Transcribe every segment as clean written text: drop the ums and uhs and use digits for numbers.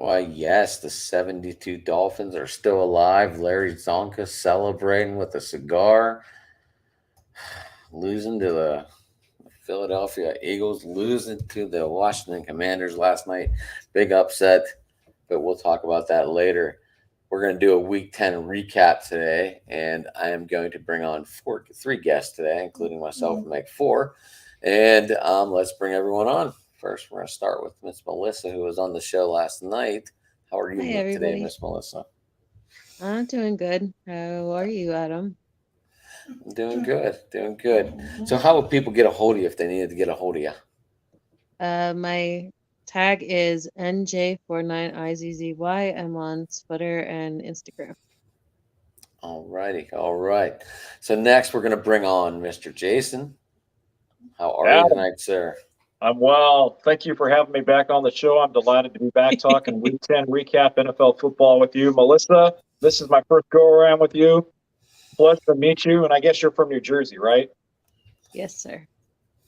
Why, yes, the 72 Dolphins are still alive. Larry Zonka celebrating with a cigar, losing to the Philadelphia Eagles, losing to the Washington Commanders last night. Big upset, but we'll talk about that later. We're going to do a Week 10 recap today, and I am going to bring on three guests today, including myself, and make four. And let's bring everyone on. First, we're going to start with Miss Melissa, who was on the show last night. How are you Hi, today, everybody. Miss Melissa? I'm doing good. How are you, Adam? I'm doing good, doing good. So, how would people get a hold of you if they needed to get a hold of you? My tag is NJ49IZZY. I'm on Twitter and Instagram. All righty, all right. So, next, we're going to bring on Mr. Jason. How are you Adam, tonight, sir? I'm well. Thank you for having me back on the show. I'm delighted to be back talking Week 10 recap NFL football with you. Melissa, this is my first go around with you. Pleasure to meet you. And I guess you're from New Jersey, right? Yes, sir.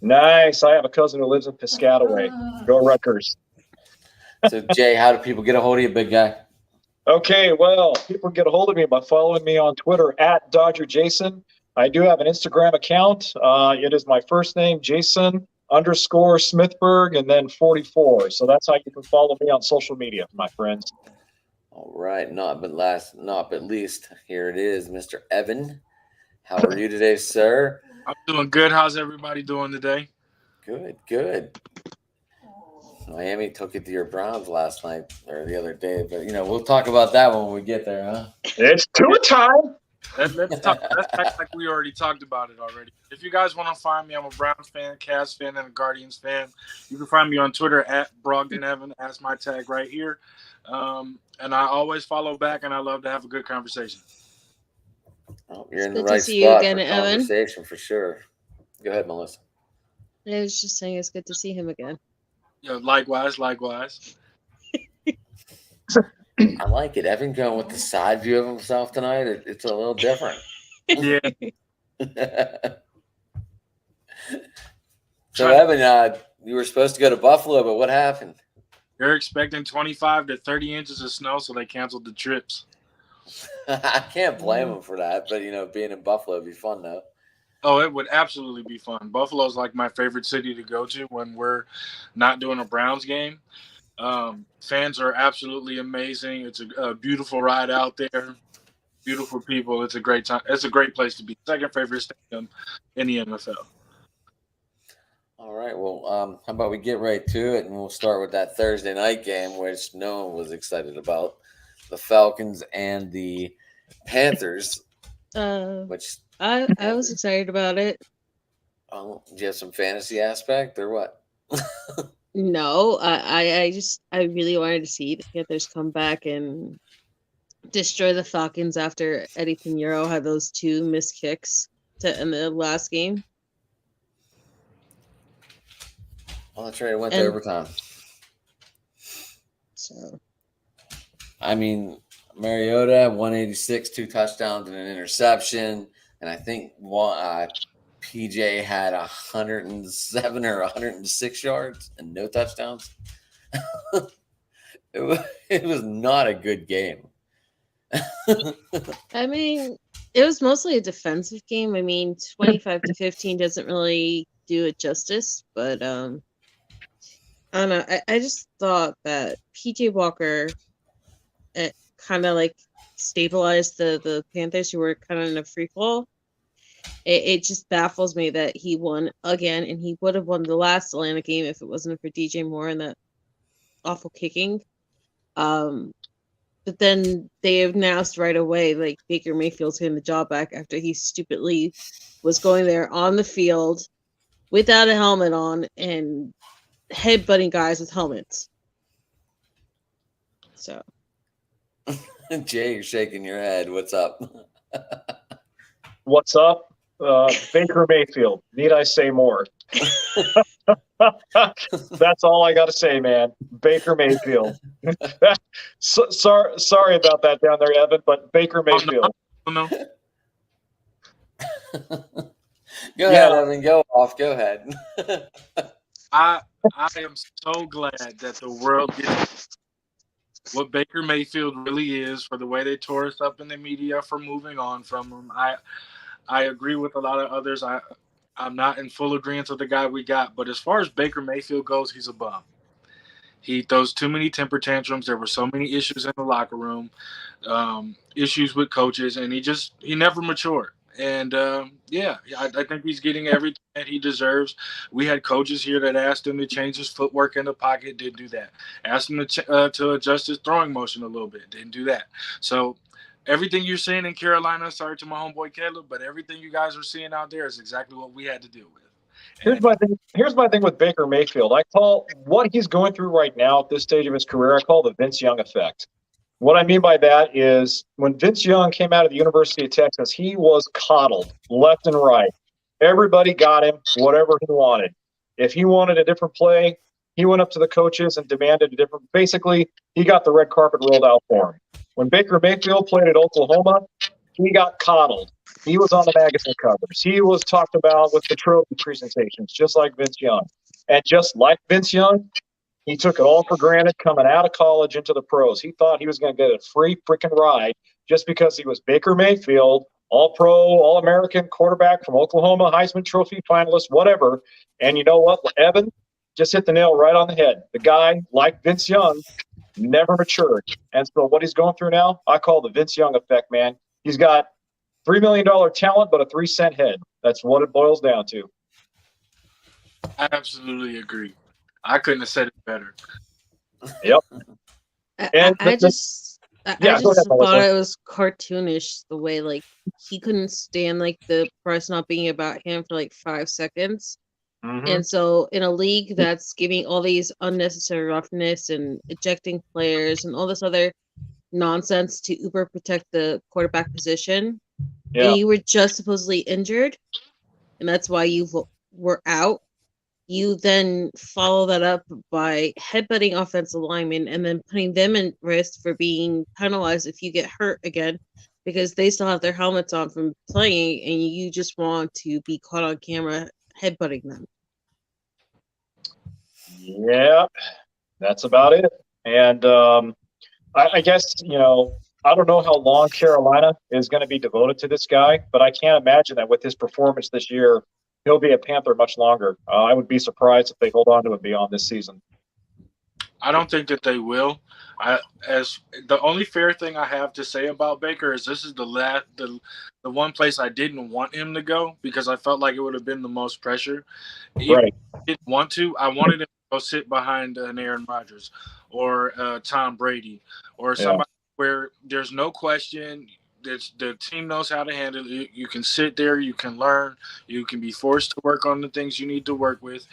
Nice. I have a cousin who lives in Piscataway. Go Rutgers. So, Jay, how do people get a hold of you, big guy? Okay, well, people can get a hold of me by following me on Twitter at Dodger Jason. I do have an Instagram account. It is my first name, Jason underscore Smithberg, and then 44. So that's how you can follow me on social media, my friends. All right, not but least, here it is, Mr. Evan. How are you today, sir? I'm doing good. How's everybody doing today? Good, good. Miami took it to your Browns last night or the other day, but we'll talk about that when we get there, huh? It's tour time. Let's talk. Let's act like we already talked about it already. If you guys want to find me, I'm a Browns fan, Cavs fan, and a Guardians fan. You can find me on Twitter at Brogdon Evan. That's my tag right here. And I always follow back, and I love to have a good conversation. Oh, you're It's in the good to right see you spot again, for Evan. conversation for sure. Go ahead, Melissa. I was just saying it's good to see him again. Likewise. I like it. Evan going with the side view of himself tonight. It's a little different. Yeah. So, Evan, you were supposed to go to Buffalo, but what happened? They're expecting 25 to 30 inches of snow, so they canceled the trips. I can't blame them for that, but being in Buffalo would be fun though. Oh, it would absolutely be fun. Buffalo's like my favorite city to go to when we're not doing a Browns game. Fans are absolutely amazing. It's a beautiful ride out there. Beautiful people. It's a great time. It's a great place to be. Second favorite stadium in the NFL. All right. Well, how about we get right to it, and we'll start with that Thursday night game, which no one was excited about. The Falcons and the Panthers. Which I was excited about it. Oh, do you have some fantasy aspect or what? No, I really wanted to see the Panthers come back and destroy the Falcons after Eddie Pinheiro had those two missed kicks to end the last game. Well, that's right. It went to overtime. So, I mean, Mariota 186, 2 touchdowns and an interception, and I think PJ had 107 or 106 yards and no touchdowns. it was not a good game. I mean, it was mostly a defensive game. I mean, 25 to 15 doesn't really do it justice, but I don't know. I just thought that PJ Walker kind of like stabilized the Panthers, who were kind of in a free fall. It just baffles me that he won again, and he would have won the last Atlanta game if it wasn't for DJ Moore and that awful kicking. But then they announced right away, like, Baker Mayfield's getting the job back after he stupidly was going there on the field without a helmet on and headbutting guys with helmets. So, Jay, you're shaking your head. What's up? What's up? Baker Mayfield. Need I say more? That's all I got to say, man. Baker Mayfield. Sorry about that down there, Evan, but Baker Mayfield. Oh, no. Go ahead, Evan. Go off. Go ahead. I am so glad that the world gets what Baker Mayfield really is, for the way they tore us up in the media for moving on from him. I agree with a lot of others. I'm not in full agreement with the guy we got, but as far as Baker Mayfield goes, he's a bum. He throws too many temper tantrums. There were so many issues in the locker room, issues with coaches, and he never matured. And I think he's getting everything that he deserves. We had coaches here that asked him to change his footwork in the pocket, didn't do that. Asked him to adjust his throwing motion a little bit, didn't do that. So everything you're seeing in Carolina, sorry to my homeboy Caleb, but everything you guys are seeing out there is exactly what we had to deal with. Here's my thing with Baker Mayfield. I call what he's going through right now at this stage of his career, I call the Vince Young effect. What I mean by that is when Vince Young came out of the University of Texas, he was coddled left and right. Everybody got him whatever he wanted. If he wanted a different play, he went up to the coaches and demanded a different. Basically, he got the red carpet rolled out for him. When Baker Mayfield played at Oklahoma, he got coddled. He was on the magazine covers. He was talked about with the trophy presentations, just like Vince Young. And just like Vince Young, he took it all for granted coming out of college into the pros. He thought he was going to get a free freaking ride just because he was Baker Mayfield, all-pro, all-American quarterback from Oklahoma, Heisman Trophy finalist, whatever. And you know what? Evan just hit the nail right on the head. The guy, like Vince Young, never matured. And so what he's going through now, I call the Vince Young effect, man. He's got $3 million talent, but a 3-cent head. That's what it boils down to. I absolutely agree. I couldn't have said it better. Yep. I just Melissa. thought it was cartoonish the way like he couldn't stand like the press not being about him for like 5 seconds. Mhm. And so in a league that's giving all these unnecessary roughness and ejecting players and all this other nonsense to uber protect the quarterback position, Yeah. and you were just supposedly injured, and that's why you were out, you then follow that up by headbutting offensive linemen and then putting them in risk for being penalized if you get hurt again because they still have their helmets on from playing and you just want to be caught on camera headbutting them. Yeah, that's about it. And I guess, I don't know how long Carolina is going to be devoted to this guy, but I can't imagine that with his performance this year, he'll be a Panther much longer. I would be surprised if they hold on to him beyond this season. I don't think that they will. As the only fair thing I have to say about Baker is this is the one place I didn't want him to go because I felt like it would have been the most pressure. Right. I didn't want to. I wanted him to go sit behind an Aaron Rodgers or Tom Brady or somebody where there's no question. The team knows how to handle it. You can sit there. You can learn. You can be forced to work on the things you need to work with.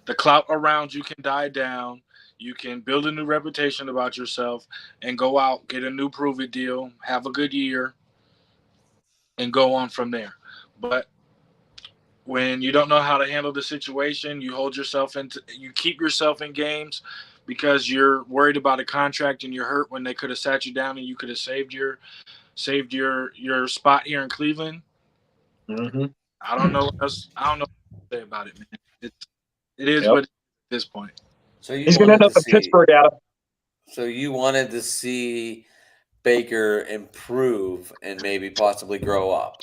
The clout around you can die down. You can build a new reputation about yourself and go out, get a new prove it deal, have a good year, and go on from there. But when you don't know how to handle the situation, you keep yourself in games because you're worried about a contract and you're hurt when they could have sat you down and you could have saved your spot here in Cleveland. Mm-hmm. I don't know what else. I don't know what to say about it, man. It is what it is at this point. So he's going to end up in Pittsburgh, Adam. So you wanted to see Baker improve and maybe possibly grow up.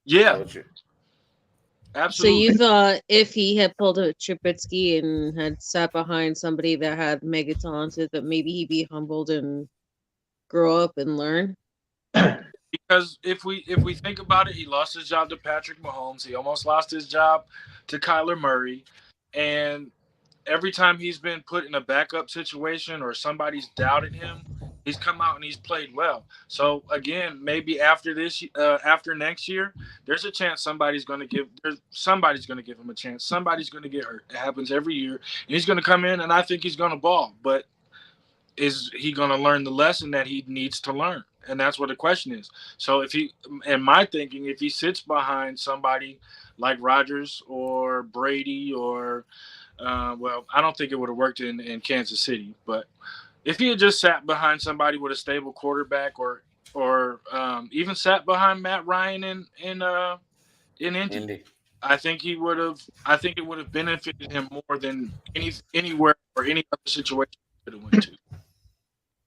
Yeah. Absolutely. So you thought if he had pulled a Trubisky and had sat behind somebody that had mega talented, that maybe he'd be humbled and grow up and learn? Because if we think about it, he lost his job to Patrick Mahomes. He almost lost his job to Kyler Murray. And every time he's been put in a backup situation or somebody's doubted him, he's come out and he's played well. So again, maybe after next year, there's a chance somebody's going to give him a chance. Somebody's going to get hurt. It happens every year, and he's going to come in, and I think he's going to ball. But is he going to learn the lesson that he needs to learn? And that's what the question is. So if he sits behind somebody like Rodgers or Brady or I don't think it would have worked in Kansas City, but if he had just sat behind somebody with a stable quarterback or even sat behind Matt Ryan in Indy, I think he would have. I think it would have benefited him more than anywhere or any other situation he could have went to.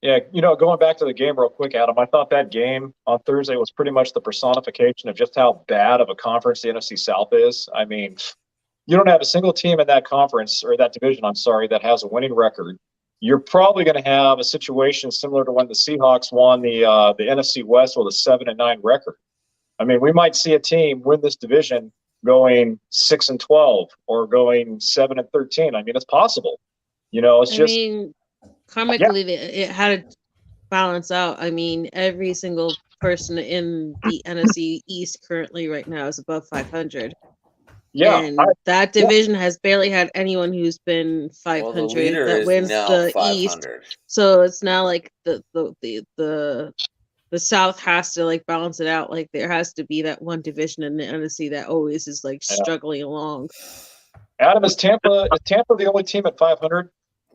Yeah, going back to the game real quick, Adam, I thought that game on Thursday was pretty much the personification of just how bad of a conference the NFC South is. I mean, you don't have a single team in that conference or that division, I'm sorry, that has a winning record. You're probably going to have a situation similar to when the Seahawks won the NFC West with a 7-9 record. I mean, we might see a team win this division going 6-12 or going 7-13. I mean, it's possible. It's I just mean, comically, it had to balance out. I mean, every single person in the NFC East currently right now is above 500. yeah. And that division has barely had anyone who's been 500 Well, the leader that is wins now the 500. East. So it's now like the South has to like balance it out. Like there has to be that one division in the NFC that always is like struggling along. Adam, is Tampa the only team at 500?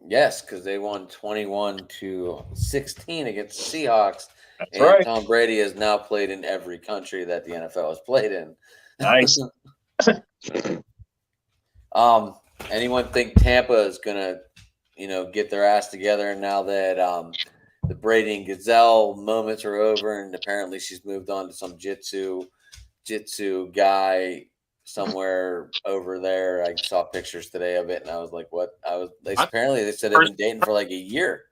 Yes, because they won 21-16 against the Seahawks. That's and right. Tom Brady has now played in every country that the NFL has played in. Nice. Anyone think Tampa is gonna, get their ass together now that the Brady and Gazelle moments are over, and apparently she's moved on to some jitsu guy somewhere over there. I saw pictures today of it, and I was like, "What?" Apparently they said they've been dating for like a year,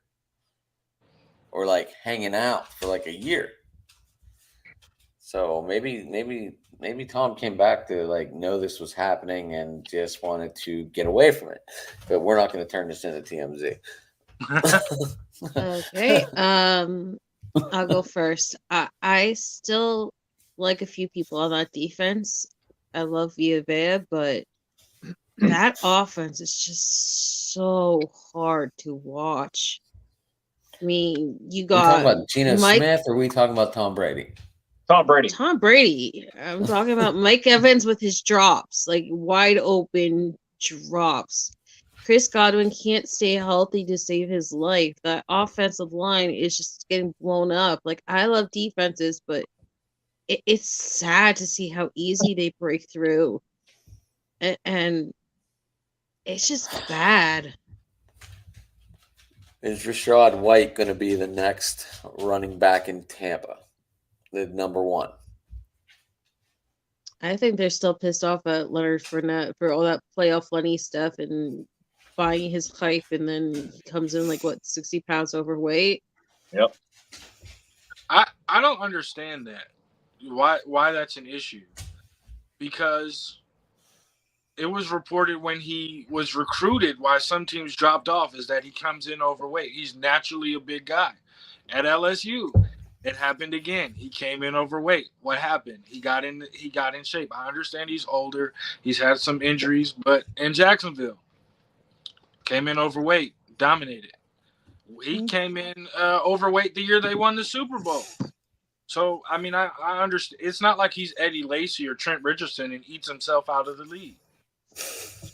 or like hanging out for like a year. So maybe Tom came back to like know this was happening and just wanted to get away from it. But we're not going to turn this into TMZ. Okay. I'll go first. I still like a few people on that defense. I love Villa, but that offense is just so hard to watch. I mean, you Are we talking got about Geno Smith, or are we talking about Tom Brady? Tom Brady. Tom Brady. I'm talking about Mike Evans with his drops, like wide open drops. Chris Godwin can't stay healthy to save his life. That offensive line is just getting blown up. Like, I love defenses, but it's sad to see how easy they break through. And it's just bad. Is Rashad White going to be the next running back in Tampa? The number one? I think they're still pissed off at Leonard Fournette for all that playoff Lenny stuff and buying his hype, and then he comes in like 60 pounds overweight. Yep. I don't understand that. Why that's an issue? Because it was reported when he was recruited, why some teams dropped off, is that he comes in overweight. He's naturally a big guy. At LSU, it happened again. He came in overweight. What happened? He got in shape. I understand he's older. He's had some injuries, but in Jacksonville, came in overweight, dominated. He came in overweight the year they won the Super Bowl. So, I mean, I understand. It's not like he's Eddie Lacy or Trent Richardson and eats himself out of the league.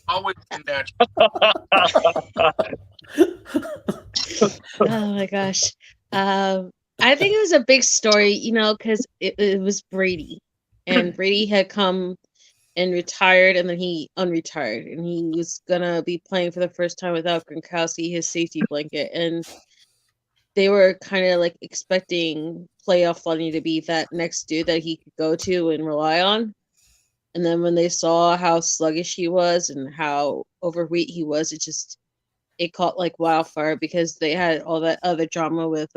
Always been natural. Oh my gosh. I think it was a big story, because it was Brady. And Brady had come and retired, and then he unretired. And he was going to be playing for the first time without Gronkowski, his safety blanket. And they were kind of like expecting playoff Lenny to be that next dude that he could go to and rely on. And then when they saw how sluggish he was and how overweight he was, it caught like wildfire, because they had all that other drama with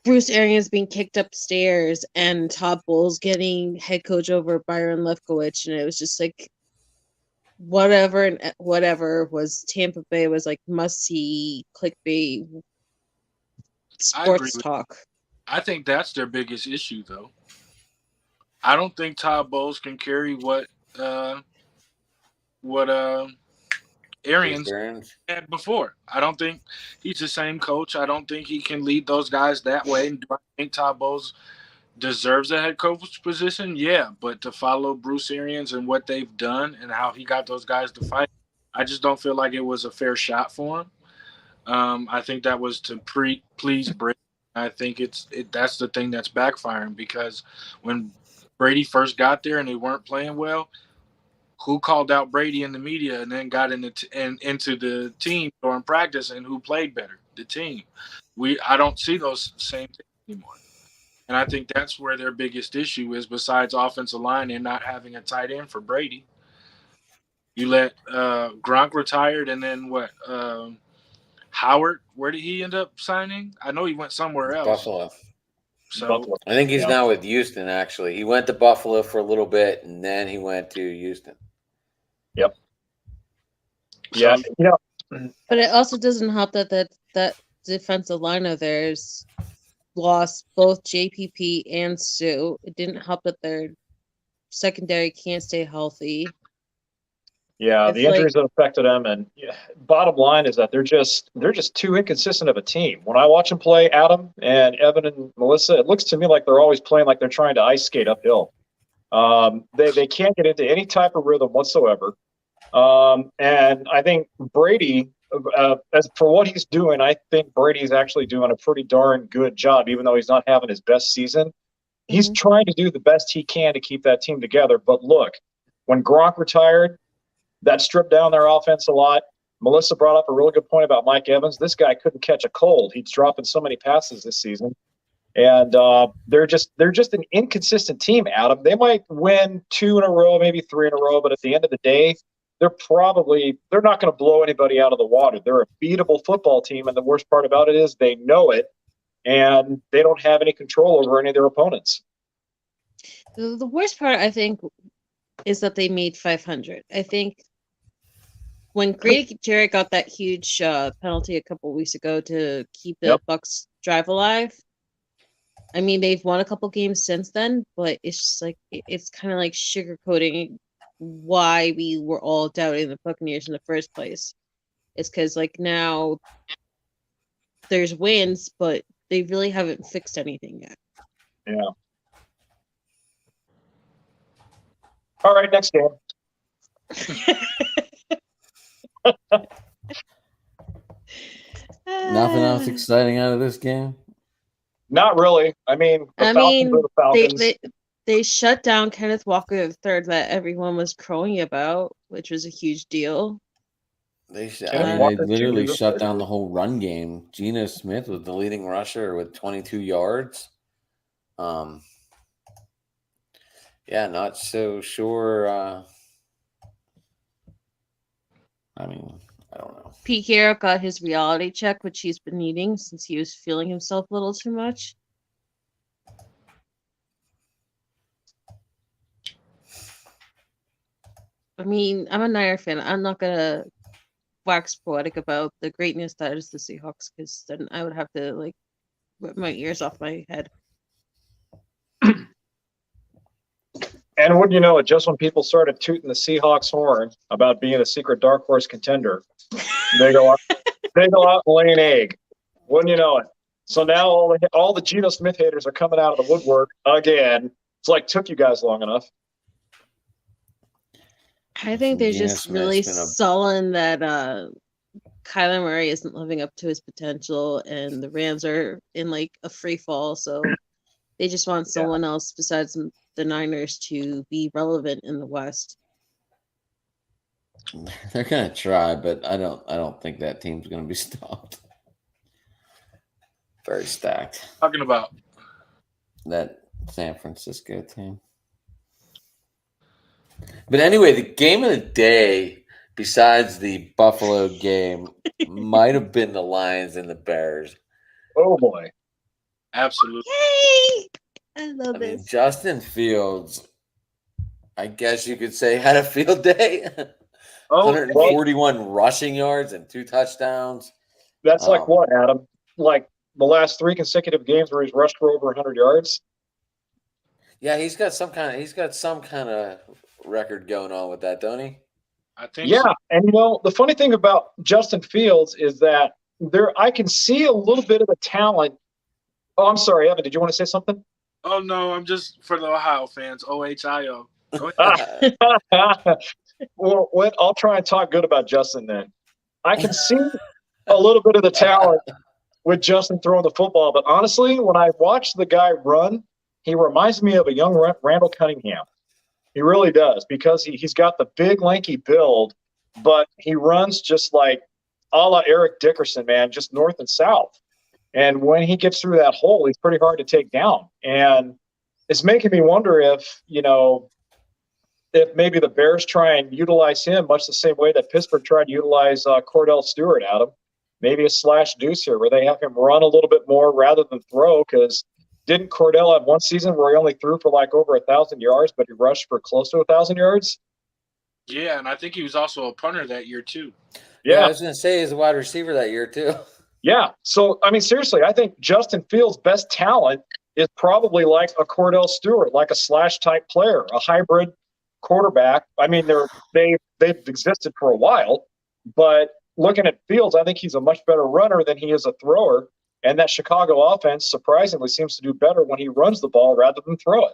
Bruce Arians being kicked upstairs and Todd Bowles getting head coach over Byron Leftwich, and it was just like whatever was Tampa Bay was like must see clickbait sports talk. I think that's their biggest issue, though. I don't think Todd Bowles can carry what Arians had before. I don't think he's the same coach. I don't think he can lead those guys that way. And do I think Todd Bowles deserves a head coach position? Yeah, but to follow Bruce Arians and what they've done and how he got those guys to fight, I just don't feel like it was a fair shot for him. I think that was to please Brady. I think that's the thing that's backfiring, because when Brady first got there and they weren't playing well, who called out Brady in the media and then got into the team during practice, and who played better? The team. I don't see those same things anymore. And I think that's where their biggest issue is, besides offensive line and not having a tight end for Brady. You let Gronk retired, and then what? Howard, where did he end up signing? I know he went somewhere else. Buffalo. So Buffalo. I think he's Yeah. now with Houston, actually. He went to Buffalo for a little bit, and then he went to Houston. Yep. So- Yeah. You know, But it also doesn't help that defensive line of theirs lost both JPP and Sue. It didn't help that their secondary can't stay healthy. yeah, It's the injuries that affected them, and bottom line is that they're just too inconsistent of a team. When I watch them play, Adam and Evan and Melissa, it looks to me like they're always playing like they're trying to ice skate uphill. They can't get into any type of rhythm whatsoever. And I think Brady, as for what he's doing, I think Brady's actually doing a pretty darn good job, even though he's not having his best season. He's trying to do the best he can to keep that team together. But look, when Gronk retired, that stripped down their offense a lot. Melissa brought up a really good point about Mike Evans. This guy couldn't catch a cold. He's dropping so many passes this season. And they're just an inconsistent team, Adam. They might win 2 in a row, maybe 3 in a row, but at the end of the day, they're not going to blow anybody out of the water. They're a beatable football team, and the worst part about it is they know it, and they don't have any control over any of their opponents. The worst part, I think, is that they made 500. I think when Grady Jarrett got that huge penalty a couple weeks ago to keep the Bucks drive alive, I mean, they've won a couple games since then, but it's just like it's kind of like sugarcoating why we were all doubting the Buccaneers in the first place. It's because like now there's wins, but they really haven't fixed anything yet. Yeah. All right, next game. Nothing else exciting out of this game? Not really. I mean, the Falcons are the Falcons. They shut down Kenneth Walker III that everyone was crowing about, which was a huge deal. They Walker literally Jr. shut down the whole run game. Geno Smith was the leading rusher with 22 yards. Yeah, not so sure. I mean, I don't know. Pete Carroll got his reality check, which he's been needing since he was feeling himself a little too much. I mean, I'm a Niner fan. I'm not gonna wax poetic about the greatness that is the Seahawks, because then I would have to like rip my ears off my head. And wouldn't you know it, just when people started tooting the Seahawks horn about being a secret dark horse contender, they go out and lay an egg. Wouldn't you know it? So now all the Geno Smith haters are coming out of the woodwork again. It's like, took you guys long enough. I think they're Geno just Smith's really been a- sullen that Kyler Murray isn't living up to his potential, and the Rams are in like a free fall. So they just want someone else besides the Niners to be relevant in the West. They're gonna try, but I don't think that team's gonna be stopped. Very stacked. Talking about That San Francisco team. But anyway, the game of the day, besides the Buffalo game, might have been the Lions and the Bears. Oh boy. absolutely. Yay! I love I mean, this. Justin Fields, I guess you could say, had a field day. Oh, 141 rushing yards and 2 touchdowns. That's like what, Adam? Like the last 3 consecutive games where he's rushed for over 100 yards? Yeah, he's got some kind of record going on with that, don't he? I think Yeah, so. and the funny thing about Justin Fields is that I can see a little bit of the talent. Oh, I'm sorry, Evan. Did you want to say something? Oh no, I'm just for the Ohio fans. OHIO. Go ahead. Well, I'll try and talk good about Justin then. I can see a little bit of the talent with Justin throwing the football, but honestly, when I watch the guy run, he reminds me of a young Randall Cunningham. He really does, because he's got the big, lanky build, but he runs just like a la Eric Dickerson, man, just north and south. And when he gets through that hole, he's pretty hard to take down. And it's making me wonder if maybe the Bears try and utilize him much the same way that Pittsburgh tried to utilize Cordell Stewart, Adam. Maybe a slash deuce here where they have him run a little bit more rather than throw, because didn't Cordell have one season where he only threw for like over 1,000 yards, but he rushed for close to 1,000 yards? Yeah, and I think he was also a punter that year too. Yeah, I was going to say he's a wide receiver that year too. Yeah. So, I mean, seriously, I think Justin Fields' best talent is probably like a Cordell Stewart, like a slash type player, a hybrid quarterback. I mean, they've existed for a while, but looking at Fields, I think he's a much better runner than he is a thrower. And that Chicago offense surprisingly seems to do better when he runs the ball rather than throw it.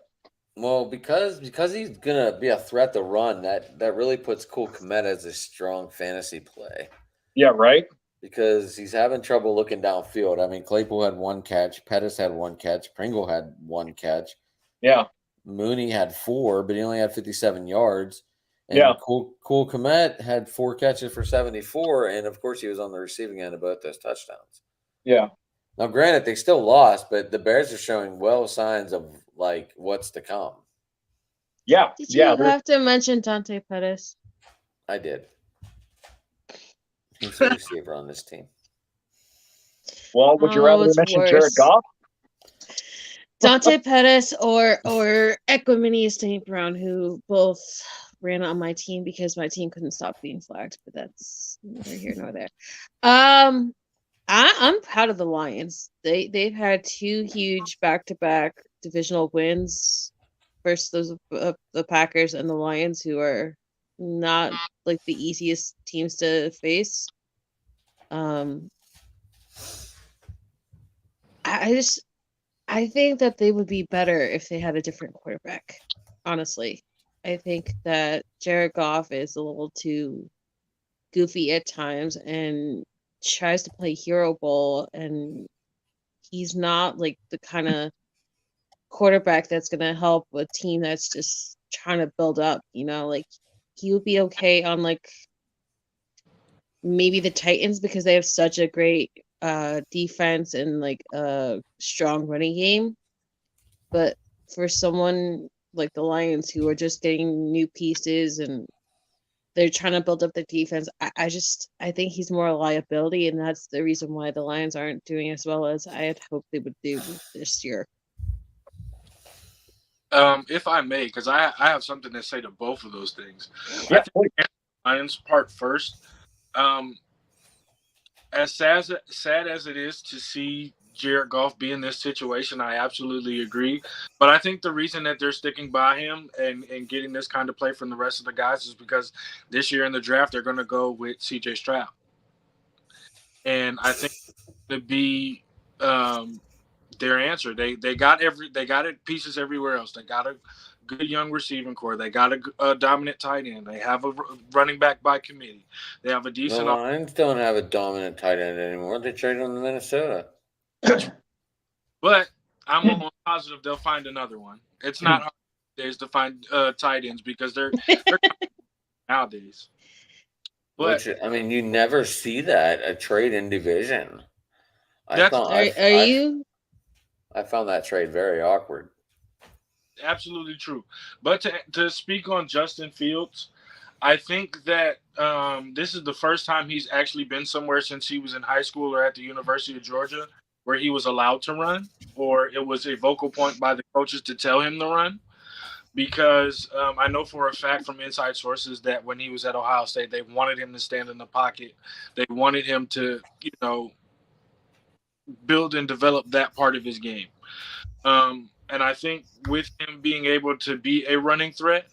Well, because he's gonna be a threat to run, that really puts Cole Kmet as a strong fantasy play. Yeah, right. Because he's having trouble looking downfield. I mean, Claypool had one catch, Pettis had one catch, Pringle had one catch. Yeah. Mooney had 4, but he only had 57 yards. And yeah. Cole Kmet had 4 catches for 74, and of course he was on the receiving end of both those touchdowns. Yeah. Now, granted, they still lost, but the Bears are showing signs of like what's to come. Yeah. Did you have to mention Dante Pettis? I did. He's a receiver on this team. Well, would you rather mention Jared Goff? Dante Pettis or Equimini St. Brown, who both ran on my team because my team couldn't stop being flagged, but that's neither here nor there. I'm proud of the Lions. They've had 2 huge back-to-back divisional wins versus those the Packers and the Lions, who are not like the easiest teams to face. I think that they would be better if they had a different quarterback. Honestly, I think that Jared Goff is a little too goofy at times and tries to play hero ball, and he's not like the kind of quarterback that's going to help a team that's just trying to build up, like he would be okay on like maybe the Titans because they have such a great defense and like a strong running game. But for someone like the Lions, who are just getting new pieces and they're trying to build up their defense, I think he's more a liability, and that's the reason why the Lions aren't doing as well as I had hoped they would do this year. If I may, because I have something to say to both of those things. Yeah. I think Lions part first. As sad as it is to see Jared Goff be in this situation, I absolutely agree. But I think the reason that they're sticking by him and getting this kind of play from the rest of the guys is because this year in the draft, they're going to go with C.J. Stroud. And I think to be their answer, they got pieces everywhere else. They got a good young receiving core. They got a dominant tight end. They have a running back by committee. They have a decent. The Lions don't have a dominant tight end anymore. They traded him to Minnesota. But I'm almost positive they'll find another one. It's not hard days to find tight ends because they're nowadays. But you never see that a trade in division. I found that trade very awkward. Absolutely true. But to speak on Justin Fields, I think that this is the first time he's actually been somewhere since he was in high school or at the University of Georgia where he was allowed to run, or it was a vocal point by the coaches to tell him to run. Because I know for a fact from inside sources that when he was at Ohio State, they wanted him to stand in the pocket. They wanted him to, build and develop that part of his game. And I think with him being able to be a running threat,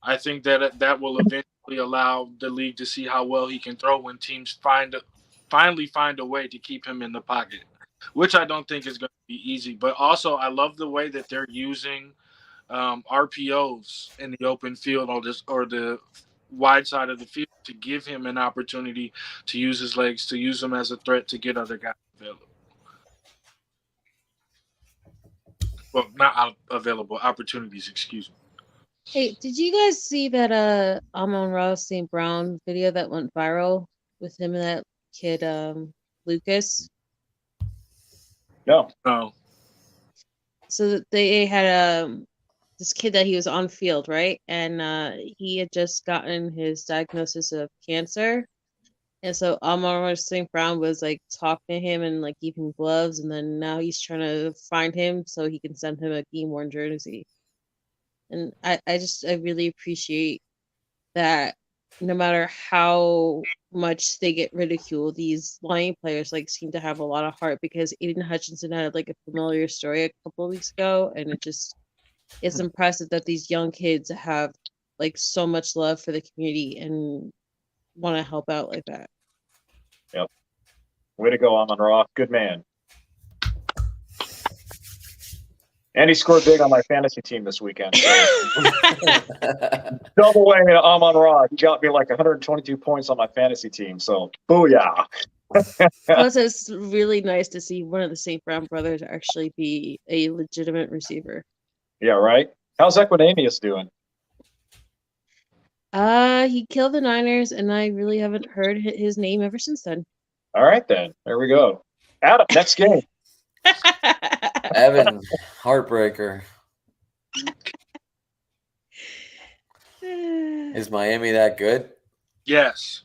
I think that will eventually allow the league to see how well he can throw when teams finally find a way to keep him in the pocket, which I don't think is going to be easy. But also, I love the way that they're using RPOs in the open field or the wide side of the field to give him an opportunity to use his legs, to use them as a threat to get other guys available. Well, not available opportunities. Excuse me. Hey, did you guys see that Amon-Ra St. Brown video that went viral with him and that kid Lucas? No. No. So they had this kid that he was on field, right? And he had just gotten his diagnosis of cancer. And so Amon-Ra St. Brown was like talking to him and like giving him gloves, and then now he's trying to find him so he can send him a game worn jersey. And I really appreciate that no matter how much they get ridiculed, these Lion players like seem to have a lot of heart, because Aiden Hutchinson had like a familiar story a couple of weeks ago, and it's impressive that these young kids have like so much love for the community and want to help out like that. Yep. Way to go, Amon-Ra. Good man. And he scored big on my fantasy team this weekend. So. Double way Amon-Ra. He got me like 122 points on my fantasy team. So, booyah. Plus, it's really nice to see one of the St. Brown brothers actually be a legitimate receiver. Yeah, right? How's Equinemius doing? He killed the Niners, and I really haven't heard his name ever since then. All right, then. There we go. Adam, next game. Evan, heartbreaker. Is Miami that good? Yes.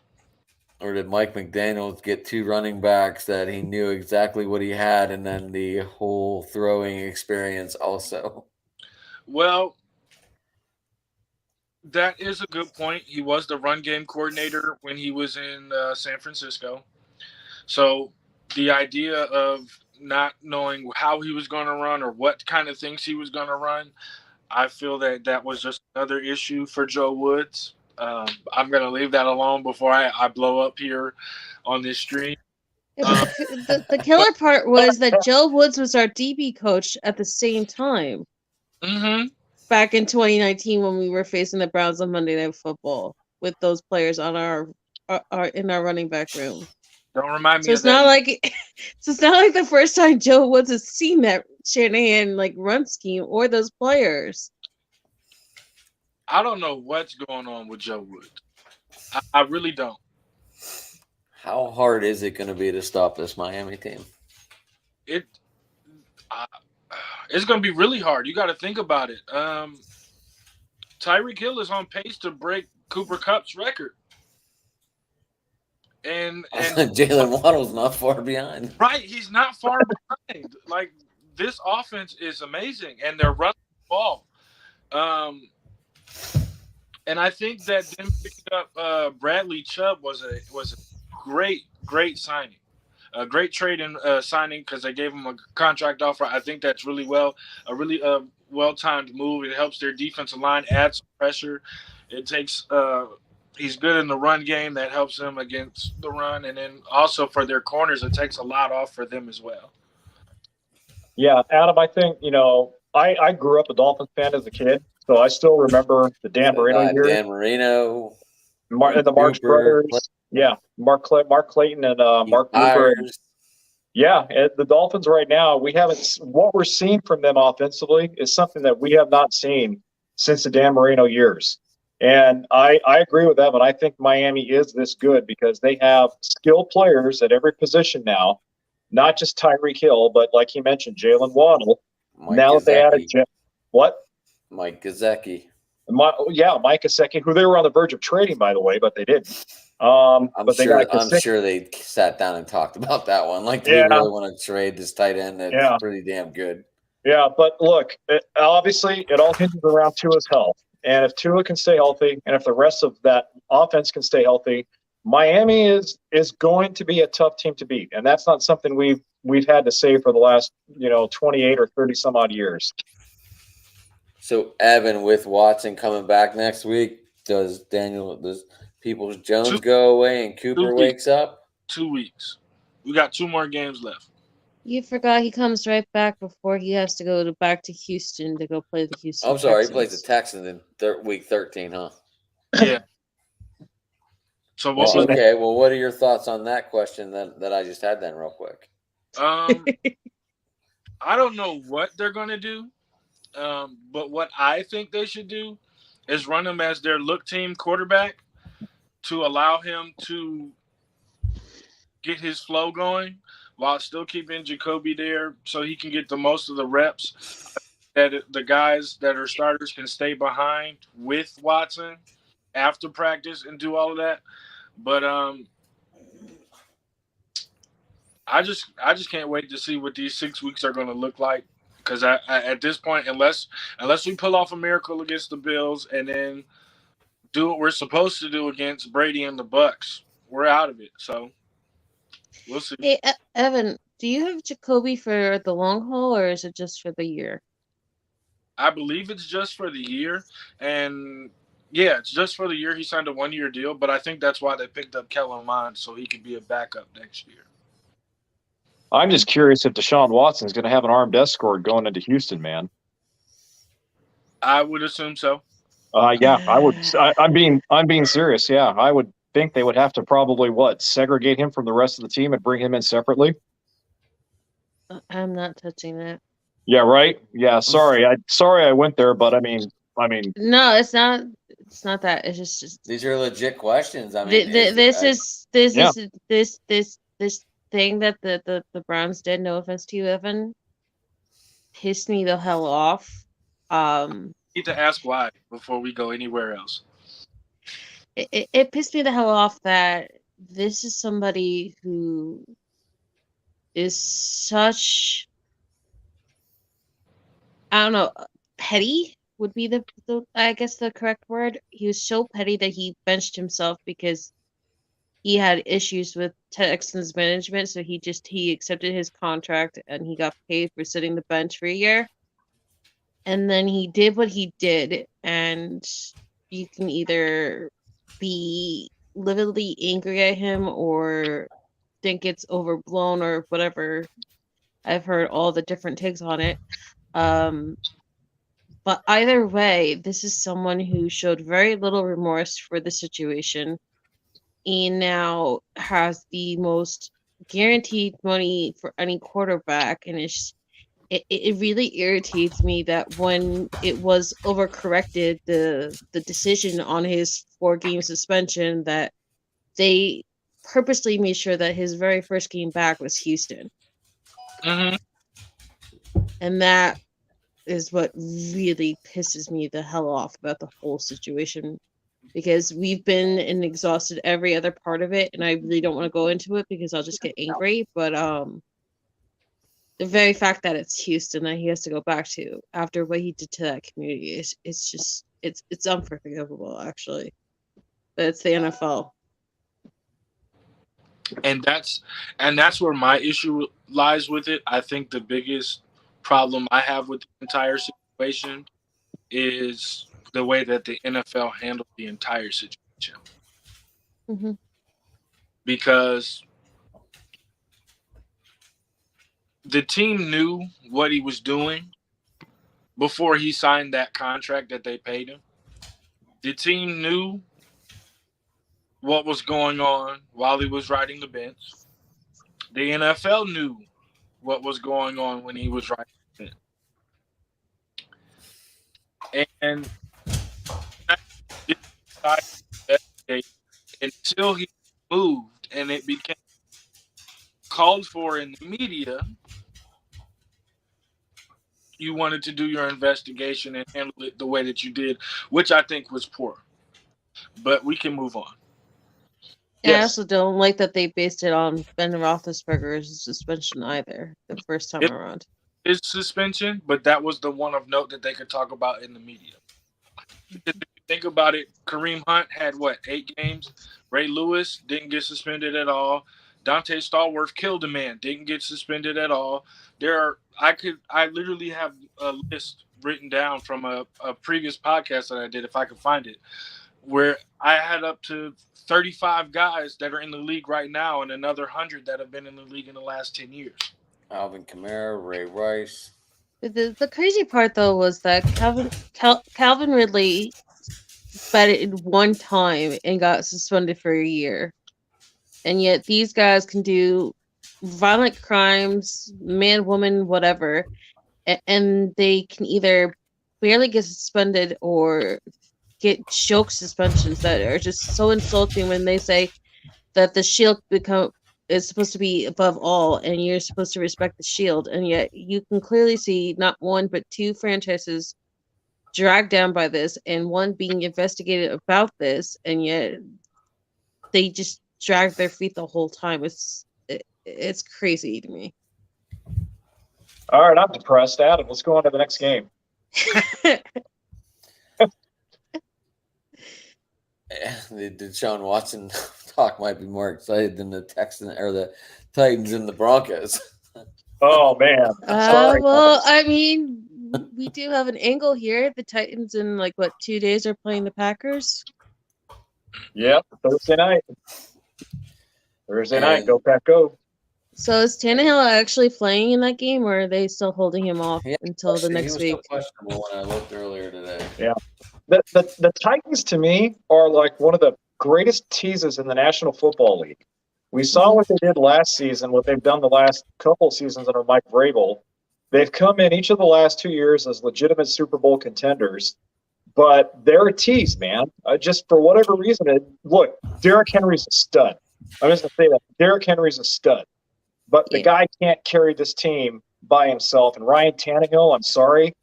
Or did Mike McDaniels get 2 running backs that he knew exactly what he had, and then the whole throwing experience also? Well, that is a good point. He was the run game coordinator when he was in San Francisco. So the idea of not knowing how he was going to run or what kind of things he was going to run, I feel that was just another issue for Joe Woods. I'm going to leave that alone before I blow up here on this stream. The killer part was that Joe Woods was our DB coach at the same time. Mm-hmm. Back in 2019 when we were facing the Browns on Monday Night Football with those players on our in our running back room. Don't remind me So of it's that. not like it's not like the first time Joe Woods has seen that Shanahan like run scheme or those players. I don't know what's going on with Joe Woods. I really don't. How hard is it going to be to stop this Miami team? It's going to be really hard. You got to think about it. Tyreek Hill is on pace to break Cooper Kupp's record. And Jalen Waddle's not far behind. Right, he's not far behind. Like, this offense is amazing, and they're running the ball. And I think that them picking up Bradley Chubb was a great signing, a great trade and signing, because they gave him a contract offer. I think that's really a really well-timed move. It helps their defensive line add some pressure. It takes he's good in the run game. That helps them against the run. And then also for their corners, it takes a lot off for them as well. Yeah, Adam, I think, I grew up a Dolphins fan as a kid, so I still remember the Dan Marino years. Dan Marino. And the Marx brothers. Yeah, Mark Clayton and Mark Cooper. Yeah, the Dolphins right now, what we're seeing from them offensively is something that we have not seen since the Dan Marino years. And I agree with that, but I think Miami is this good because they have skilled players at every position now, not just Tyreek Hill, but like he mentioned, Jalen Waddle. Now that they added what? Mike Gesicki. Mike Gesicki, who they were on the verge of trading, by the way, but they didn't. I'm sure they sat down and talked about that one. Like, do we really want to trade this tight end that's pretty damn good? Yeah, but look, obviously it all hinges around Tua's health. And if Tua can stay healthy, and if the rest of that offense can stay healthy, Miami is going to be a tough team to beat. And that's not something we've had to say for the last 28 or 30 some odd years. So Evan, with Watson coming back next week, does Peoples-Jones go away and Cooper wakes up? 2 weeks. We got 2 more games left. You forgot he comes right back before he has to go back to Houston to go play the Houston. I'm sorry, Texans. he plays the Texans in week 13, huh? Yeah. So what? Okay. Well, what are your thoughts on that question that I just had then, real quick? I don't know what they're going to do. But what I think they should do is run him as their look team quarterback to allow him to get his flow going while still keeping Jacoby there so he can get the most of the reps. That the guys that are starters can stay behind with Watson after practice and do all of that. But I just can't wait to see what these 6 weeks are going to look like. Because I at this point, unless we pull off a miracle against the Bills and then do what we're supposed to do against Brady and the Bucks, we're out of it. So we'll see. Hey, Evan, do you have Jacoby for the long haul, or is it just for the year? I believe it's just for the year, and yeah, it's just for the year. He signed a 1-year deal, but I think that's why they picked up Kellen Mond so he could be a backup next year. I'm just curious if Deshaun Watson is going to have an armed escort going into Houston, man. I would assume so. Yeah, I would. I'm being serious. Yeah, I would think they would have to probably segregate him from the rest of the team and bring him in separately. I'm not touching that. Yeah, right. Yeah, sorry. I went there, but I mean. No, it's not. It's not that. It's just These are legit questions. I mean, this thing that the Browns did. No offense to you, Evan. Pissed me the hell off. Need to ask why before we go anywhere else. It pissed me the hell off that this is somebody who is such, I don't know, petty would be the I guess the correct word. He was so petty that he benched himself because he had issues with Texans management, so he accepted his contract and he got paid for sitting the bench for a year. And then he did what he did, and you can either be lividly angry at him or think it's overblown or whatever. I've heard all the different takes on it. But either way, this is someone who showed very little remorse for the situation. He now has the most guaranteed money for any quarterback, and it really irritates me that when it was overcorrected, the decision on his 4-game suspension, that they purposely made sure that his very first game back was Houston. Mm-hmm. And that is what really pisses me the hell off about the whole situation, because we've been and exhausted every other part of it, and I really don't want to go into it because I'll just get angry. But the very fact that it's Houston that he has to go back to after what he did to that community it's just it's unforgivable, actually. But it's the NFL. And that's where my issue lies with it. I think the biggest problem I have with the entire situation is the way that the NFL handled the entire situation. Mm-hmm. Because the team knew what he was doing before he signed that contract that they paid him. The team knew what was going on while he was riding the bench. The NFL knew what was going on when he was riding the bench. And until he moved and it became called for in the media, you wanted to do your investigation and handle it the way that you did, which I think was poor. But we can move on. And I also don't like that they based it on Ben Roethlisberger's suspension either, the first time around. His suspension, but that was the one of note that they could talk about in the media. Because if you think about it, Kareem Hunt had, 8 games? Ray Lewis didn't get suspended at all. Dante Stallworth killed a man, didn't get suspended at all. I literally have a list written down from a previous podcast that I did, if I could find it, where I had up to 35 guys that are in the league right now and another 100 that have been in the league in the last 10 years. Alvin Kamara, Ray Rice. The crazy part, though, was that Calvin Ridley betted one time and got suspended for a year. And yet these guys can do violent crimes, man, woman, whatever, and they can either barely get suspended or get joke suspensions that are just so insulting when they say that the shield is supposed to be above all and you're supposed to respect the shield, and yet you can clearly see not one but two franchises dragged down by this and one being investigated about this, and yet they just drag their feet the whole time. It's crazy to me. All right, I'm depressed. Adam, let's go on to the next game. The Deshaun Watson talk might be more excited than the Texans or the Titans and the Broncos. Oh man, sorry. Well, I mean, we do have an angle here. The Titans in like what 2 days are playing the Packers. Yep, Thursday night. And- Go Pack, go. So is Tannehill actually playing in that game, or are they still holding him off Yeah, until the next he week? was so questionable when I looked earlier today. Yeah. The Titans, to me, are like one of the greatest teases in the National Football League. We saw what they did last season, what they've done the last couple seasons under Mike Vrabel. They've come in each of the last 2 years as legitimate Super Bowl contenders, but they're a tease, man. Just for whatever reason, look, Derrick Henry's a stud. I'm just going to say that. Derrick Henry's a stud, but the guy can't carry this team by himself. And Ryan Tannehill, I'm sorry,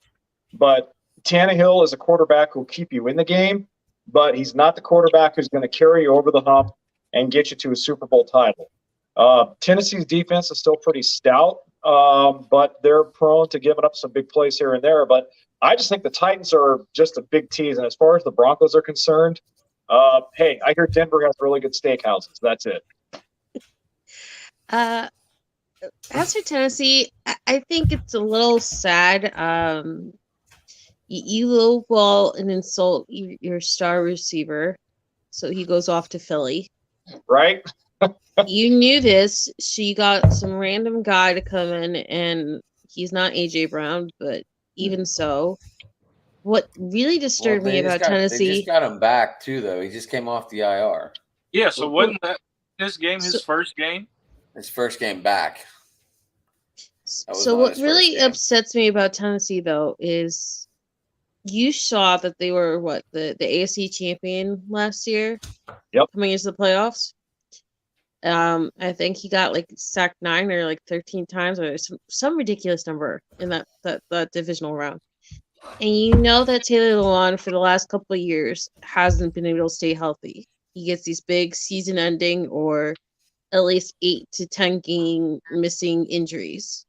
but Tannehill is a quarterback who'll keep you in the game, but he's not the quarterback who's going to carry you over the hump and get you to a Super Bowl title. Tennessee's defense is still pretty stout, but they're prone to giving up some big plays here and there. But I just think the Titans are just a big tease. And as far as the Broncos are concerned, hey, I hear Denver has really good steakhouses. That's it. As for Tennessee, I think it's a little sad. You lowball and insult your star receiver, so he goes off to Philly. Right? You knew this, so you got some random guy to come in, and he's not AJ Brown, but even so, what really disturbed me about Tennessee? They just got him back too, though. He just came off the IR. Yeah, so wasn't that this game his first game? His first game back. So what really upsets me about Tennessee, though, is you saw that they were the AFC champion last year. Yep. Coming into the playoffs. I think he got like sacked 9 or like 13 times or some ridiculous number in that divisional round. And you know that Taylor Lewan for the last couple of years hasn't been able to stay healthy. He gets these big season-ending or at least 8 to 10 game missing injuries,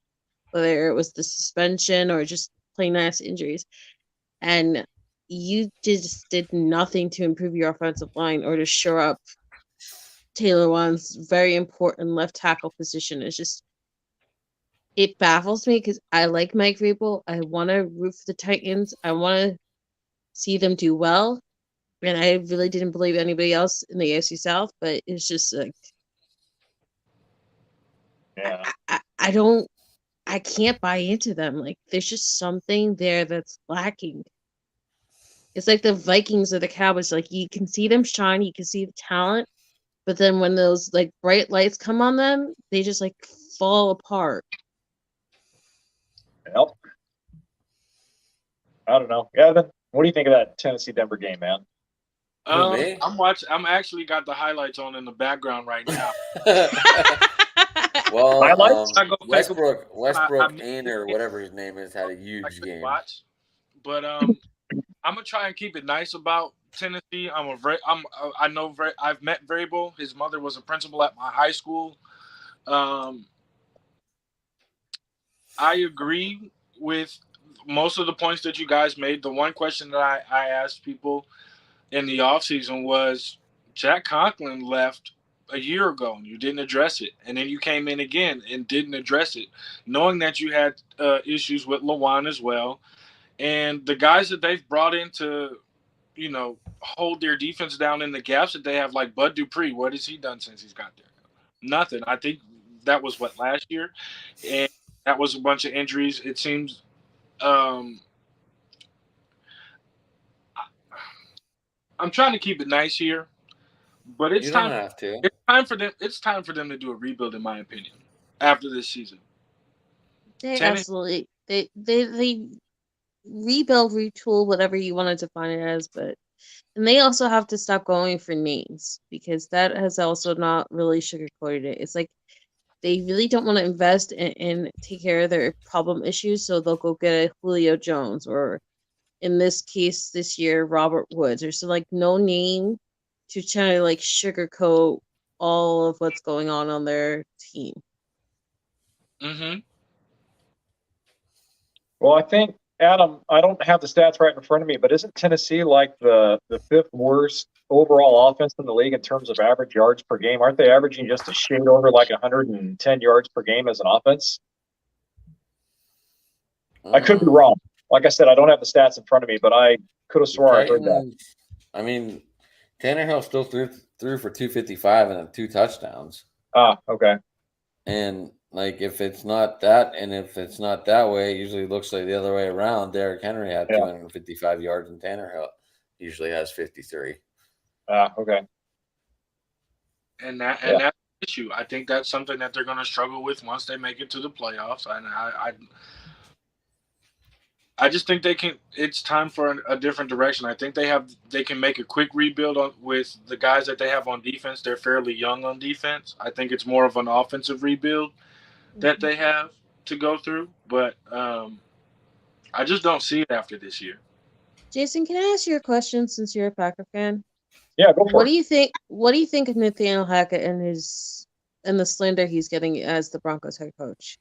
whether it was the suspension or just plain ass injuries. And you just did nothing to improve your offensive line or to shore up Taylor Lewan's very important left tackle position. It baffles me because I like Mike Vrabel. I want to root for the Titans. I want to see them do well. And I really didn't believe anybody else in the AFC South, but it's just like, yeah. I can't buy into them. Like, there's just something there that's lacking. It's like the Vikings or the Cowboys. Like, you can see them shine, you can see the talent, but then when those like bright lights come on them, they just like fall apart. Well, I don't know. Evan, what do you think of that Tennessee-Denver game, man? I'm actually got the highlights on in the background right now. Well, Westbrook Ain or whatever his name is had a huge game. Watch. But I'm gonna try and keep it nice about Tennessee. I've met Vrabel. His mother was a principal at my high school. I agree with most of the points that you guys made. The one question that I asked people in the offseason was, Jack Conklin left a year ago and you didn't address it. And then you came in again and didn't address it, knowing that you had issues with Lewan as well. And the guys that they've brought in to, hold their defense down in the gaps that they have, like Bud Dupree, what has he done since he's got there? Nothing. I think that was last year. And that was a bunch of injuries. It seems I'm trying to keep it nice here, but it's time. Don't have to. It's time for them to do a rebuild, in my opinion, after this season. They absolutely they rebuild, retool, whatever you want to define it as, and they also have to stop going for names because that has also not really sugarcoated it. It's like they really don't want to invest and take care of their problem issues, so they'll go get a Julio Jones or, in this case this year, Robert Woods, or so, like, no name to try to like sugarcoat all of what's going on their team. Mm-hmm. Well, I think, Adam, I don't have the stats right in front of me, but isn't Tennessee like the fifth worst overall offense in the league in terms of average yards per game? Aren't they averaging just a shade over like 110 yards per game as an offense? I could be wrong. Like I said, I don't have the stats in front of me, but I could have swore I heard that. I mean, Tannehill still threw for 255 and 2 touchdowns. Ah, okay. And like, if it's not that, and if it's not that way, it usually looks like the other way around. Derrick Henry had 255 yards, and Tannehill usually has 53. Ah, okay. And that's the issue. I think that's something that they're going to struggle with once they make it to the playoffs. And I just think they can. It's time for a different direction. I think they can make a quick rebuild with the guys that they have on defense. They're fairly young on defense. I think it's more of an offensive rebuild that they have to go through. But I just don't see it after this year. Jason, can I ask you a question since you're a Packer fan? Yeah, go for it. What do you think of Nathaniel Hackett and the slander he's getting as the Broncos head coach?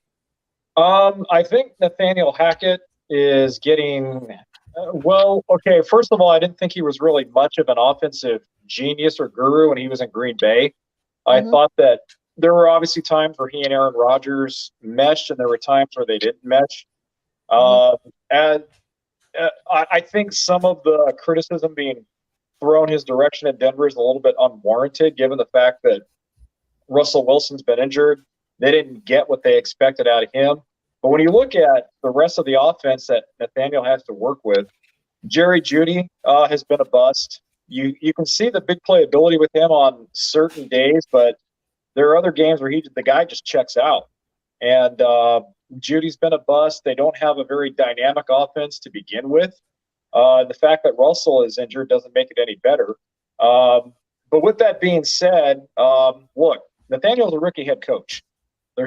I think Nathaniel Hackett is getting okay. First of all, I didn't think he was really much of an offensive genius or guru when he was in Green Bay. I thought that there were obviously times where he and Aaron Rodgers meshed, and there were times where they didn't mesh. And I think some of the criticism being thrown his direction in Denver is a little bit unwarranted, given the fact that Russell Wilson's been injured. They didn't get what they expected out of him. But when you look at the rest of the offense that Nathaniel has to work with, Jerry Jeudy has been a bust. You can see the big playability with him on certain days, but there are other games where the guy just checks out. And Judy's been a bust. They don't have a very dynamic offense to begin with. The fact that Russell is injured doesn't make it any better. But with that being said, look, Nathaniel's a rookie head coach.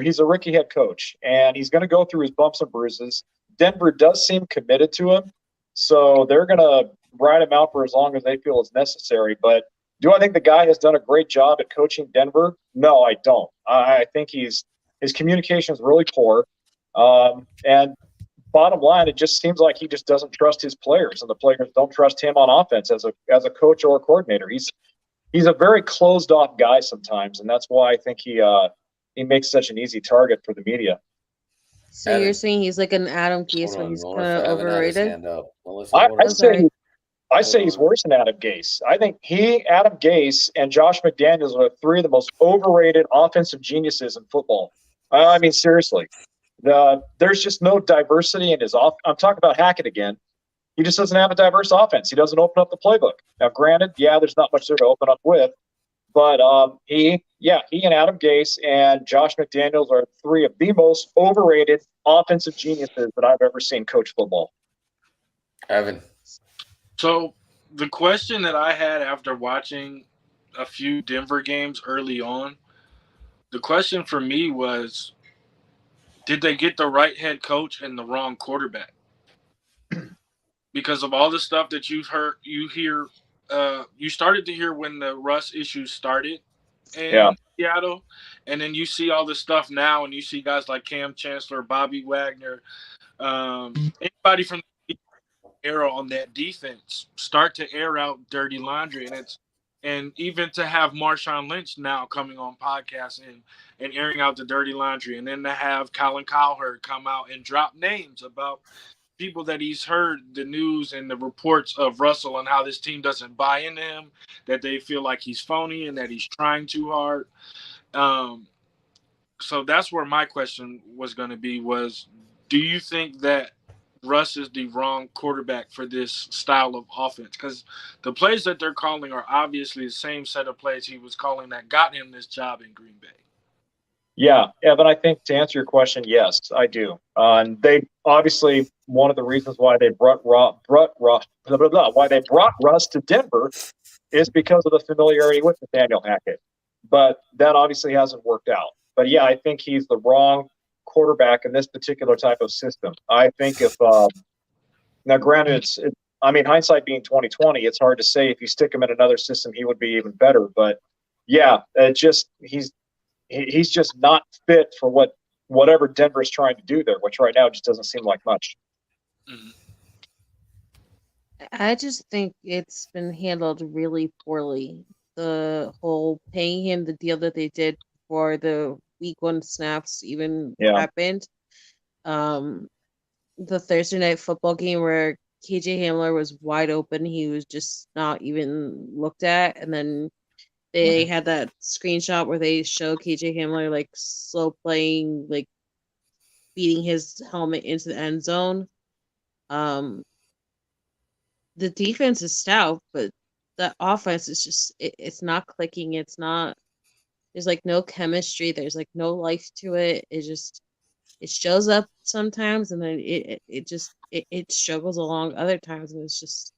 He's a rookie head coach, and he's going to go through his bumps and bruises. Denver does seem committed to him, so they're going to ride him out for as long as they feel is necessary. But do I think the guy has done a great job at coaching Denver? No, I don't. I think his communication is really poor. And bottom line, it just seems like he just doesn't trust his players, and the players don't trust him on offense as a coach or a coordinator. He's a very closed off guy sometimes, and that's why I think he makes such an easy target for the media. So you're saying he's like an Adam Gase when he's kind of overrated? I say he's worse than Adam Gase. I think Adam Gase, and Josh McDaniels are 3 of the most overrated offensive geniuses in football. I mean, seriously. There's just no diversity in his I'm talking about Hackett again. He just doesn't have a diverse offense. He doesn't open up the playbook. Now, granted, there's not much there to open up with. But he and Adam Gase and Josh McDaniels are 3 of the most overrated offensive geniuses that I've ever seen coach football. Evan. So the question that I had after watching a few Denver games early on, the question for me was, did they get the right head coach and the wrong quarterback? Because of all the stuff that you started to hear when the Russ issues started in Seattle, and then you see all this stuff now, and you see guys like Cam Chancellor, Bobby Wagner, anybody from the era on that defense start to air out dirty laundry, and even to have Marshawn Lynch now coming on podcasts and airing out the dirty laundry, and then to have Colin Cowherd come out and drop names about people that he's heard the news and the reports of Russell and how this team doesn't buy into him, that they feel like he's phony and that he's trying too hard. So that's where my question was going to be was, do you think that Russ is the wrong quarterback for this style of offense? Because the plays that they're calling are obviously the same set of plays he was calling that got him this job in Green Bay. Yeah, Evan, I think to answer your question, yes, I do. And they obviously one of the reasons why they why they brought Russ to Denver is because of the familiarity with Nathaniel Hackett. But that obviously hasn't worked out. But yeah, I think he's the wrong quarterback in this particular type of system. I think if now, granted, I mean, hindsight being 2020, it's hard to say if you stick him in another system, he would be even better. But yeah, it just he's just not fit for whatever Denver's trying to do there, which right now just doesn't seem like much. Mhm. I just think it's been handled really poorly. The whole paying him the deal that they did for the week 1 snaps even Yeah, happened. Um, the Thursday night football game where KJ Hamler was wide open, he was just not even looked at, and then they had that screenshot where they show KJ Hamler like slow playing, like beating his helmet into the end zone. Um, the defense is stout, but the offense is just it's not clicking. It's not. There's like no chemistry. There's like no life to it. It shows up sometimes, and then it struggles along other times, and it's just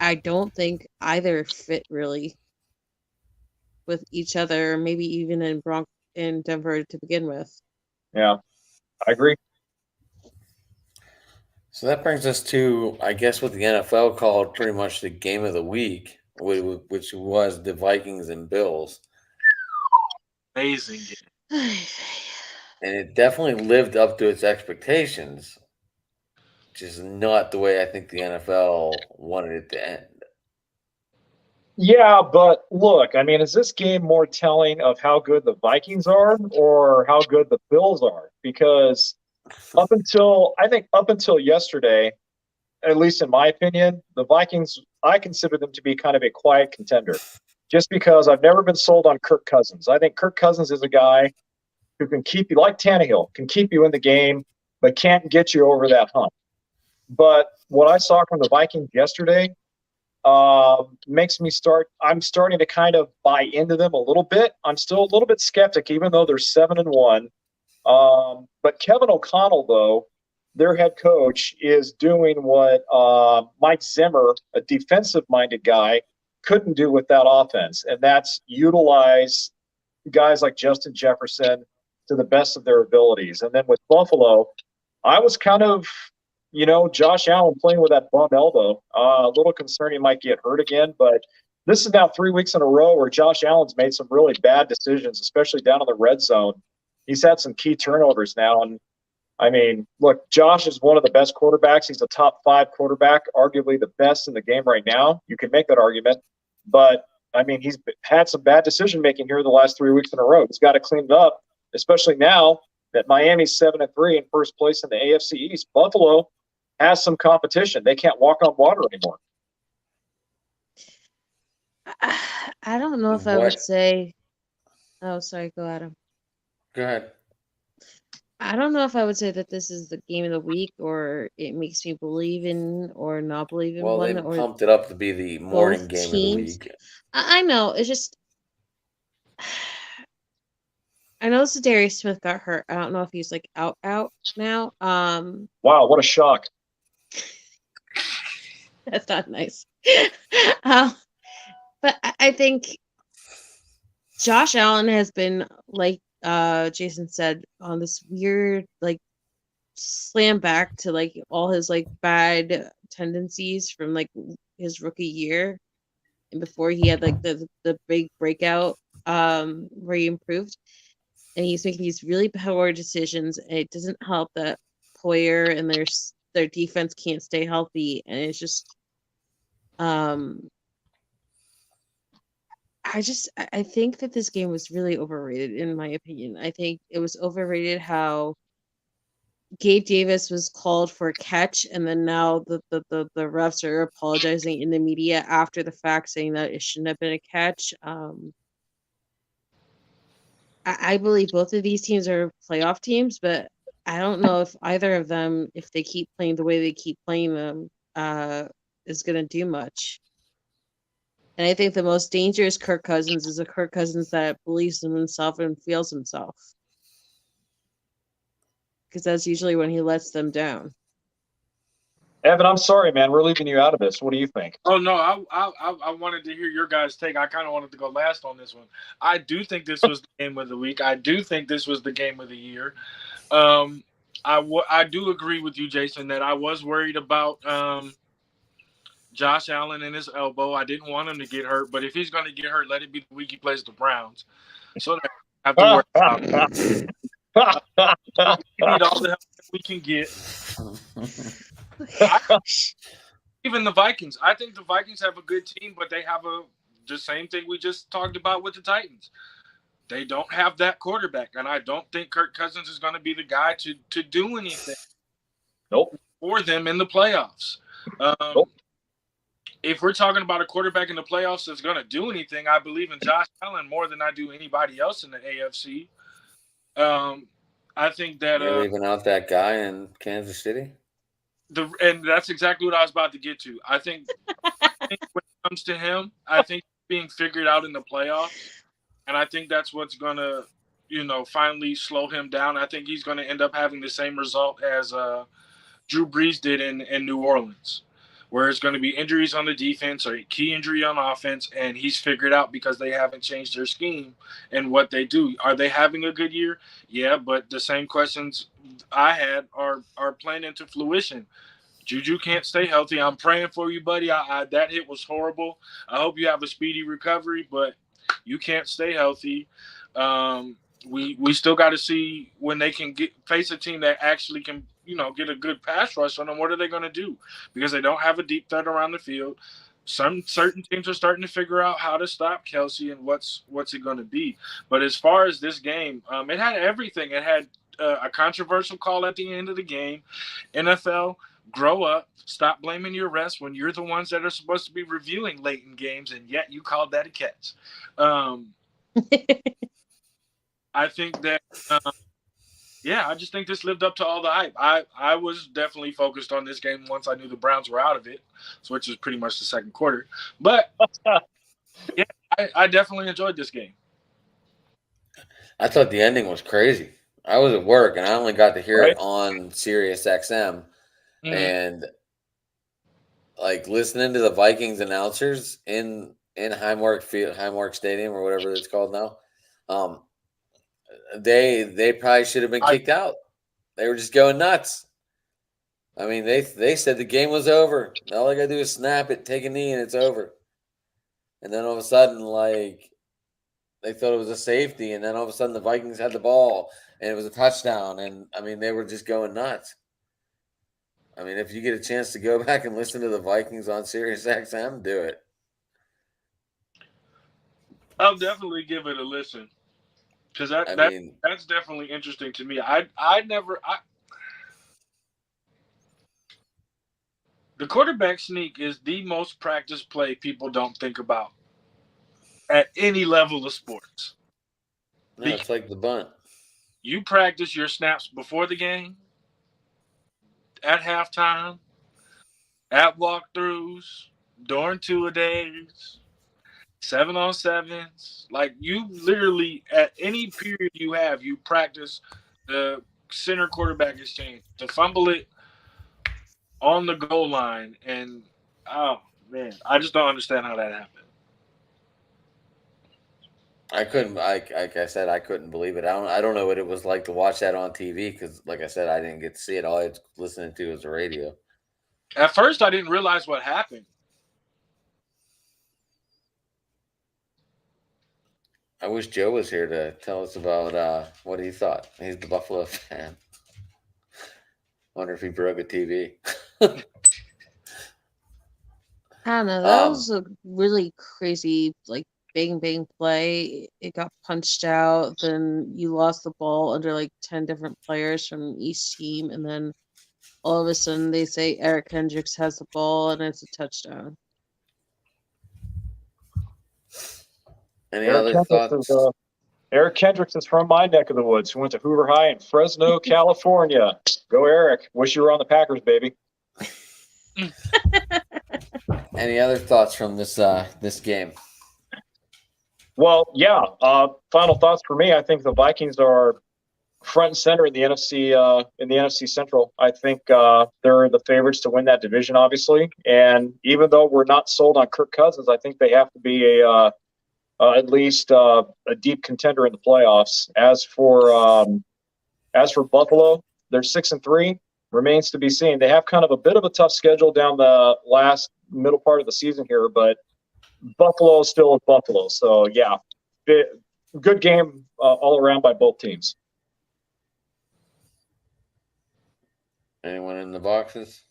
I don't think either fit really with each other, maybe even in Denver to begin with. yeah, I agree. So that brings us to, I guess, what the NFL called pretty much the game of the week, which was the Vikings and Bills. Amazing game. And it definitely lived up to its expectations, which is not the way I think the NFL wanted it to end. Yeah, but look, I mean, is this game more telling of how good the Vikings are or how good the Bills are? Because up until yesterday, at least in my opinion, the Vikings, I consider them to be kind of a quiet contender. Just because I've never been sold on Kirk Cousins. I think Kirk Cousins is a guy who can keep you like Tannehill, can keep you in the game, but can't get you over that hump. But what I saw from the Vikings yesterday makes me I'm starting to kind of buy into them a little bit. I'm still a little bit skeptic, even though they're 7-1. But Kevin O'Connell, though, their head coach, is doing what Mike Zimmer, a defensive-minded guy, couldn't do with that offense, and that's utilize guys like Justin Jefferson to the best of their abilities. And then with Buffalo, I was kind of, Josh Allen playing with that bum elbow. A little concerned he might get hurt again, but this is now 3 weeks in a row where Josh Allen's made some really bad decisions, especially down in the red zone. He's had some key turnovers now. And I mean, look, Josh is one of the best quarterbacks. He's a top 5 quarterback, arguably the best in the game right now. You can make that argument. But I mean, he's had some bad decision making here the last 3 weeks in a row. He's got to clean it up, especially now that Miami's 7-3 in first place in the AFC East. Buffalo has some competition. They can't walk on water anymore. I don't know if I would say. Oh, sorry. Go Adam. Go ahead. I don't know if I would say that this is the game of the week, or it makes me believe in or not believe in Well, one, they or pumped it up to be the morning both game of the teams. week. I know. It's just. I know Darius Smith got hurt. I don't know if he's like out now. Wow, what a shock. That's not nice. But I think Josh Allen has been, like Jason said, on this weird like slam back to like all his like bad tendencies from like his rookie year and before he had like the big breakout where he improved, and he's making these really poor decisions, and it doesn't help that Poyer and their defense can't stay healthy, and it's just I think that this game was really overrated in my opinion. I think it was overrated how Gabe Davis was called for a catch, and then now the refs are apologizing in the media after the fact, saying that it shouldn't have been a catch. I believe both of these teams are playoff teams, but I don't know if either of them, if they keep playing the way they keep playing them, is going to do much. And I think the most dangerous Kirk Cousins is a Kirk Cousins that believes in himself and feels himself. Because that's usually when he lets them down. Evan, I'm sorry, man. We're leaving you out of this. What do you think? Oh no, I wanted to hear your guys' take. I kind of wanted to go last on this one. I do think this was the game of the week. I do think this was the game of the year. I do agree with you, Jason, that I was worried about Josh Allen and his elbow. I didn't want him to get hurt, but if he's going to get hurt, let it be the week he plays the Browns. So that I have to worry about it. We need all the help that we can get. Even the Vikings. I think the Vikings have a good team, but they have the same thing we just talked about with the Titans. They don't have that quarterback, and I don't think Kirk Cousins is going to be the guy to do anything for them in the playoffs. If we're talking about a quarterback in the playoffs that's going to do anything, I believe in Josh Allen more than I do anybody else in the AFC. I think that you're leaving out that guy in Kansas City. And that's exactly what I was about to get to. I think when it comes to him, I think being figured out in the playoffs, and I think that's what's going to, finally slow him down. I think he's going to end up having the same result as Drew Brees did in New Orleans, where it's going to be injuries on the defense or a key injury on offense, and he's figured out because they haven't changed their scheme and what they do. Are they having a good year? Yeah, but the same questions I had are playing into fruition. Juju can't stay healthy. I'm praying for you, buddy. That hit was horrible. I hope you have a speedy recovery, but you can't stay healthy. We still got to see when they can face a team that actually can, get a good pass rush on them. What are they going to do? Because they don't have a deep threat around the field. Certain teams are starting to figure out how to stop Kelsey and what's it going to be. But as far as this game, it had everything. It had a controversial call at the end of the game. NFL, grow up. Stop blaming your refs when you're the ones that are supposed to be reviewing late in games, and yet you called that a catch. I think that, I just think this lived up to all the hype. I was definitely focused on this game once I knew the Browns were out of it, which was pretty much the second quarter. But, yeah, I definitely enjoyed this game. I thought the ending was crazy. I was at work, and I only got to hear it on Sirius XM. Mm-hmm. And, listening to the Vikings announcers in Highmark Stadium or whatever it's called now, they probably should have been kicked out. They were just going nuts. I mean, they said the game was over. All I got to do is snap it, take a knee, and it's over. And then all of a sudden, they thought it was a safety, and then all of a sudden the Vikings had the ball, and it was a touchdown. And, I mean, they were just going nuts. I mean, if you get a chance to go back and listen to the Vikings on Sirius XM, do it. I'll definitely give it a listen. Because that's definitely interesting to me. The quarterback sneak is the most practiced play people don't think about at any level of sports. No, it's like the bunt. You practice your snaps before the game, at halftime, at walkthroughs, during two-a-days, 7-on-7s. You literally, at any period you practice the center quarterback exchange. To fumble it on the goal line, and, oh, man, I just don't understand how that happened. I couldn't, like I said, I couldn't believe it. I don't know what it was like to watch that on TV because, like I said, I didn't get to see it. All I was listening to was the radio. At first, I didn't realize what happened. I wish Joe was here to tell us about what he thought. He's the Buffalo fan. Wonder if he broke a TV. I don't know. That was a really crazy, bang play. It got punched out. Then you lost the ball under 10 different players from each team. And then all of a sudden they say Eric Hendricks has the ball and it's a touchdown. Any other thoughts? Eric Kendricks is from my neck of the woods. He went to Hoover High in Fresno, California. Go, Eric. Wish you were on the Packers, baby. Any other thoughts from this game? Well, yeah. Final thoughts for me. I think the Vikings are front and center in the NFC Central. I think they're the favorites to win that division, obviously. And even though we're not sold on Kirk Cousins, I think they have to be at least a deep contender in the playoffs. As for Buffalo, they're 6-3. Remains to be seen. They have kind of a bit of a tough schedule down the middle part of the season here, but Buffalo still is Buffalo. So yeah, good game all around by both teams. Anyone in the boxes?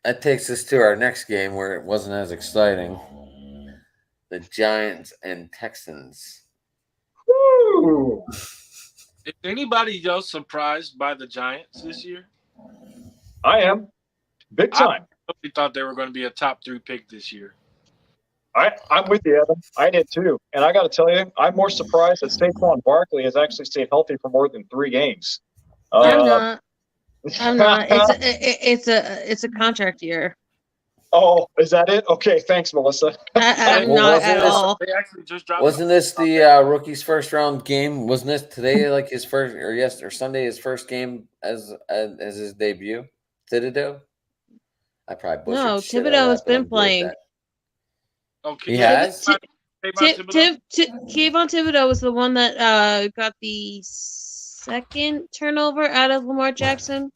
That takes us to our next game where it wasn't as exciting. The Giants and Texans. Woo! Is anybody else surprised by the Giants this year? I am big time. I really thought they were going to be a top 3 pick this year. I'm with you, Evan. I did too. And I got to tell you, I'm more surprised that Saquon Barkley has actually stayed healthy for more than 3 games. I'm not. It's a contract year. Oh, is that it? Okay, thanks, Melissa. I'm Well, not at all. They actually just dropped. Wasn't this the rookie's first round game? Wasn't this today like his first or Sunday his first game as his debut? Thibodeau? I probably butchered No, the shit out of Thibodeau that, has but I'm been good at playing. that. Okay, He has? Kayvon Thibodeau? Kayvon Thibodeau was the one that got the second turnover out of Lamar Jackson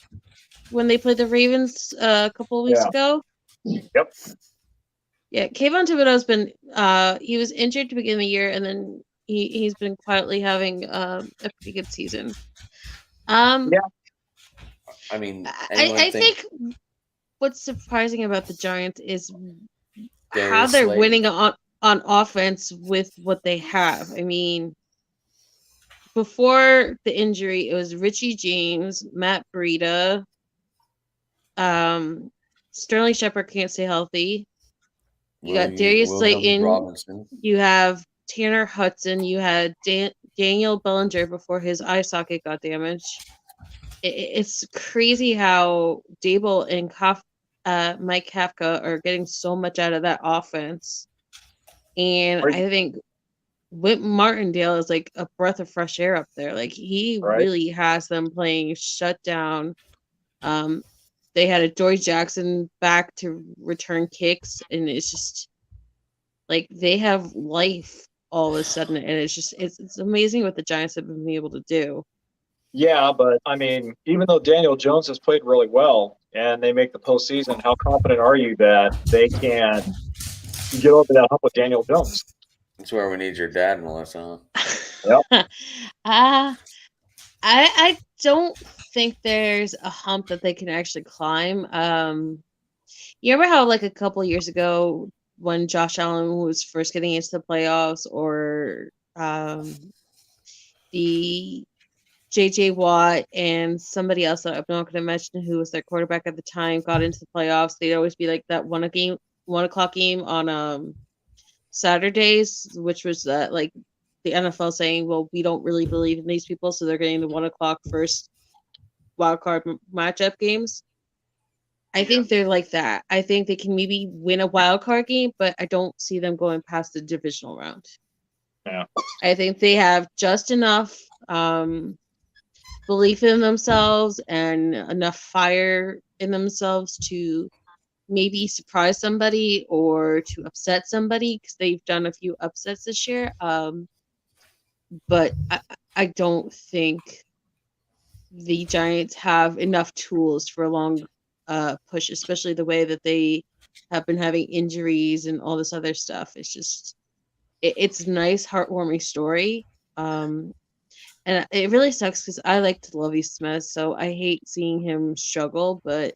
when they played the Ravens a couple of weeks ago. Yep. Yeah, Kayvon Thibodeau's been he was injured to begin the year, and then he's been quietly having a pretty good season. Yeah. I mean, I think what's surprising about the Giants is how Darius they're Slayton. winning on offense with what they have. I mean, before the injury, it was Richie James, Matt Breida, Sterling Shepard can't stay healthy. You got Darius Slayton. Robinson. You have Tanner Hudson. You had Daniel Bellinger before his eye socket got damaged. It's crazy how Dable and Mike Kafka are getting so much out of that offense. And I think Whit Martindale is like a breath of fresh air up there. Like he really has them playing shut down. They had a Dory Jackson back to return kicks, and it's just like they have life all of a sudden, and it's amazing what the Giants have been able to do. Yeah, but I mean, even though Daniel Jones has played really well and they make the postseason, how confident are you that they can get over that hump with Daniel Jones? That's where we need your dad, Melissa. Yep. I don't think there's a hump that they can actually climb. You remember how like a couple years ago when Josh Allen was first getting into the playoffs, or the JJ Watt and somebody else that I'm not going to mention who was their quarterback at the time got into the playoffs, they'd always be like that 1 o'clock game on Saturdays, which was like the NFL saying, well, we don't really believe in these people, so they're getting the 1 o'clock first wild card matchup games. I think they're like that. I think they can maybe win a wild card game, but I don't see them going past the divisional round. Yeah. I think they have just enough belief in themselves and enough fire in themselves to maybe surprise somebody or to upset somebody, because they've done a few upsets this year. But I don't think the Giants have enough tools for a long push, especially the way that they have been having injuries and all this other stuff. It's just, it's a nice, heartwarming story. And it really sucks because I liked Lovie Smith, so I hate seeing him struggle, but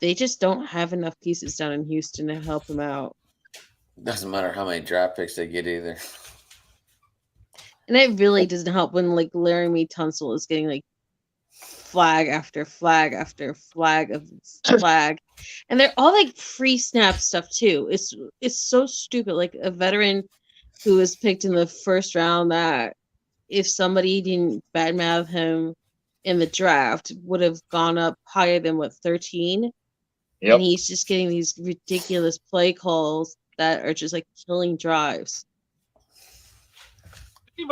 they just don't have enough pieces down in Houston to help him out. Doesn't matter how many draft picks they get either. And it really doesn't help when like Laramie Tunsil is getting like flag after flag after flag of flag, and they're all like free snap stuff too. It's so stupid. Like a veteran who was picked in the first round that if somebody didn't badmouth him in the draft would have gone up higher than 13. Yep. And he's just getting these ridiculous play calls that are just like killing drives.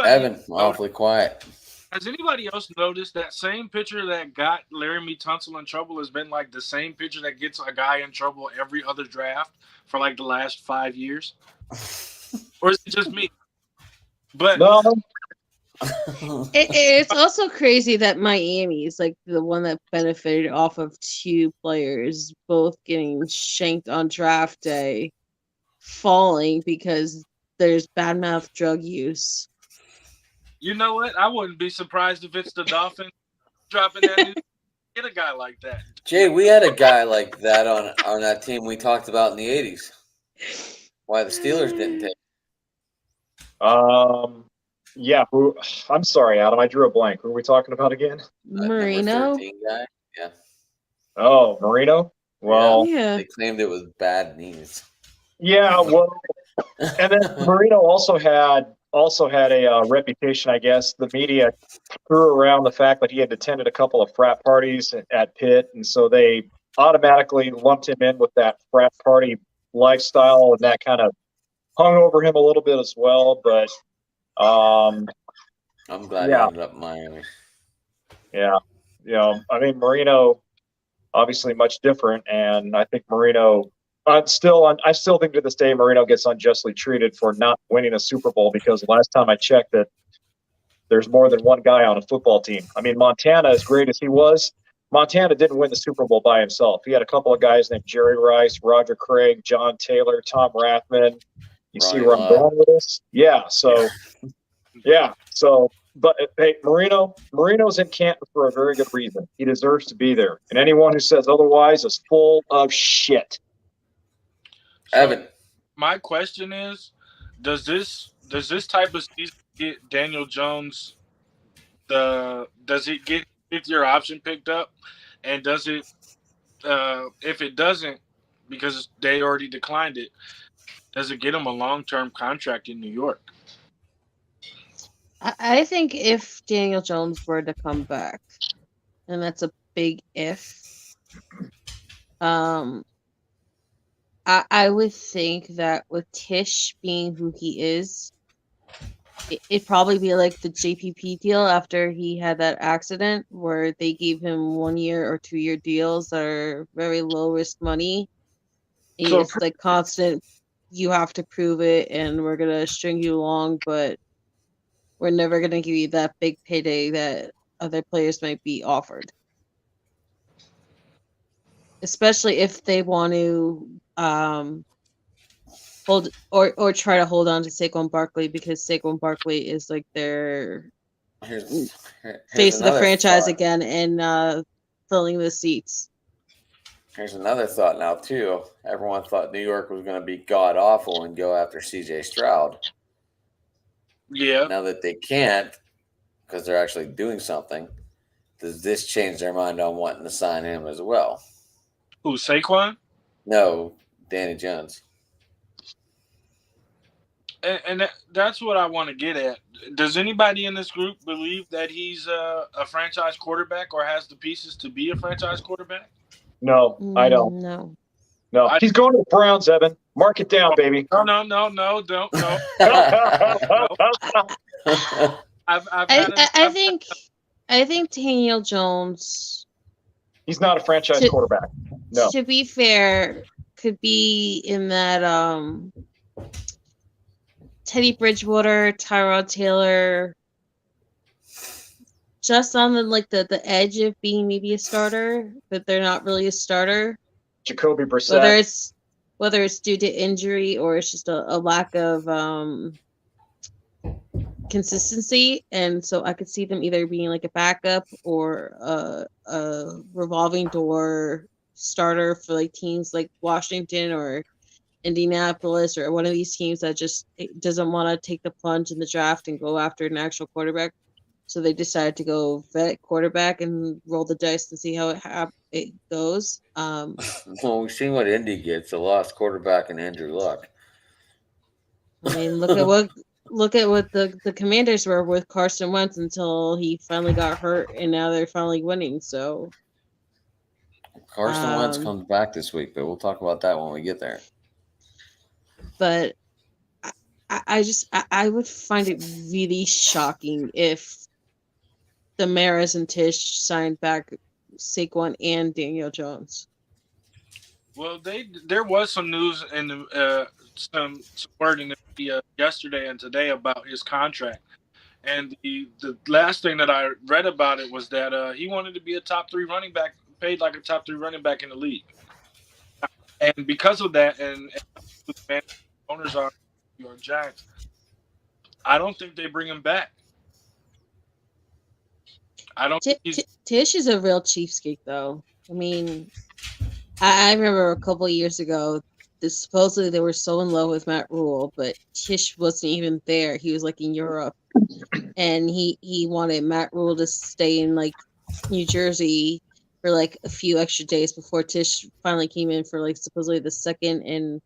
Evan, awfully quiet. Has anybody else noticed that same pitcher that got Laramie Tunsil in trouble has been like the same pitcher that gets a guy in trouble every other draft for like the last 5 years? Or is it just me? But No, It's also crazy that Miami is like the one that benefited off of two players both getting shanked on draft day, falling because there's bad mouth drug use. you know what? I wouldn't be surprised if it's the Dolphins dropping that news. Get a guy like that. Jay, we had a guy like that on that team we talked about in the 80s. Why the Steelers didn't take yeah. I'm sorry, Adam. I drew a blank. Who are we talking about again? that number Marino? 13 guy. Yeah. Oh, Marino. Well, Yeah. They claimed it was bad knees. yeah. Well, and then Marino also had a reputation. I guess the media threw around the fact that he had attended a couple of frat parties at Pitt, and so they automatically lumped him in with that frat party lifestyle, and that kind of hung over him a little bit as well. But I'm glad Yeah. he ended up in Miami. yeah, I mean, Marino obviously much different, and I think Marino. I still think to this day Marino gets unjustly treated for not winning a Super Bowl, because last time I checked that there's more than one guy on a football team. I mean, Montana, as great as he was, Montana didn't win the Super Bowl by himself. He had a couple of guys named Jerry Rice, Roger Craig, John Taylor, Tom Rathman. You see Ronnie where I'm Lott. going with this? Yeah. So, but hey, Marino's in Canton for a very good reason. He deserves to be there. And anyone who says otherwise is full of shit. So Evan, my question is, does this type of season get Daniel Jones does it get 5th-year option picked up? And does it if it doesn't, because they already declined it, does it get him a long-term contract in New York? I think if Daniel Jones were to come back, and that's a big if, I would think that with Tish being who he is, it'd probably be like the JPP deal after he had that accident where they gave him 1 year or 2 year deals that are very low risk money. So- It's like constant, you have to prove it, and we're gonna string you along, but we're never gonna give you that big payday that other players might be offered. Especially if they want to hold or try to hold on to Saquon Barkley, because Saquon Barkley is like their here's face of the another franchise thought. again, and filling the seats. Here's another thought now too. Everyone thought New York was going to be god awful and go after CJ Stroud. Yeah. Now that they can't, because they're actually doing something, does this change their mind on wanting to sign him as well? Who, Saquon? No, Danny Jones. And that's what I want to get at. Does anybody in this group believe that he's a franchise quarterback or has the pieces to be a franchise quarterback? No, I don't. No. No, he's going to the Browns, Evan. Mark it down, baby. No, don't. No. I think Daniel Jones, He's not a franchise quarterback. No. to be fair, could be in that Teddy Bridgewater, Tyrod Taylor, just on the edge of being maybe a starter, but they're not really a starter. Jacoby Brissett. Whether it's due to injury or it's just a lack of consistency, and so I could see them either being like a backup or a revolving door starter for like teams like Washington or Indianapolis or one of these teams that just doesn't want to take the plunge in the draft and go after an actual quarterback. So they decided to go vet quarterback and roll the dice and see how it goes. Well, we've seen what Indy gets: a lost quarterback and Andrew Luck. I mean, look at what the Commanders were with Carson Wentz until he finally got hurt, and now they're finally winning. So Carson Wentz Um, comes back this week, but we'll talk about that when we get there. But I would find it really shocking if the Maras and Tish signed back Saquon and Daniel Jones. Well, there was some news and some wording in the media yesterday and today about his contract. And the last thing that I read about it was that he wanted to be a top 3 running back, paid like a top 3 running back in the league. And because of that, and owners are New York Giants, I don't think they bring him back. I don't think Tish is a real cheapskate, though. I mean, I remember a couple of years ago, supposedly they were so in love with Matt Rule, but Tish wasn't even there. He was like in Europe, and he wanted Matt Rule to stay in like New Jersey for like a few extra days before Tish finally came in for like supposedly the second and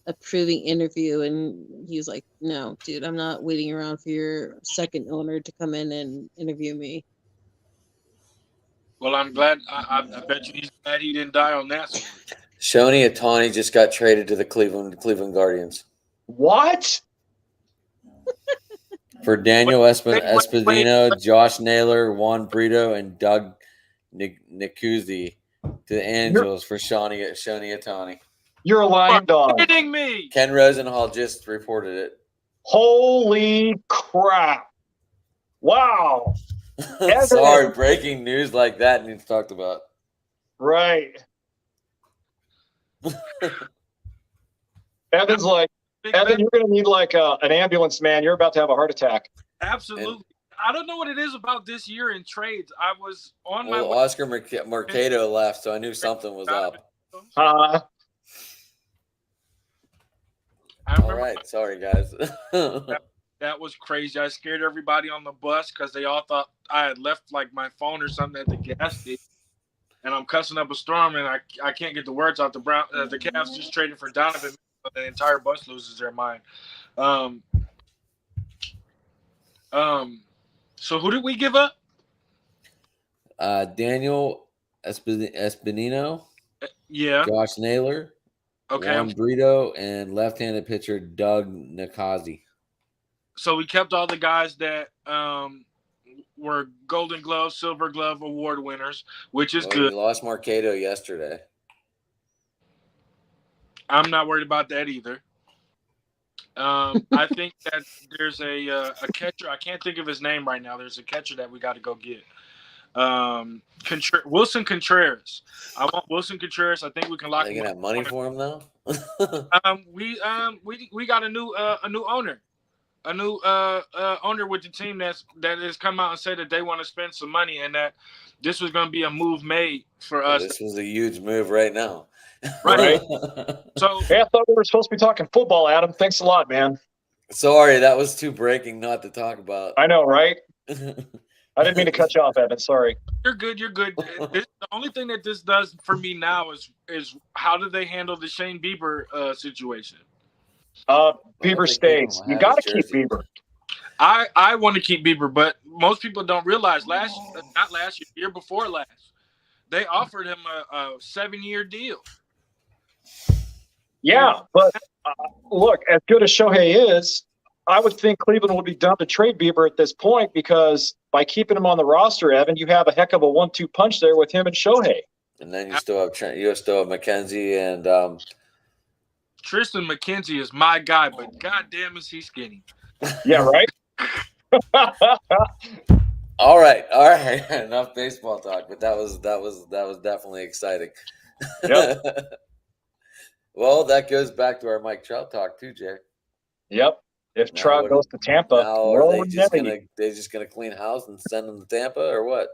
approving interview, and he was like, "No, dude, I'm not waiting around for your second owner to come in and interview me." Well, I'm glad. I bet you he's glad he didn't die on that sword. Shoni Atani just got traded to the Cleveland What? for Daniel Espedino, Josh Naylor, Juan Brito, and Doug Nikuzi to the Angels for Shoni Atani. You're a lying dog. Kidding me? Ken Rosenhall just reported it. Holy crap. Wow. Sorry, breaking news like that needs talked about. Right. Evan's like, Evan, you're going to need like an ambulance, man. You're about to have a heart attack. Absolutely. I don't know what it is about this year in trades. I was on my way. Oscar Mercado left, so I knew something was up. All right. Sorry, guys. That was crazy. I scared everybody on the bus because they all thought I had left like my phone or something at the gas station. And I'm cussing up a storm, and I can't get the words out. The Cavs just traded for Donovan. The entire bus loses their mind. So who did we give up? Daniel Espedino. Yeah. Josh Naylor. Okay. Juan Brito and left-handed pitcher Doug Nikazi. So we kept all the guys that were Golden Glove, Silver Glove award winners, which is good. We lost Mercado yesterday. I'm not worried about that either. I think that there's a catcher. I can't think of his name right now. There's a catcher that we got to go get. Wilson Contreras. I want Wilson Contreras. I think we can lock him. Are they gonna have money for him though? We got a new owner. A new owner with the team that has come out and said that they want to spend some money and that this was going to be a move made for us. This was a huge move right now. Right. So hey, I thought we were supposed to be talking football, Adam. Thanks a lot, man. Sorry, that was too breaking not to talk about. I know, right? I didn't mean to cut you off, Evan. Sorry. You're good. The only thing that this does for me now is how do they handle the Shane Bieber situation? Bieber stays. You got to keep Bieber. I want to keep Bieber, but most people don't realize year before last, they offered him a 7-year deal. Yeah, but look, as good as Shohei is, I would think Cleveland would be dumb to trade Bieber at this point because by keeping him on the roster, Evan, you have a heck of a 1-2 punch there with him and Shohei. And then you still have McKenzie and Tristan McKenzie is my guy, but goddamn is he skinny. Yeah, right. All right. Enough baseball talk, but that was definitely exciting. Yep. Well, that goes back to our Mike Trout talk too, Jay. Yep. If Trout goes to Tampa, are they just gonna clean house and send him to Tampa or what?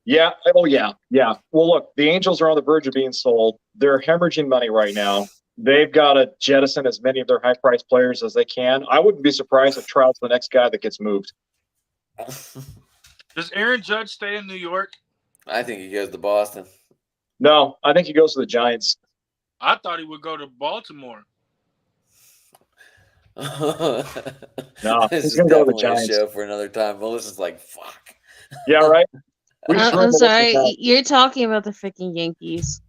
Yeah. Oh, yeah. Yeah. Well, look, the Angels are on the verge of being sold. They're hemorrhaging money right now. They've got to jettison as many of their high-priced players as they can. I wouldn't be surprised if Trout's the next guy that gets moved. Does Aaron Judge stay in New York? I think he goes to Boston. No, I think he goes to the Giants. I thought he would go to Baltimore. No, this he's is going to go to the definitely Giants. a show for another time. Melissa's like, fuck. Yeah, right? I'm sorry. You're talking about the freaking Yankees.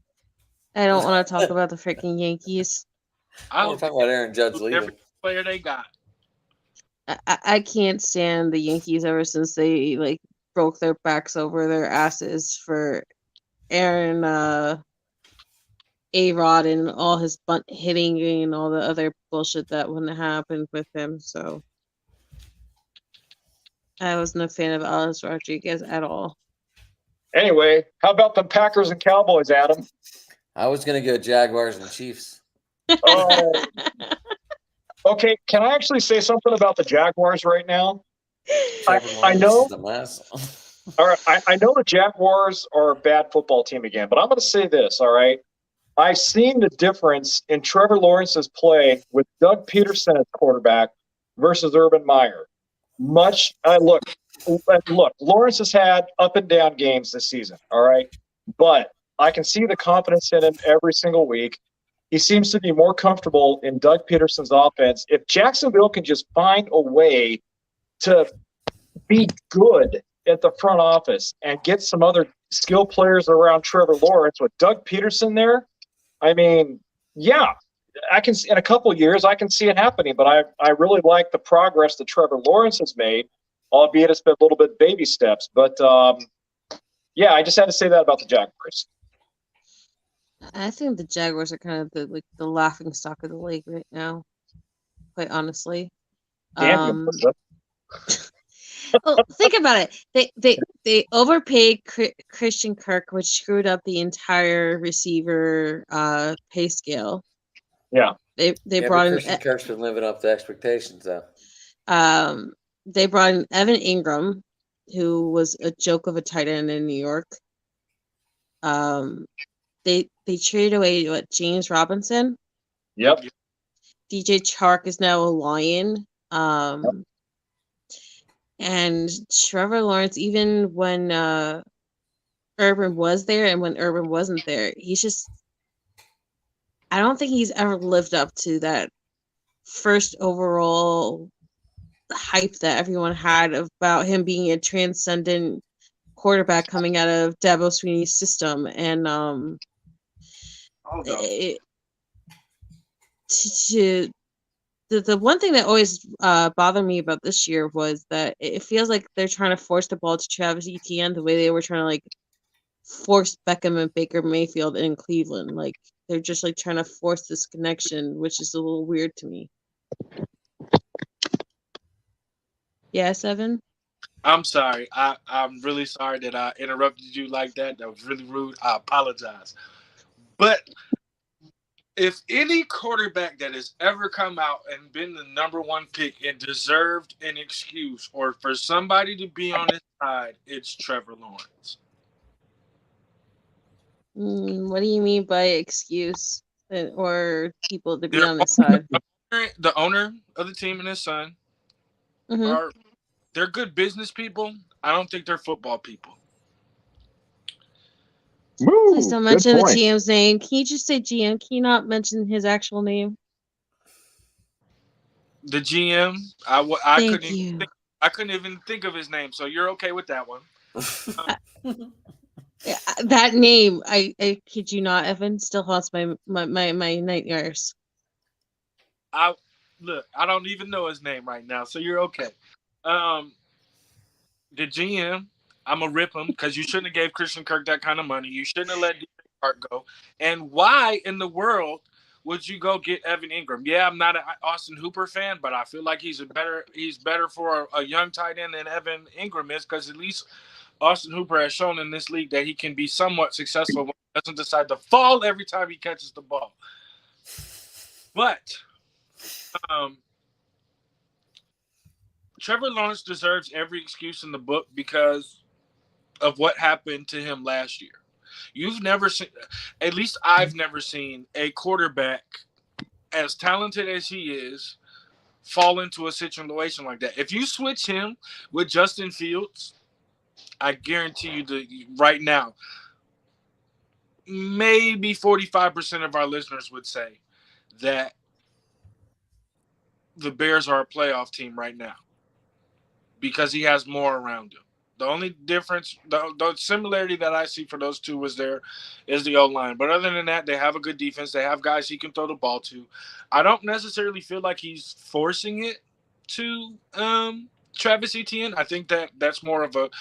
I don't want to talk about the freaking Yankees. I We're hope talking about Aaron Judge every leaving. player they got. I can't stand the Yankees ever since they like broke their backs over their asses for Aaron A-Rod and all his bunt hitting and all the other bullshit that wouldn't happen with him. So I wasn't a fan of Alex Rodriguez at all. Anyway, how about the Packers and Cowboys, Adam? I was gonna go Jaguars and Chiefs. Oh, okay. Can I actually say something about the Jaguars right now? Trevor I Lawrence know. is a mess. All right, I know the Jaguars are a bad football team again, but I'm going to say this. All right, I've seen the difference in Trevor Lawrence's play with Doug Peterson as quarterback versus Urban Meyer. Look. Lawrence has had up and down games this season. All right, but I can see the confidence in him every single week. He seems to be more comfortable in Doug Peterson's offense. If Jacksonville can just find a way to be good at the front office and get some other skill players around Trevor Lawrence with Doug Peterson there, I mean, yeah, I can in a couple of years I can see it happening. But I really like the progress that Trevor Lawrence has made, albeit it's been a little bit baby steps. But yeah, I just had to say that about the Jaguars. I think the Jaguars are kind of the laughing stock of the league right now, quite honestly. Damn you, Melissa. Well, think about it. They overpaid Christian Kirk, which screwed up the entire receiver pay scale. Yeah. They Yeah, brought but in Christian Kirk's been living up to expectations, though. they brought in Evan Ingram, who was a joke of a tight end in New York. They traded away James Robinson. Yep. DJ Chark is now a Lion. And Trevor Lawrence, even when Urban was there and when Urban wasn't there, I don't think he's ever lived up to that first overall hype that everyone had about him being a transcendent quarterback coming out of Dabo Swinney's system. And the one thing that always bothered me about this year was that it feels like they're trying to force the ball to Travis Etienne the way they were trying to like force Beckham and Baker Mayfield in Cleveland. Like they're just like trying to force this connection, which is a little weird to me. Yes, Evan? I'm sorry. I'm really sorry that I interrupted you like that. That was really rude. I apologize. But if any quarterback that has ever come out and been the number one pick and deserved an excuse or for somebody to be on his side, it's Trevor Lawrence. What do you mean by excuse or people to be on his side? The owner of the team and his son they're good business people. I don't think they're football people. Woo, please don't mention the GM's name. Can you just say GM? Can you not mention his actual name? The GM, I couldn't even think of his name, so you're okay with that one. That name, I kid you not, Evan, still haunts my nightmares. I don't even know his name right now, so you're okay. The GM, I'm gonna rip him because you shouldn't have gave Christian Kirk that kind of money. You shouldn't have let DJ Chark go. And why in the world would you go get Evan Ingram? Yeah, I'm not an Austin Hooper fan, but I feel like he's better for a young tight end than Evan Ingram is, because at least Austin Hooper has shown in this league that he can be somewhat successful when he doesn't decide to fall every time he catches the ball. But Trevor Lawrence deserves every excuse in the book because of what happened to him last year. You've never seen, at least I've never seen, a quarterback as talented as he is fall into a situation like that. If you switch him with Justin Fields, I guarantee you that right now, maybe 45% of our listeners would say that the Bears are a playoff team right now because he has more around him. The only difference, the similarity that I see for those two is the O-line. But other than that, they have a good defense. They have guys he can throw the ball to. I don't necessarily feel like he's forcing it to Travis Etienne. I think that's more of a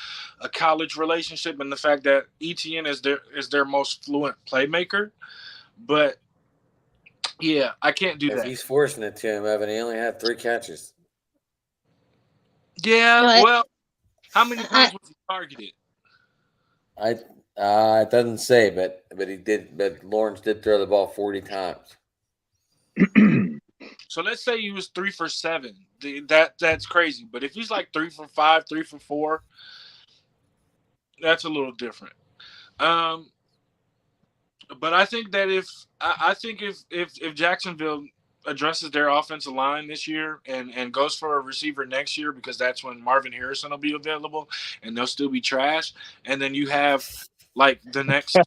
college relationship, and the fact that Etienne is their most fluent playmaker. But yeah, I can't do If that. he's forcing it to him, Evan, he only had 3 catches. Yeah, No, well, how many I, times was he targeted? It doesn't say, but he did. But Lawrence did throw the ball 40 times. So let's say he was 3 for 7. That's crazy. But if he's like 3 for 5, 3 for 4, that's a little different. But I think that if Jacksonville addresses their offensive line this year and goes for a receiver next year, because that's when Marvin Harrison will be available and they'll still be trash. And then you have like the next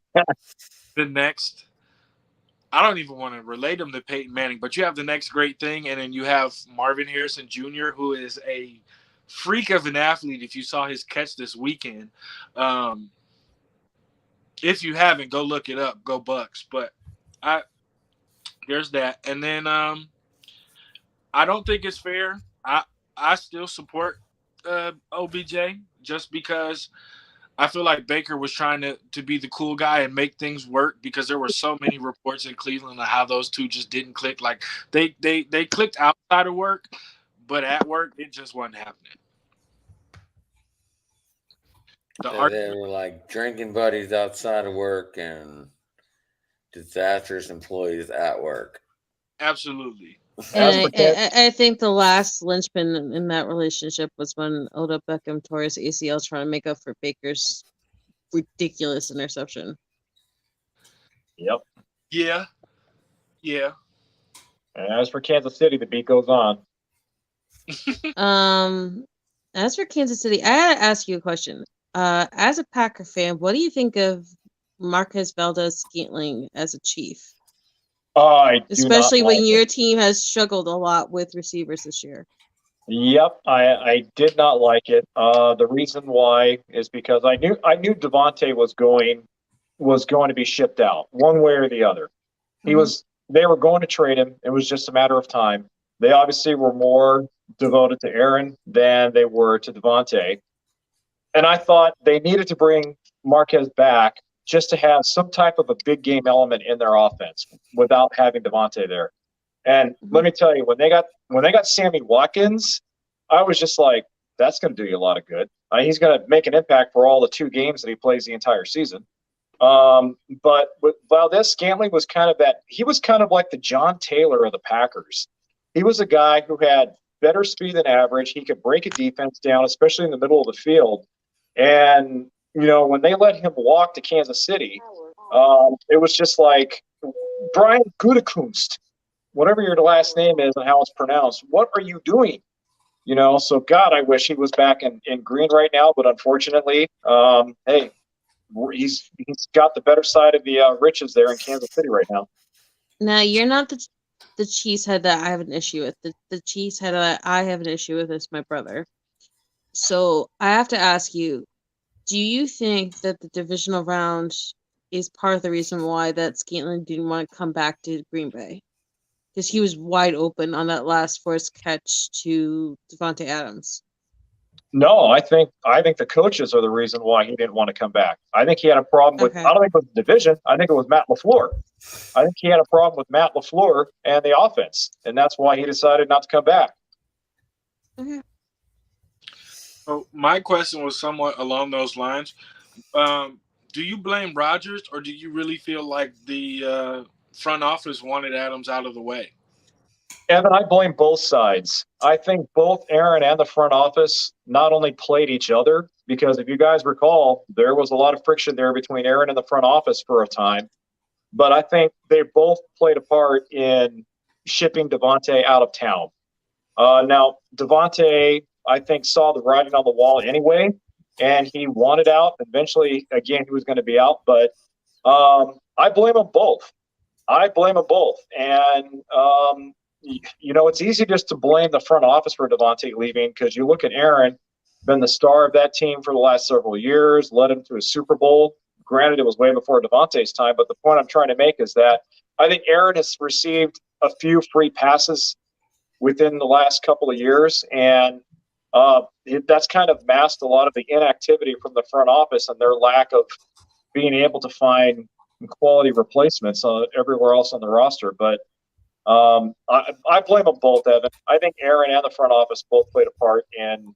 I don't even want to relate him to Peyton Manning, but you have the next great thing, and then you have Marvin Harrison Jr., who is a freak of an athlete. If you saw his catch this weekend, if you haven't, go look it up. Go Bucks! But there's that, and then I don't think it's fair. I still support OBJ just because I feel like Baker was trying to be the cool guy and make things work, because there were so many reports in Cleveland of how those two just didn't click. Like they clicked outside of work, but at work it just wasn't happening. They were like drinking buddies outside of work and disastrous employees at work. Absolutely. and I think the last linchpin in that relationship was when Odell Beckham tore his ACL trying to make up for Baker's ridiculous interception. Yep. Yeah. And as for Kansas City, the beat goes on. As for Kansas City, I gotta ask you a question. As a Packer fan, what do you think of Marquez Valdez-Scantling as a Chief? Especially when your team has struggled a lot with receivers this year. Yep, I did not like it. The reason why is because I knew Devontae was going to be shipped out one way or the other. They were going to trade him. It was just a matter of time. They obviously were more devoted to Aaron than they were to Devontae. And I thought they needed to bring Marquez back just to have some type of a big game element in their offense without having Devontae there. And let me tell you, when they got Sammy Watkins, I was just like, that's going to do you a lot of good. He's going to make an impact for all the 2 games that he plays the entire season. But with Valdez-Scantling was kind of like the John Taylor of the Packers. He was a guy who had better speed than average. He could break a defense down, especially in the middle of the field. And, when they let him walk to Kansas City, it was just like, Brian Gutekunst, whatever your last name is and how it's pronounced, what are you doing? So God, I wish he was back in green right now, but unfortunately, hey, he's got the better side of the riches there in Kansas City right now. Now, you're not the Chiefs head that I have an issue with. The Chiefs head that I have an issue with is my brother. So I have to ask you, do you think that the divisional round is part of the reason why that Scantling didn't want to come back to Green Bay? Because he was wide open on that last forced catch to Devontae Adams. No, I think the coaches are the reason why he didn't want to come back. I think he had a problem with. I don't think it was the division. I think it was Matt LaFleur. I think he had a problem with Matt LaFleur and the offense, and that's why he decided not to come back. Okay. So my question was somewhat along those lines. Do you blame Rodgers, or do you really feel like the front office wanted Adams out of the way? Evan, I blame both sides. I think both Aaron and the front office not only played each other, because if you guys recall, there was a lot of friction there between Aaron and the front office for a time, but I think they both played a part in shipping Devontae out of town. Now, Devontae, I think, saw the writing on the wall anyway, and he wanted out. Eventually, again, he was going to be out, but I blame them both. And, it's easy just to blame the front office for Devontae leaving, because you look at Aaron, been the star of that team for the last several years, led him to a Super Bowl. Granted, it was way before Devontae's time, but the point I'm trying to make is that I think Aaron has received a few free passes within the last couple of years, and that's kind of masked a lot of the inactivity from the front office and their lack of being able to find quality replacements everywhere else on the roster. But I blame them both, Evan. I think Aaron and the front office both played a part in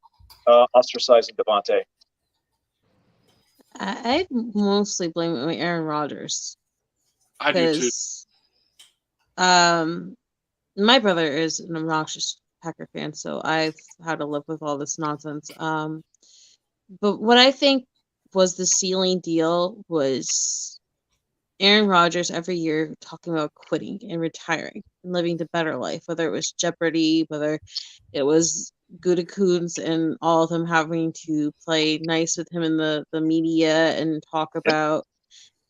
ostracizing Devontae. I mostly blame Aaron Rodgers. I do too. My brother is an obnoxious Packer fan, so I've had to live with all this nonsense. But what I think was the ceiling deal was Aaron Rodgers every year talking about quitting and retiring and living the better life, whether it was Jeopardy, whether it was Gutekunst and all of them having to play nice with him in the media and talk about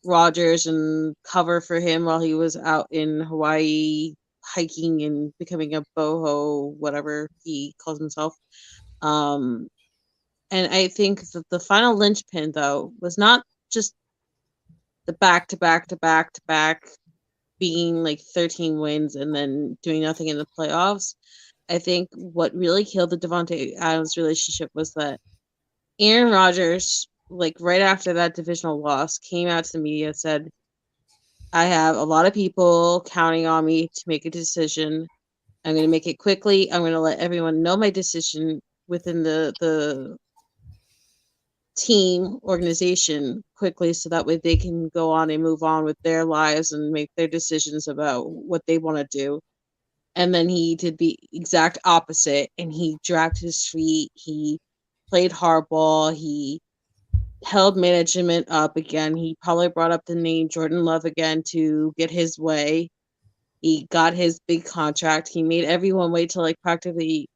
Rodgers and cover for him while he was out in Hawaii hiking and becoming a boho, whatever he calls himself. And I think that the final linchpin, though, was not just the back being like 13 wins and then doing nothing in the playoffs. I think what really killed the Devontae Adams relationship was that Aaron Rodgers, like right after that divisional loss, came out to the media and said, I have a lot of people counting on me to make a decision. I'm going to make it quickly. I'm going to let everyone know my decision within the team organization quickly so that way they can go on and move on with their lives and make their decisions about what they want to do. And then he did the exact opposite, and he dragged his feet. He played hardball. He held management up again. He probably brought up the name Jordan Love again to get his way. He got his big contract. He made everyone wait till like practically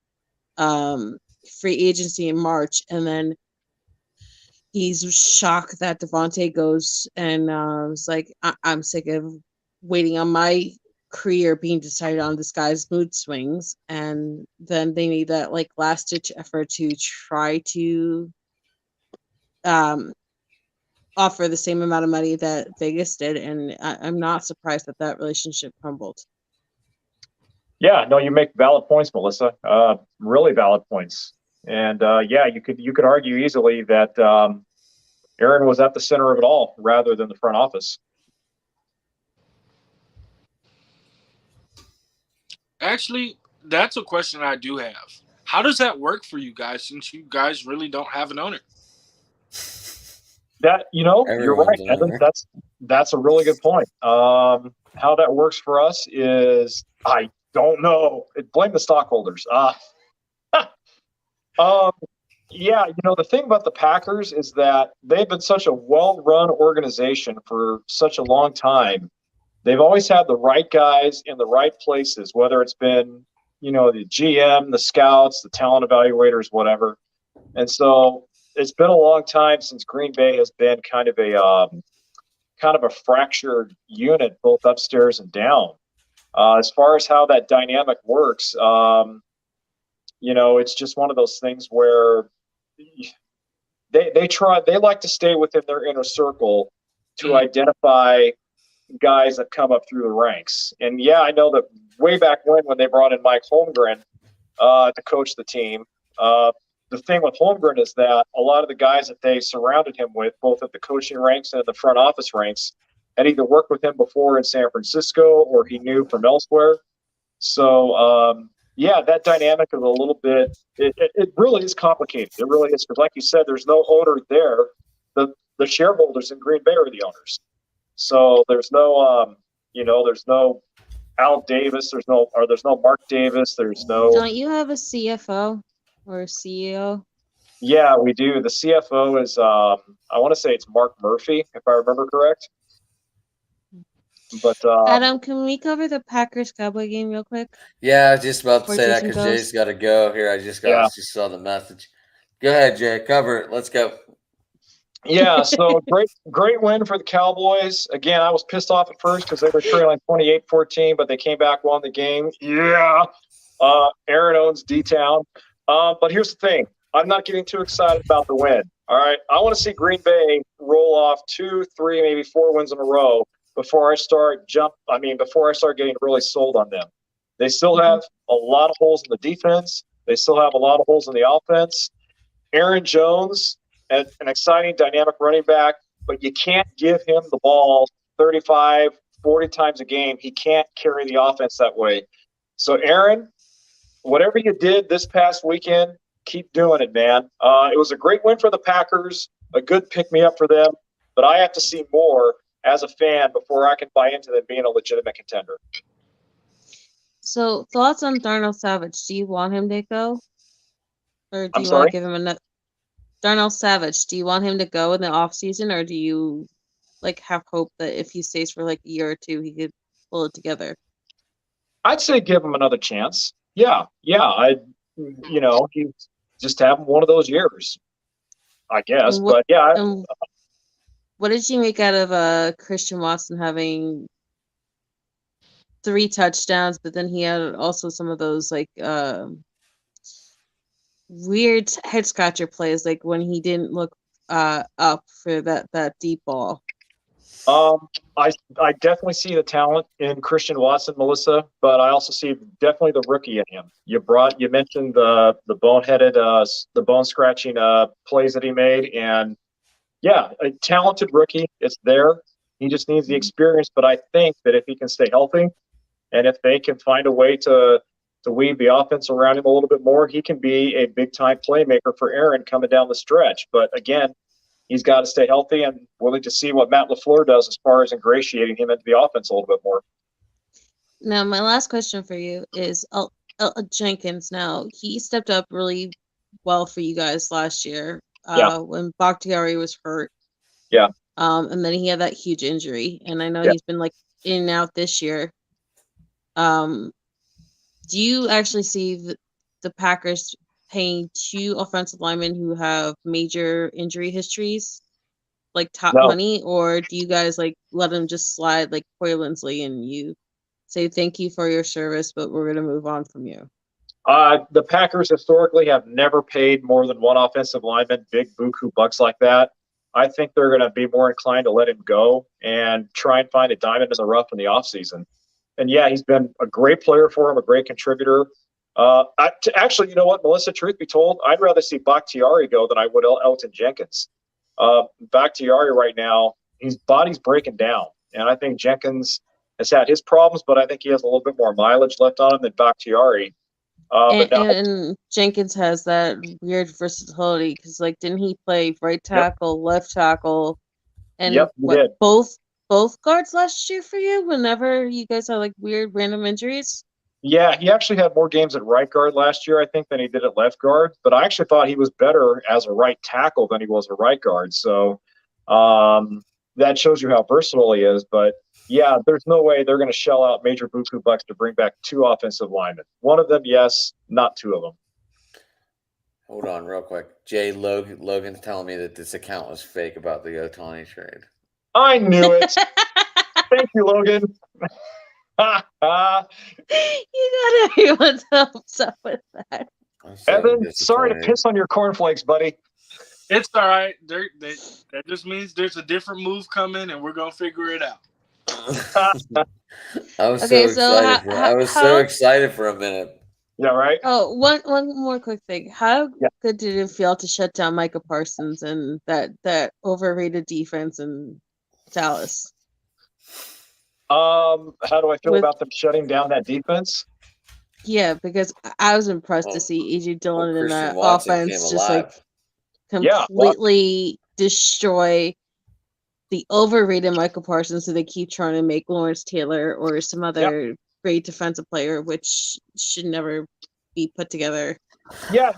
free agency in March, and then he's shocked that Devontae goes and was like, I'm sick of waiting on my career being decided on this guy's mood swings. And then they made that like last ditch effort to try to offer the same amount of money that Vegas did, and I'm not surprised that that relationship crumbled. Yeah, no, you make valid points, Melissa. Really valid points. And yeah, you could argue easily that Aaron was at the center of it all rather than the front office. Actually, that's a question I do have. How does that work for you guys since you guys really don't have an owner? That, you're right, Evan. That's a really good point. How that works for us is I don't know. Blame the stockholders. Yeah, the thing about the Packers is that they've been such a well-run organization for such a long time. They've always had the right guys in the right places, whether it's been, the GM, the scouts, the talent evaluators, whatever. And so it's been a long time since Green Bay has been kind of a fractured unit, both upstairs and down. As far as how that dynamic works, it's just one of those things where they like to stay within their inner circle to identify guys that come up through the ranks. And yeah, I know that way back when they brought in Mike Holmgren to coach the team, the thing with Holmgren is that a lot of the guys that they surrounded him with, both at the coaching ranks and at the front office ranks, had either worked with him before in San Francisco or he knew from elsewhere. So, yeah, that dynamic is a little bit it really is complicated. It really is, because like you said, there's no owner there. The shareholders in Green Bay are the owners. So there's no there's no Al Davis, there's no Mark Davis, there's no. Don't you have a CFO or a CEO? Yeah, we do. The CFO is I want to say it's Mark Murphy, if I remember correct. But Adam, can we cover the Packers Cowboy game real quick? Yeah, I was just about to Before say that Jason because goes? Jay's got to go here. I just saw the message. Go ahead, Jay. Cover it. Let's go. Yeah, so great win for the Cowboys. Again, I was pissed off at first because they were trailing 28-14, but they came back, won the game. Yeah, Aaron owns D-Town. But here's the thing. I'm not getting too excited about the win. All right. I want to see Green Bay roll off 2, 3, maybe 4 wins in a row before I start getting really sold on them. They still have a lot of holes in the defense. They still have a lot of holes in the offense. Aaron Jones, an exciting, dynamic running back, but you can't give him the ball 35, 40 times a game. He can't carry the offense that way. So, Aaron, whatever you did this past weekend, keep doing it, man. It was a great win for the Packers, a good pick-me-up for them, but I have to see more as a fan before I can buy into them being a legitimate contender. So, thoughts on Darnell Savage? Do you want him to go? Or do I'm you want sorry? to give him another? Darnell Savage, do you want him to go in the offseason, or do you have hope that if he stays for a year or two, he could pull it together? I'd say give him another chance. Yeah. He's just having one of those years, I guess. And what, But yeah, and what did you make out of Christian Watson having 3 touchdowns, but then he had also some of those weird head scratcher plays, like when he didn't look up for that deep ball. I definitely see the talent in Christian Watson, Melissa, but I also see definitely the rookie in him. You mentioned the boneheaded, the bone scratching plays that he made, and yeah, a talented rookie. It's there. He just needs the experience. But I think that if he can stay healthy, and if they can find a way to weave the offense around him a little bit more, he can be a big time playmaker for Aaron coming down the stretch. But again, he's got to stay healthy and willing to see what Matt LaFleur does as far as ingratiating him into the offense a little bit more. Now, my last question for you is Jenkins. Now, he stepped up really well for you guys last year when Bakhtiari was hurt. Yeah. And then he had that huge injury. And I know he's been in and out this year. Do you actually see the Packers paying 2 offensive linemen who have major injury histories top money, or do you guys let them just slide like Corey Linsley and you say thank you for your service, but we're going to move on from you? The Packers historically have never paid more than 1 offensive lineman big buku bucks like that. I think they're going to be more inclined to let him go and try and find a diamond in the rough in the offseason. And yeah, he's been a great player for him, a great contributor. Actually, you know what, Melissa, truth be told, I'd rather see Bakhtiari go than I would Elton Jenkins. Bakhtiari right now, his body's breaking down. And I think Jenkins has had his problems, but I think he has a little bit more mileage left on him than Bakhtiari. And Jenkins has that weird versatility because, didn't he play right tackle, left tackle, and both guards last year for you? Whenever you guys had weird random injuries. Yeah, he actually had more games at right guard last year, I think, than he did at left guard. But I actually thought he was better as a right tackle than he was a right guard. So that shows you how versatile he is. But yeah, there's no way they're going to shell out major buku bucks to bring back 2 offensive linemen. One of them, yes, not 2 of them. Hold on real quick. Logan's telling me that this account was fake about the Ohtani trade. I knew it. Thank you, Logan. You got everyone's hopes up with that. Evan, sorry to piss on your cornflakes, buddy. It's all right. That just means there's a different move coming, and we're gonna figure it out. I was so excited for a minute. Yeah, right. Oh, one more quick thing. How good did it feel to shut down Micah Parsons and that overrated defense in Dallas? How do I feel about them shutting down that defense? Yeah, because I was impressed to see AJ Dillon in that offense just completely destroy the overrated Michael Parsons, so they keep trying to make Lawrence Taylor or some other great defensive player, which should never be put together. Yeah,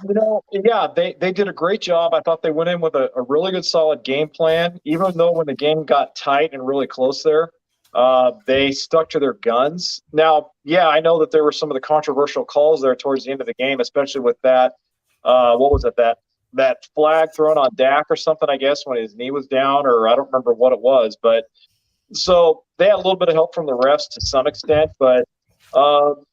they did a great job. I thought they went in with a really good, solid game plan, even though when the game got tight and really close there, they stuck to their guns. Now, I know that there were some of the controversial calls there towards the end of the game, especially with that, what was it, that flag thrown on Dak or something, I guess, when his knee was down, or I don't remember what it was. But so they had a little bit of help from the refs to some extent, but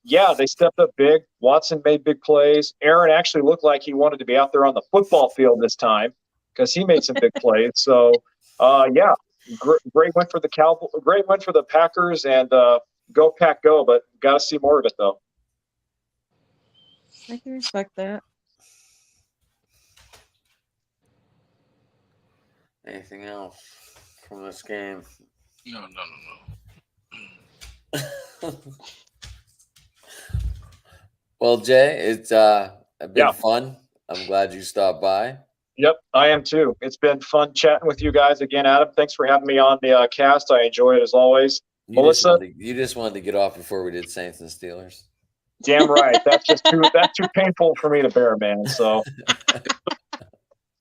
Yeah, they stepped up big. Watson made big plays. Aaron actually looked like he wanted to be out there on the football field this time because he made some big plays. So, yeah, great win for the Great win for the Packers, and go Pack, go! But got to see more of it though. I can respect that. Anything else from this game? No. Well, Jay, it's been Yeah. fun. I'm glad you stopped by. Yep, I am too. It's been fun chatting with you guys again, Adam. Thanks for having me on the cast. I enjoy it as always. Melissa, you just wanted to get off before we did Saints and Steelers. damn right. That's too painful for me to bear, man. So,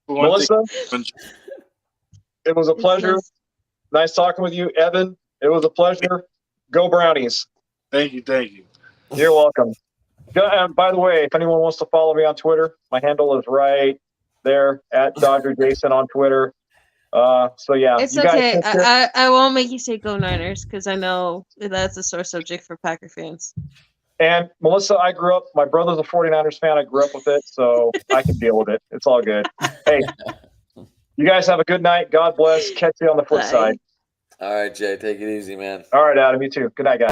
Melissa, it was a pleasure. Nice talking with you, Evan. It was a pleasure. Go Brownies. Thank you. You're welcome. By the way, if anyone wants to follow me on Twitter, my handle is right there at Dodger Jason on Twitter. So yeah, It's you guys okay. take care. I won't make you say go Niners because I know that's a sore subject for Packer fans. And Melissa, my brother's a 49ers fan. I grew up with it, so I can deal with it. It's all good. Hey, you guys have a good night. God bless. Catch you on the flip side. All right, Jay, take it easy, man. All right, Adam, you too. Good night, guys.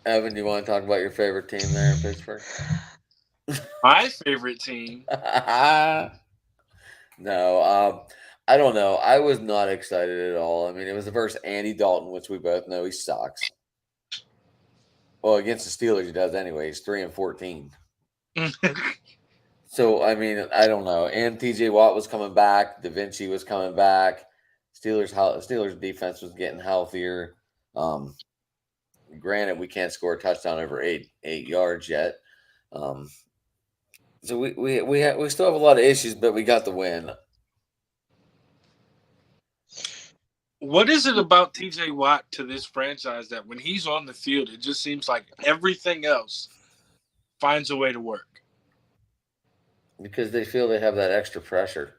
Evan, do you want to talk about your favorite team there in Pittsburgh? My favorite team? No, I don't know. I was not excited at all. I mean, it was the first Andy Dalton, which we both know he sucks. Well, against the Steelers, he does anyway. He's 3-14. So, I mean, I don't know. And TJ Watt was coming back. Da Vinci was coming back. Steelers defense was getting healthier. Granted, we can't score a touchdown over eight yards yet. So we still have a lot of issues, but we got the win. What is it about TJ Watt to this franchise that when he's on the field, it just seems like everything else finds a way to work? Because they feel they have that extra pressure.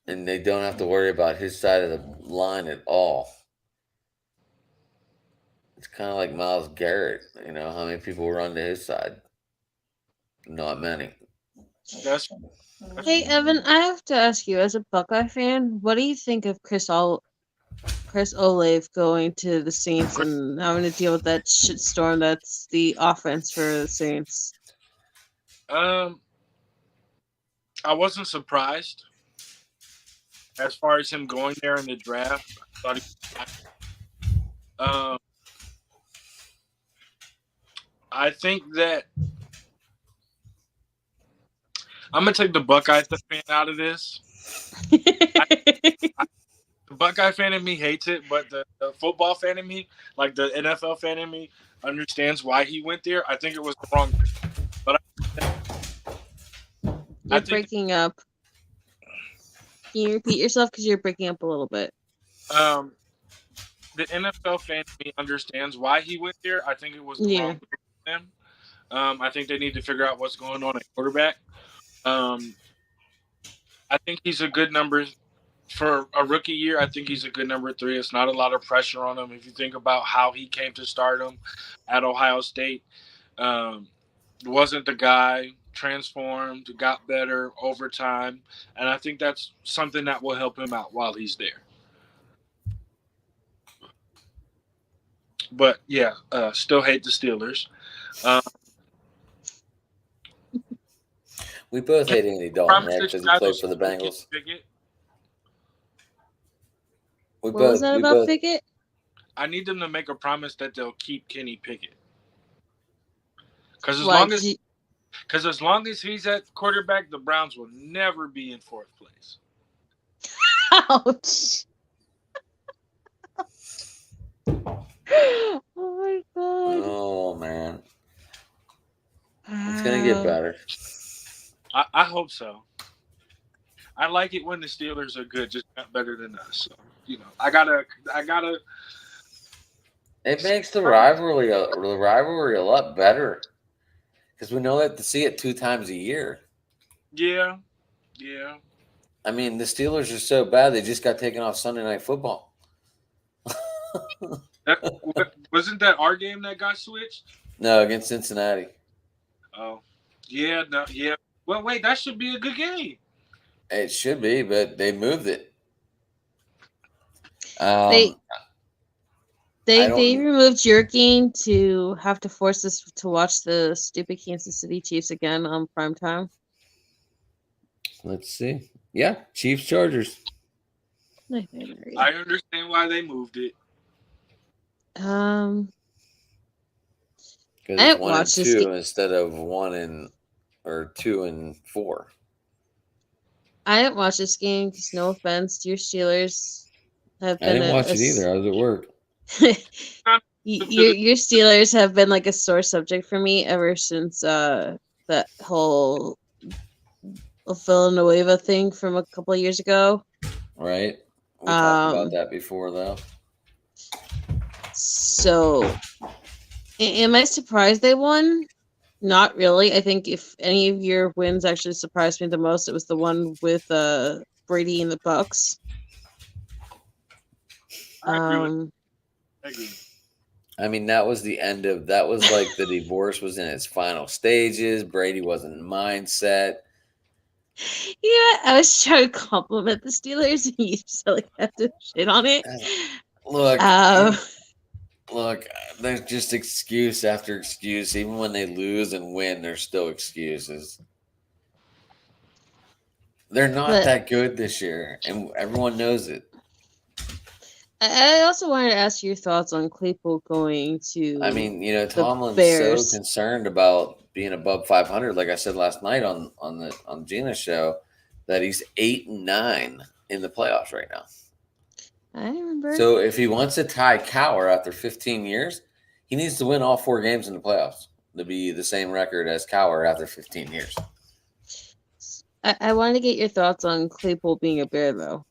And they don't have to worry about his side of the line at all. It's kind of like Myles Garrett. You know, how many people run to his side? Not many. Hey, Evan, I have to ask you, as a Buckeye fan, what do you think of Chris Olave going to the Saints and having to deal with that shitstorm that's the offense for the Saints? I wasn't surprised as far as him going there in the draft. I thought I think that I'm going to take the Buckeye fan out of this. The Buckeye fan in me hates it, but the football fan in me, like the NFL fan in me, understands why he went there. I think it was the wrong. But you're breaking up. Can you repeat yourself? Because you're breaking up a little bit. The NFL fan in me understands why he went there. I think it was the wrong for them. I think they need to figure out what's going on at quarterback. I think he's a good number for a rookie year. I think he's a good number 3. It's not a lot of pressure on him. If you think about how he came to stardom at Ohio State, wasn't the guy, transformed, got better over time. And I think that's something that will help him out while he's there. But, yeah, still hate the Steelers. We both hate Andy Dalton, right? Because he played for the Bengals. What was that about Pickett? I need them to make a promise that they'll keep Kenny Pickett. Because as long as he's at quarterback, the Browns will never be in 4th place. Ouch. Oh my god. Oh man. It's gonna get better. I hope so. I like it when the Steelers are good, just not better than us. So, you know, I gotta. It makes the rivalry a lot better because we know that to see it 2 times a year. Yeah. I mean, the Steelers are so bad they just got taken off Sunday Night Football. Wasn't that our game that got switched? No, against Cincinnati. Oh, yeah, no, yeah. Well, wait, that should be a good game. It should be, but they moved it. They I they don't. removed your game to have to force us to watch the stupid Kansas City Chiefs again on primetime. Let's see. Yeah, Chiefs Chargers. I understand why they moved it. Um, Because I it's didn't 1 and watch this 2 game. instead of 1 and or 2 and 4. I didn't watch this game because, no offense, your Steelers have I been didn't watch it either. I was at work. your Steelers have been like a sore subject for me ever since that whole Villanueva thing from a couple of years ago. Right? We talked about that before, though. So, am I surprised they won? Not really. I think if any of your wins actually surprised me the most, it was the one with Brady and the Bucks. I agree. I mean, that was the end of that. Was like the divorce was in its final stages. Brady wasn't in mindset. Yeah, I was trying to compliment the Steelers, and you just like have to shit on it. Look, there's just excuse after excuse. Even when they lose and win, there's still excuses. They're not that good this year, and everyone knows it. I also wanted to ask your thoughts on Claypool going to. I mean, Tomlin's so concerned about being above 500. Like I said last night on Gina's show, that he's 8-9 in the playoffs right now. I remember. So if he wants to tie Cowher after 15 years, he needs to win all 4 games in the playoffs to be the same record as Cowher after 15 years. I wanted to get your thoughts on Claypool being a Bear, though.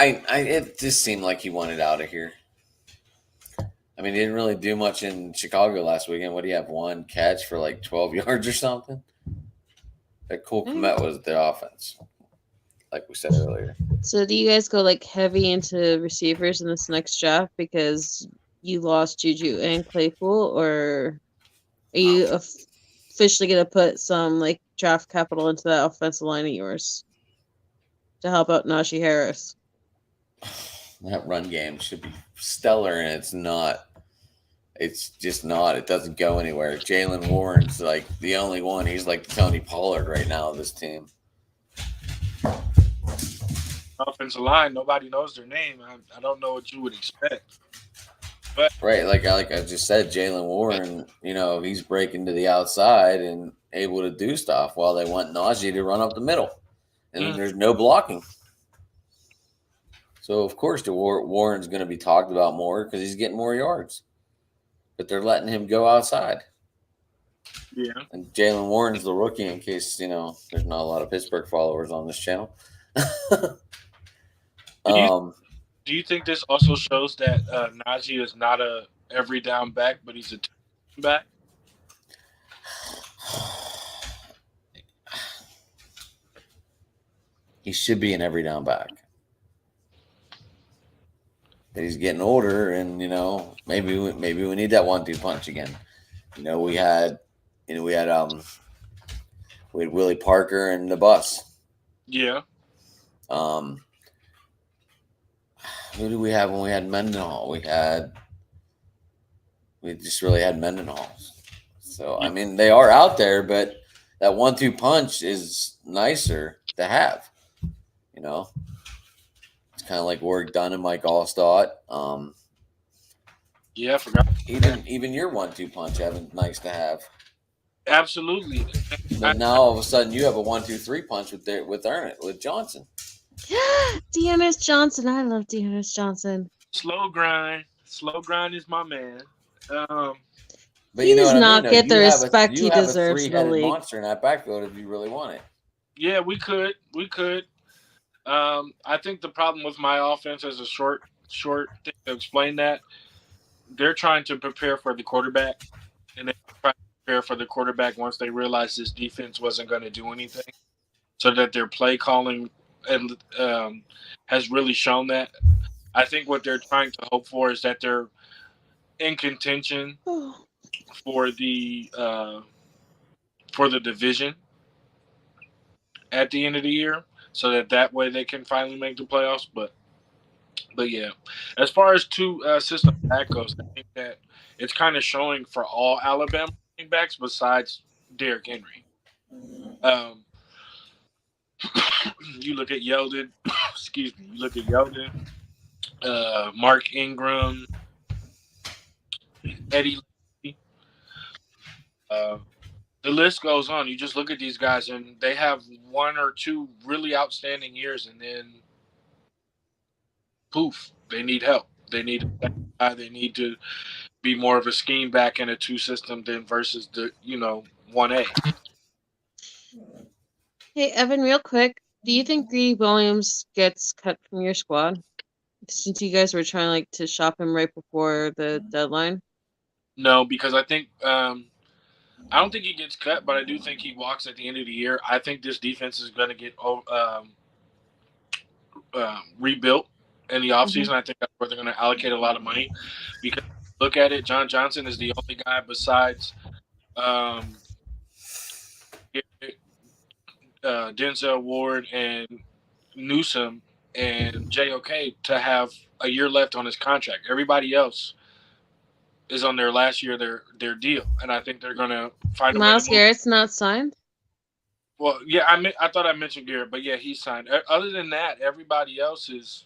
It just seemed like he wanted out of here. I mean, he didn't really do much in Chicago last weekend. What do you have? 1 catch for like 12 yards or something? That Cole Kmet was the offense, like we said earlier. So do you guys go like heavy into receivers in this next draft because you lost Juju and Claypool, or are you officially going to put some like draft capital into that offensive line of yours to help out Najee Harris? That run game should be stellar, and it's not. It's just not. It doesn't go anywhere. Jalen Warren's like the only one. He's like Tony Pollard right now of this team. Offensive line, nobody knows their name. I don't know what you would expect. But right, like I just said, Jalen Warren, he's breaking to the outside and able to do stuff while they want Najee to run up the middle. And there's no blocking. So, of course, Warren's going to be talked about more because he's getting more yards. But they're letting him go outside. Yeah. And Jalen Warren's the rookie, in case, there's not a lot of Pittsburgh followers on this channel. Do you think this also shows that Najee is not a every down back, but he's a back? He should be an every down back. But he's getting older, and maybe we need that 1-2 punch again. We had Willie Parker and the bus. Yeah. Who did we have when we had Mendenhall? We just really had Mendenhall. So I mean, they are out there, but that 1-2 punch is nicer to have. It's kind of like Warwick Dunn and Mike Allstott. Yeah, I forgot. Even your 1-2 punch, Evan, nice to have. Absolutely. But now all of a sudden you have a 1-2-3 punch with Johnson. Dearness Johnson, I love Dearness Johnson. Slow grind is my man. But he does not get the respect he deserves in the league. Monster in that backfield if you really want it. Yeah, we could. I think the problem with my offense is a short thing to explain that. They're trying to prepare for the quarterback, and they try to prepare for the quarterback once they realized this defense wasn't going to do anything, so that their play calling has really shown that. I think what they're trying to hope for is that they're in contention for the division at the end of the year, so that way they can finally make the playoffs. But yeah, as far as two system back goes, I think that it's kind of showing for all Alabama running backs besides Derrick Henry. Um, you look at Yeldon, excuse me. You look at Yeldon, Mark Ingram, Eddie. Uh, the list goes on. You just look at these guys, and they have one or two really outstanding years, and then poof, they need help. They need a guy. They need to be more of a scheme back in a two system than versus the 1A. Hey, Evan, real quick, do you think Greedy Williams gets cut from your squad? Since you guys were trying to shop him right before the deadline. No, because I think I don't think he gets cut, but I do think he walks at the end of the year. I think this defense is going to get rebuilt in the offseason. I think that's where they're going to allocate a lot of money. Because look at it, John Johnson is the only guy besides Denzel Ward and Newsom and JOK to have a year left on his contract. Everybody else is on their last year of their deal, and I think they're going to find a way to Myles move. Garrett's not signed? Well, yeah, I thought I mentioned Garrett, but yeah, he's signed. Other than that, everybody else is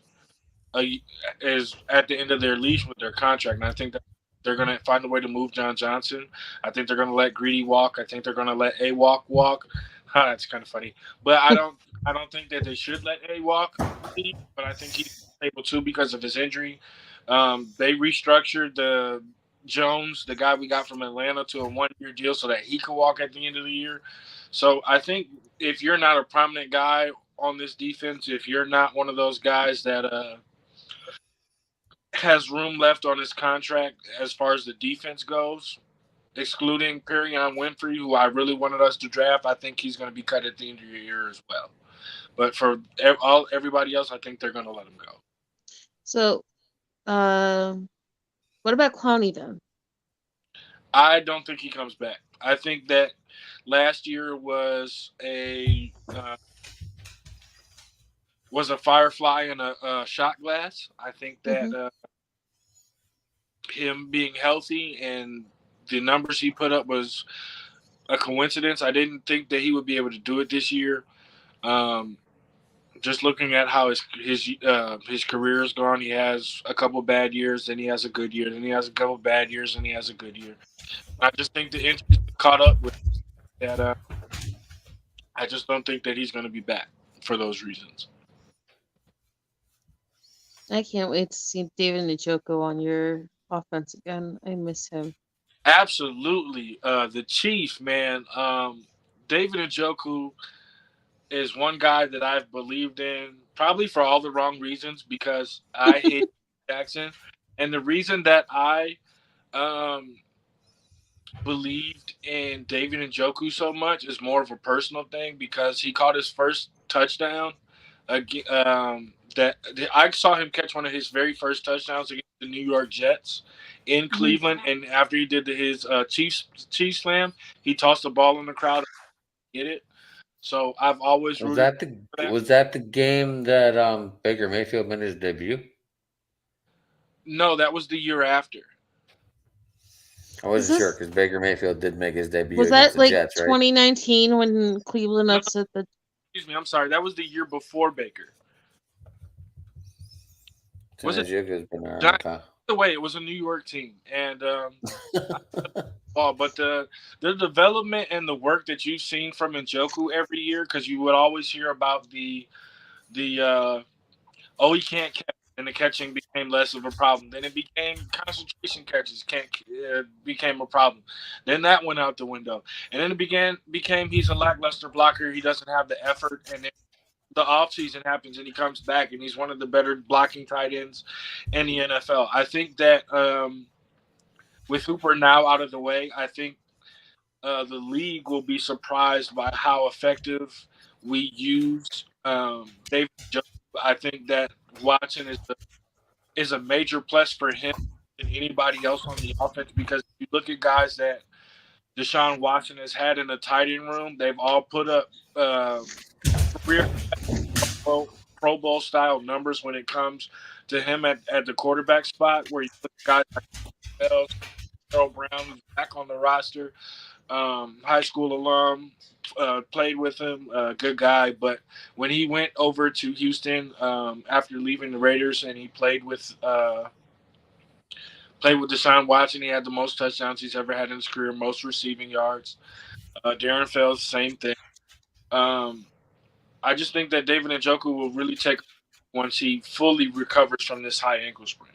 at the end of their leash with their contract, and I think that they're going to find a way to move John Johnson. I think they're going to let Greedy walk. I think they're going to let walk. That's kind of funny, but I don't think that they should let walk leave, but I think he's able to because of his injury. They restructured the Jones, the guy we got from Atlanta, to a 1-year deal so that he could walk at the end of the year. So I think if you're not a prominent guy on this defense, if you're not one of those guys that has room left on his contract as far as the defense goes, excluding Perion Winfrey, who I really wanted us to draft, I think he's going to be cut at the end of the year as well. But for everybody else, I think they're going to let him go. So, what about Clowney then? I don't think he comes back. I think that last year was a firefly in a shot glass. I think that him being healthy and the numbers he put up was a coincidence. I didn't think that he would be able to do it this year. Just looking at how his career has gone, he has a couple bad years, then he has a good year, then he has a couple bad years, and he has a good year. I just think the injuries caught up with that. I just don't think that he's going to be back for those reasons. I can't wait to see David Njoku on your offense again. I miss him. Absolutely. The Chief, man. David Njoku is one guy that I've believed in probably for all the wrong reasons because I hate Jackson. And the reason that I believed in David Njoku so much is more of a personal thing because he caught his first touchdown. That I saw him catch one of his very first touchdowns against the New York Jets in Cleveland, and after he did his Chiefs slam, he tossed the ball in the crowd and hit it. So I've always was that the game that Baker Mayfield made his debut? No, that was the year after. I wasn't sure because Baker Mayfield did make his debut. Was that the Jets, 2019 right? when Cleveland upset the? Excuse me, I'm sorry. That was the year before Baker. Was it? The way it was a New York team, and but the development and the work that you've seen from Njoku every year, because you would always hear about the he can't catch, and the catching became less of a problem. Then it became concentration catches became a problem. Then that went out the window, and then it became he's a lackluster blocker. He doesn't have the effort, and then the offseason happens and he comes back and he's one of the better blocking tight ends in the NFL. I think that with Hooper now out of the way, I think the league will be surprised by how effective we use David Jones. I think that Watson is is a major plus for him than anybody else on the offense, because if you look at guys that Deshaun Watson has had in the tight end room, they've all put up career Pro Bowl style numbers when it comes to him at the quarterback spot, where you look at guys like Bell, Earl Brown, who's back on the roster, high school alum, played with him, good guy. But when he went over to Houston after leaving the Raiders, and he played with Deshaun Watson, he had the most touchdowns he's ever had in his career, most receiving yards. Darren Fells, same thing. I just think that David Njoku will really take once he fully recovers from this high ankle sprain.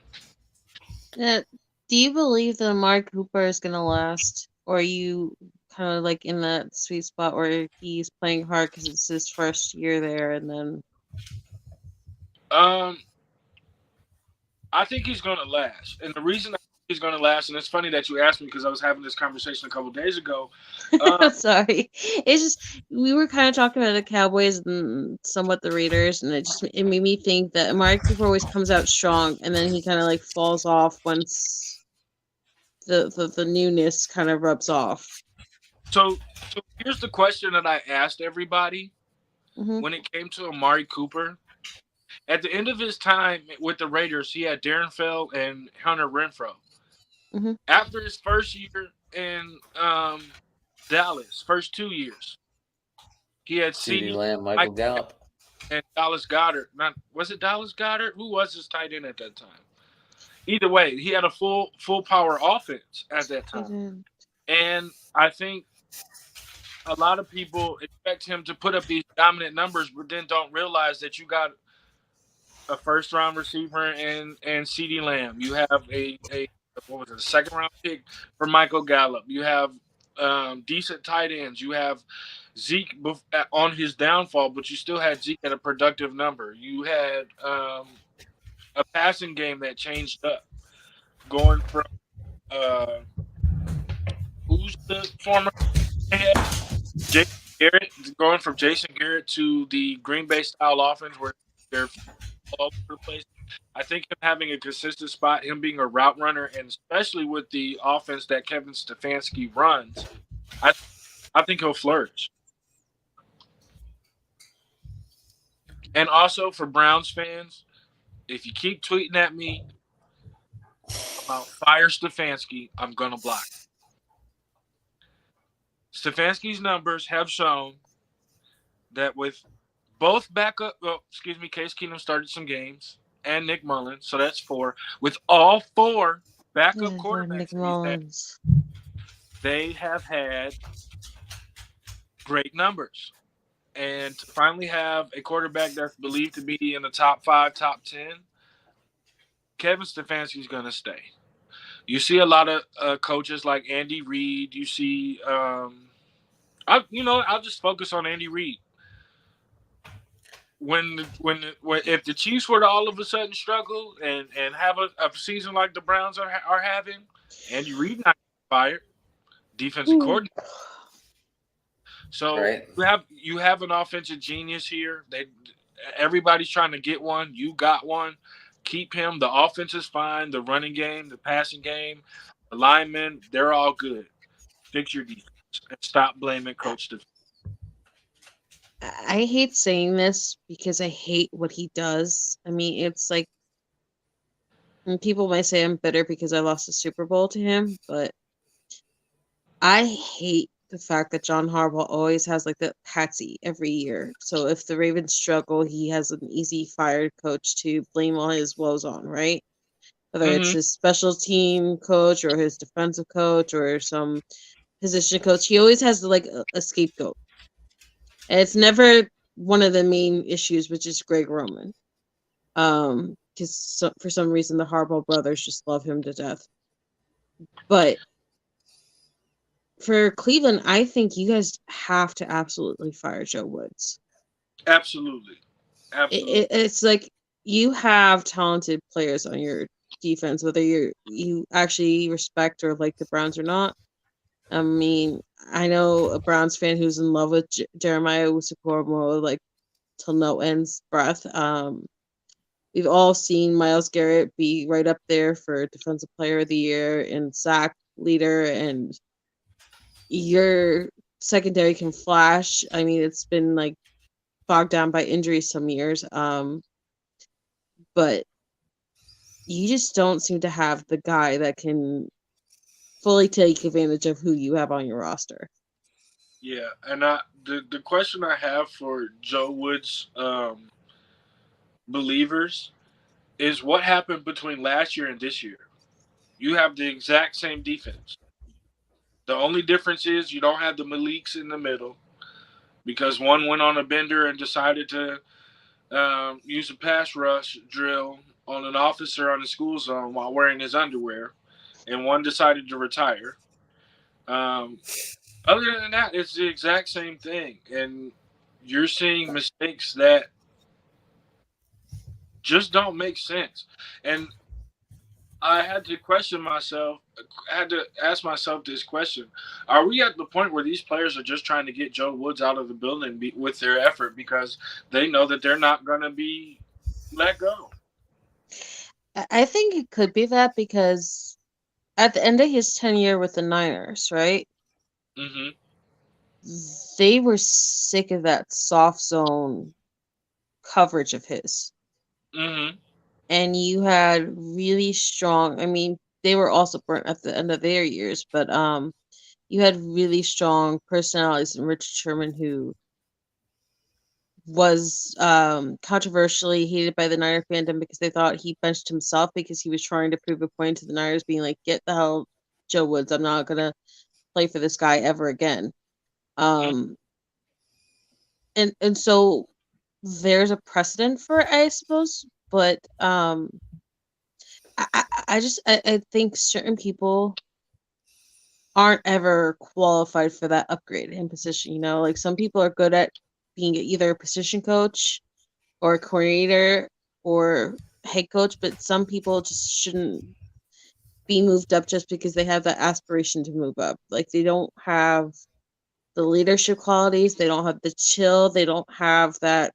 Do you believe that Amari Cooper is going to last? Or are you kind of like in that sweet spot where he's playing hard because it's his first year there, and then... I think he's going to last. And the reason he's going to last, and it's funny that you asked me because I was having this conversation a couple days ago. Sorry. It's just, we were kind of talking about the Cowboys and somewhat the Raiders, and it made me think that Amari Cooper always comes out strong, and then he kind of like falls off once the newness kind of rubs off. So here's the question that I asked everybody Mm-hmm. when it came to Amari Cooper. At the end of his time with the Raiders, he had Darren Fell and Hunter Renfrow. Mm-hmm. After his first year in Dallas, first 2 years, he had CeeDee Lamb, Michael Gallup, and Dallas Goedert. Was it Dallas Goedert? Who was his tight end at that time? Either way, he had a full power offense at that time. And I think a lot of people expect him to put up these dominant numbers, but then don't realize that you got a first-round receiver in CeeDee Lamb. You have a second-round pick for Michael Gallup. You have decent tight ends. You have Zeke on his downfall, but you still had Zeke at a productive number. You had a passing game that changed up, going from who's the former head? Jason Garrett, going from Jason Garrett to the Green Bay style offense where they're all over the place. I think him having a consistent spot, him being a route runner, and especially with the offense that Kevin Stefanski runs, I think he'll flourish. And also for Browns fans, if you keep tweeting at me about fire Stefanski, I'm going to block. Stefanski's numbers have shown that with both backup, Case Keenum started some games, and Nick Mullins, so that's 4. With all 4 backup quarterbacks, they have had great numbers. And to finally have a quarterback that's believed to be in the top 5, top 10, Kevin Stefanski's going to stay. You see a lot of coaches like Andy Reid. You see, I'll just focus on Andy Reid. If the Chiefs were to all of a sudden struggle and have a season like the Browns are having, Andy Reid not fired, defensive coordinator. So right. you have an offensive genius here. Everybody's trying to get one. You got one. Keep him. The offense is fine. The running game, the passing game, the linemen, they're all good. Fix your defense and stop blaming Coach Stefanski. I hate saying this because I hate what he does. I mean, it's like, and people might say I'm bitter because I lost the Super Bowl to him, but I hate the fact that John Harbaugh always has like the patsy every year. So if the Ravens struggle, he has an easy fired coach to blame all his woes on, right? Whether it's his special team coach or his defensive coach or some position coach, he always has like a scapegoat. And it's never one of the main issues, which is Greg Roman. Because for some reason the Harbaugh brothers just love him to death. But for Cleveland, I think you guys have to absolutely fire Joe Woods. Absolutely. It's like you have talented players on your defense, whether you actually respect or like the Browns or not. I mean, I know a Browns fan who's in love with Jeremiah Owusu-Koramoah, like till no end's breath. we've all seen Myles Garrett be right up there for Defensive Player of the Year and sack leader, and your secondary can flash. I mean, it's been like bogged down by injuries some years, but you just don't seem to have the guy that can fully take advantage of who you have on your roster. Yeah, and the question I have for Joe Woods believers is what happened between last year and this year. You have the exact same defense. The only difference is you don't have the Maliks in the middle because one went on a bender and decided to use a pass rush drill on an officer on the school zone while wearing his underwear, and one decided to retire. Um, Other than that, it's the exact same thing, and you're seeing mistakes that just don't make sense. And I had to question myself. I had to ask myself this question: are we at the point where these players are just trying to get Joe Woods out of the building with their effort because they know that they're not going to be let go? I think it could be that because at the end of his tenure with the Niners, right? Mm-hmm. They were sick of that soft zone coverage of his. Mm-hmm. And you had really strong, I mean, they were also burnt at the end of their years, but you had really strong personalities in Richard Sherman, who was controversially hated by the Niner fandom because they thought he benched himself because he was trying to prove a point to the Niners, being like, get the hell Joe Woods, I'm not gonna play for this guy ever again. Um and so there's a precedent for it, I suppose, but I think certain people aren't ever qualified for that upgrade in position. You know, like some people are good at being either a position coach or a coordinator or head coach, but some people just shouldn't be moved up just because they have that aspiration to move up. Like they don't have the leadership qualities, they don't have the chill, they don't have that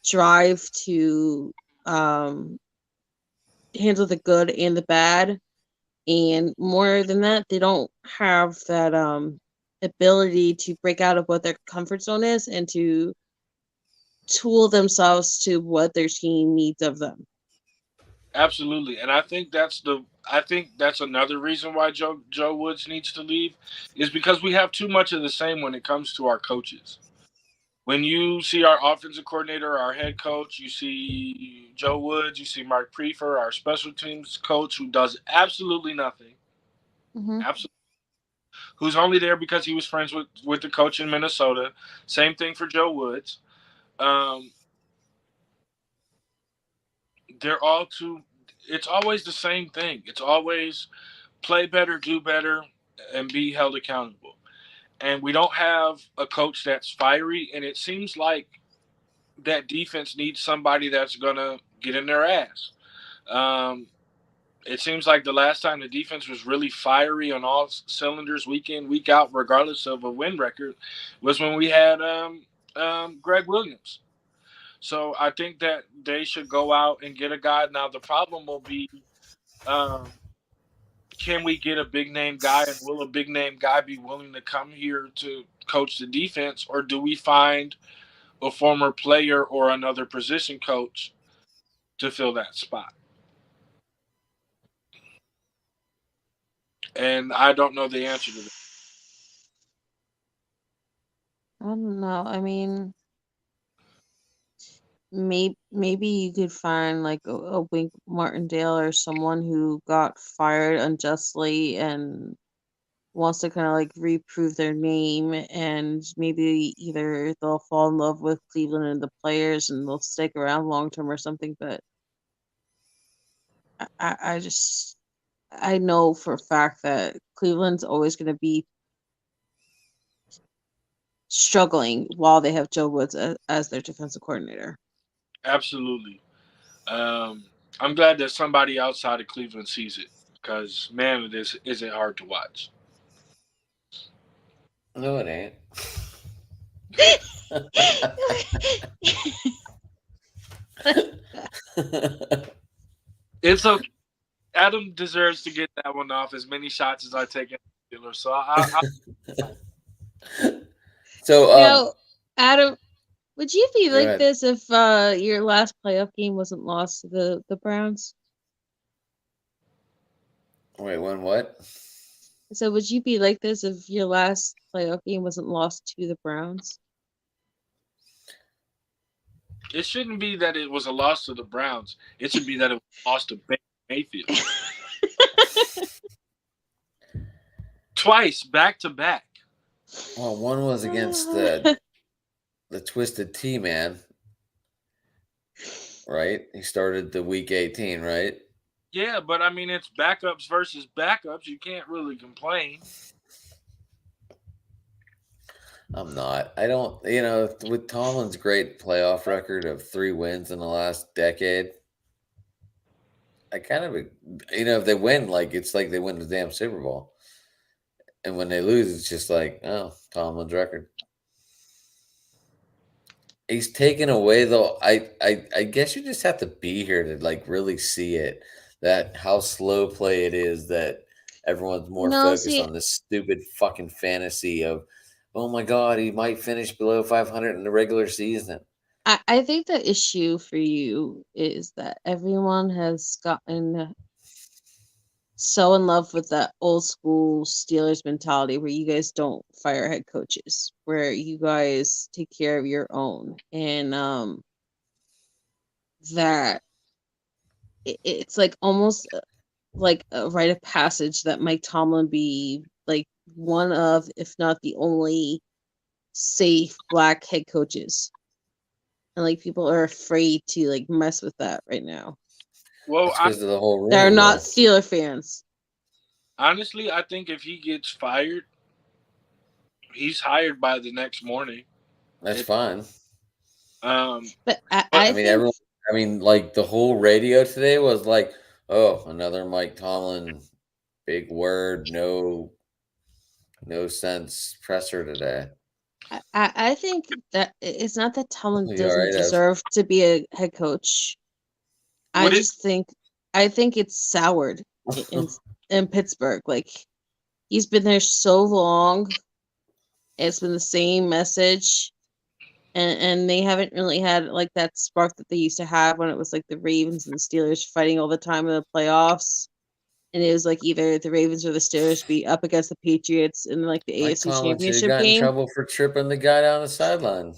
drive to um, handle the good and the bad. And more than that, they don't have that ability to break out of what their comfort zone is and to tool themselves to what their team needs of them. Absolutely, and I think that's another reason why Joe Woods needs to leave is because we have too much of the same when it comes to our coaches. When you see our offensive coordinator, our head coach, you see Joe Woods, you see Mark Prefer, our special teams coach, who does absolutely nothing, Mm-hmm. absolutely, who's only there because he was friends with the coach in Minnesota. Same thing for Joe Woods. Um, they're all too. It's always the same thing. It's always play better, do better, and be held accountable. And we don't have a coach that's fiery, and it seems like that defense needs somebody that's gonna get in their ass. Um, it seems like the last time the defense was really fiery on all cylinders, week in, week out, regardless of a win record, was when we had Greg Williams. So I think that they should go out and get a guy. Now the problem will be, um, can we get a big name guy, and will a big name guy be willing to come here to coach the defense, or do we find a former player or another position coach to fill that spot? And I don't know the answer to that. I don't know. I mean, maybe you could find like a Wink Martindale or someone who got fired unjustly and wants to kind of like reprove their name, and maybe either they'll fall in love with Cleveland and the players and they'll stick around long term or something. But I just I know for a fact that Cleveland's always going to be struggling while they have Joe Woods as their defensive coordinator. Absolutely. Um, I'm glad that somebody outside of Cleveland sees it because, man, is it hard to watch. No, it ain't. It's okay. Adam deserves to get that one off as many shots as I take in the Steelers. So So, Now, Adam, would you be go like ahead. this if your last playoff game wasn't lost to the Browns? Wait, when what? So would you be like this if your last playoff game wasn't lost to the Browns? it shouldn't be that it was a loss to the Browns. It should be that it was a loss to Baker Mayfield. Twice, back to back. Well, one was against the Twisted Tea Man, right? He started the week 18, right? Yeah, but I mean, it's backups versus backups. You can't really complain. I'm not. I don't, with Tomlin's great playoff record of 3 wins in the last decade, I kind of, if they win, it's like they win the damn Super Bowl. And when they lose, it's just like, oh, Tomlin's record. He's taken away, though. I guess you just have to be here to really see it. That how slow play it is. That everyone's more No, focused see, on this stupid fucking fantasy of, oh my god, he might finish below 500 in the regular season. I think the issue for you is that everyone has gotten so in love with that old school Steelers mentality where you guys don't fire head coaches, where you guys take care of your own, and that it's like almost like a rite of passage that Mike Tomlin be like one of, if not the only, safe black head coaches, and like people are afraid to like mess with that right now. Well, That's because of the whole rule. They're not Steeler fans. honestly, I think if he gets fired, he's hired by the next morning. That's fine. But I mean, think everyone. I mean, the whole radio today was like, "Oh, another Mike Tomlin, big word, no sense presser today." I think that it's not that Tomlin You all doesn't right, Ev? deserve to be a head coach. I Would it- just think it's soured in Pittsburgh. Like he's been there so long. It's been the same message. And they haven't really had like that spark that they used to have when it was like the Ravens and the Steelers fighting all the time in the playoffs. And it was like either the Ravens or the Steelers be up against the Patriots in like the Mike AFC Tomlin should have Championship got in game. trouble for tripping the guy down the sideline.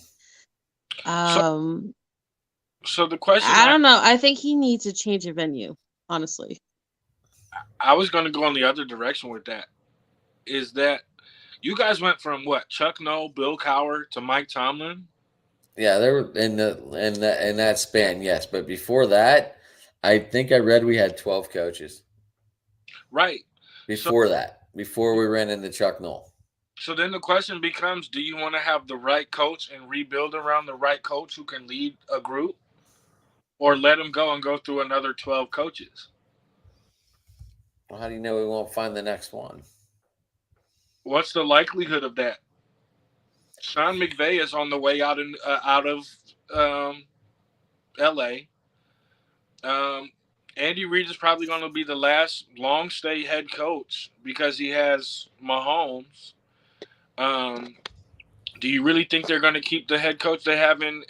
So the question I don't know. I think he needs to change a venue, honestly. I was going to go in the other direction with that is that you guys went from what, Chuck Noll, Bill Cowher to Mike Tomlin. Yeah, they were in that span, yes. But before that, I think I read we had 12 coaches. Right. Before we ran into Chuck Noll. So then the question becomes, do you want to have the right coach and rebuild around the right coach who can lead a group? Or let him go and go through another 12 coaches? Well, how do you know we won't find the next one? What's the likelihood of that? Sean McVay is on the way out of L.A. Andy Reid is probably going to be the last long stay head coach because he has Mahomes. Do you really think they're going to keep the head coach they have in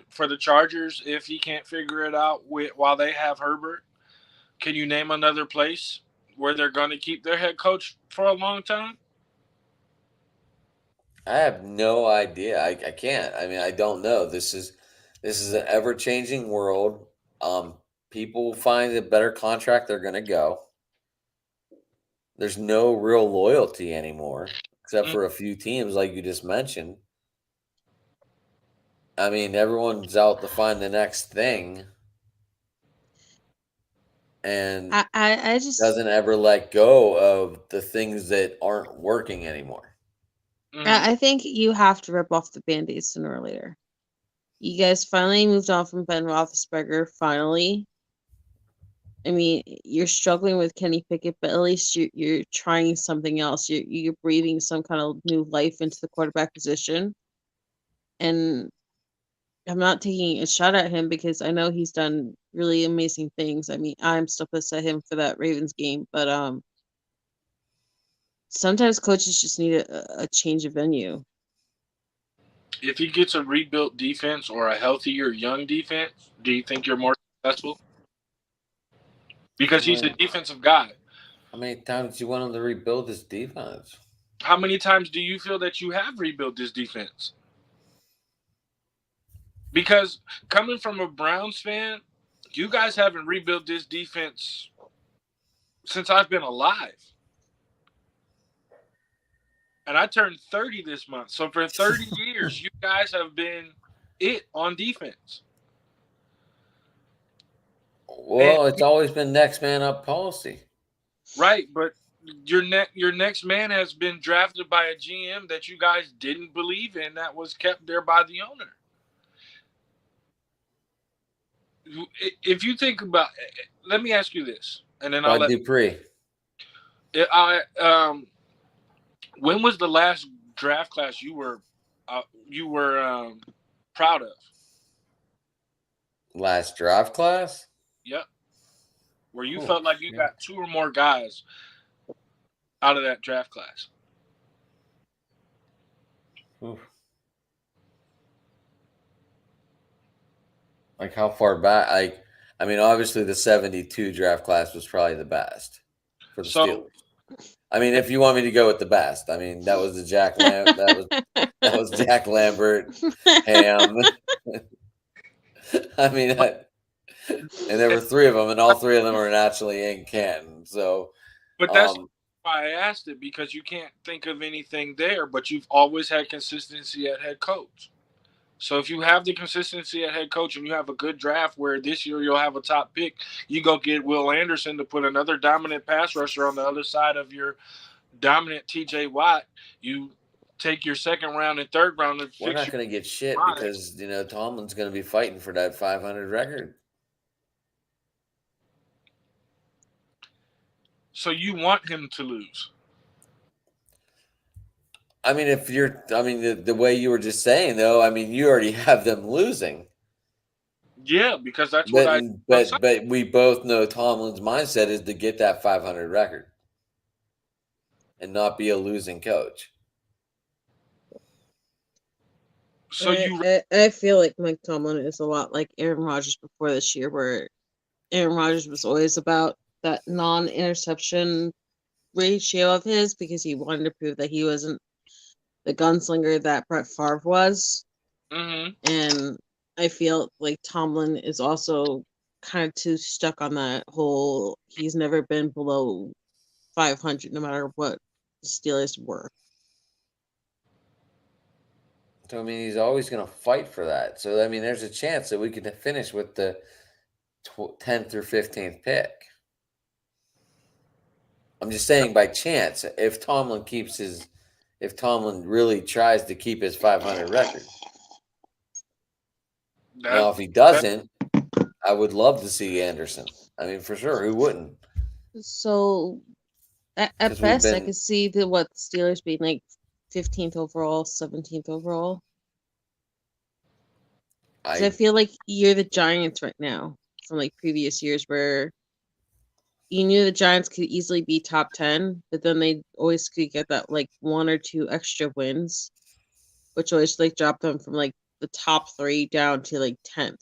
for the Chargers if he can't figure it out while they have Herbert? Can you name another place where they're going to keep their head coach for a long time? I have no idea. I can't. I mean, I don't know. This is an ever-changing world. People find a better contract, they're going to go. There's no real loyalty anymore, except for a few teams like you just mentioned. I mean, everyone's out to find the next thing, and I just doesn't ever let go of the things that aren't working anymore. I think you have to rip off the Band-Aid sooner or later. You guys finally moved on from Ben Roethlisberger. Finally, I mean, you're struggling with Kenny Pickett, but at least you're trying something else. You're breathing some kind of new life into the quarterback position, and I'm not taking a shot at him because I know he's done really amazing things. I mean, I'm still pissed at him for that Ravens game, but sometimes coaches just need a change of venue. If he gets a rebuilt defense or a healthier young defense, do you think you're more successful? Because he's a defensive guy. How many times do you want him to rebuild his defense? How many times do you feel that you have rebuilt this defense? Because coming from a Browns fan, you guys haven't rebuilt this defense since I've been alive. And I turned 30 this month. So for 30 years, you guys have been it on defense. Well, it's always been next man up policy. Right, but your next man has been drafted by a GM that you guys didn't believe in, that was kept there by the owner. If you think about, let me ask you this, and then I'll let Dupree. When was the last draft class you were proud of? Last draft class? Yep. Where you felt like you got 2 or more guys out of that draft class. Oof. Like how far back? Like, I mean, obviously the 72 draft class was probably the best for the Steelers. I mean, if you want me to go with the best, I mean that was the that was Jack Lambert, Ham. I mean, and there were 3 of them, and all 3 of them are naturally in Canton. So, but that's why I asked it, because you can't think of anything there, but you've always had consistency at head coach. So if you have the consistency at head coach and you have a good draft where this year you'll have a top pick, you go get Will Anderson to put another dominant pass rusher on the other side of your dominant TJ Watt. You take your 2nd round and 3rd round and we're not going to get shit because Tomlin's going to be fighting for that 500 record. So you want him to lose? I mean, the way you were just saying, though, I mean, you already have them losing. Yeah, because that's But we both know Tomlin's mindset is to get that 500 record and not be a losing coach. So I feel like Mike Tomlin is a lot like Aaron Rodgers before this year, where Aaron Rodgers was always about that non-interception ratio of his because he wanted to prove that he wasn't the gunslinger that Brett Favre was. Mm-hmm. And I feel like Tomlin is also kind of too stuck on that whole he's never been below 500 no matter what the Steelers were. So, I mean, he's always going to fight for that. So, I mean, there's a chance that we could finish with the 10th or 15th pick. I'm just saying by chance, if Tomlin really tries to keep his 500 record. Now, if he doesn't, I would love to see Anderson. I mean, for sure. Who wouldn't? So, at best, I could see the Steelers being like 15th overall, 17th overall. I feel like you're the Giants right now from like previous years where you knew the Giants could easily be top 10, but then they always could get that like 1 or 2 extra wins, which always like dropped them from like the top 3 down to like 10th.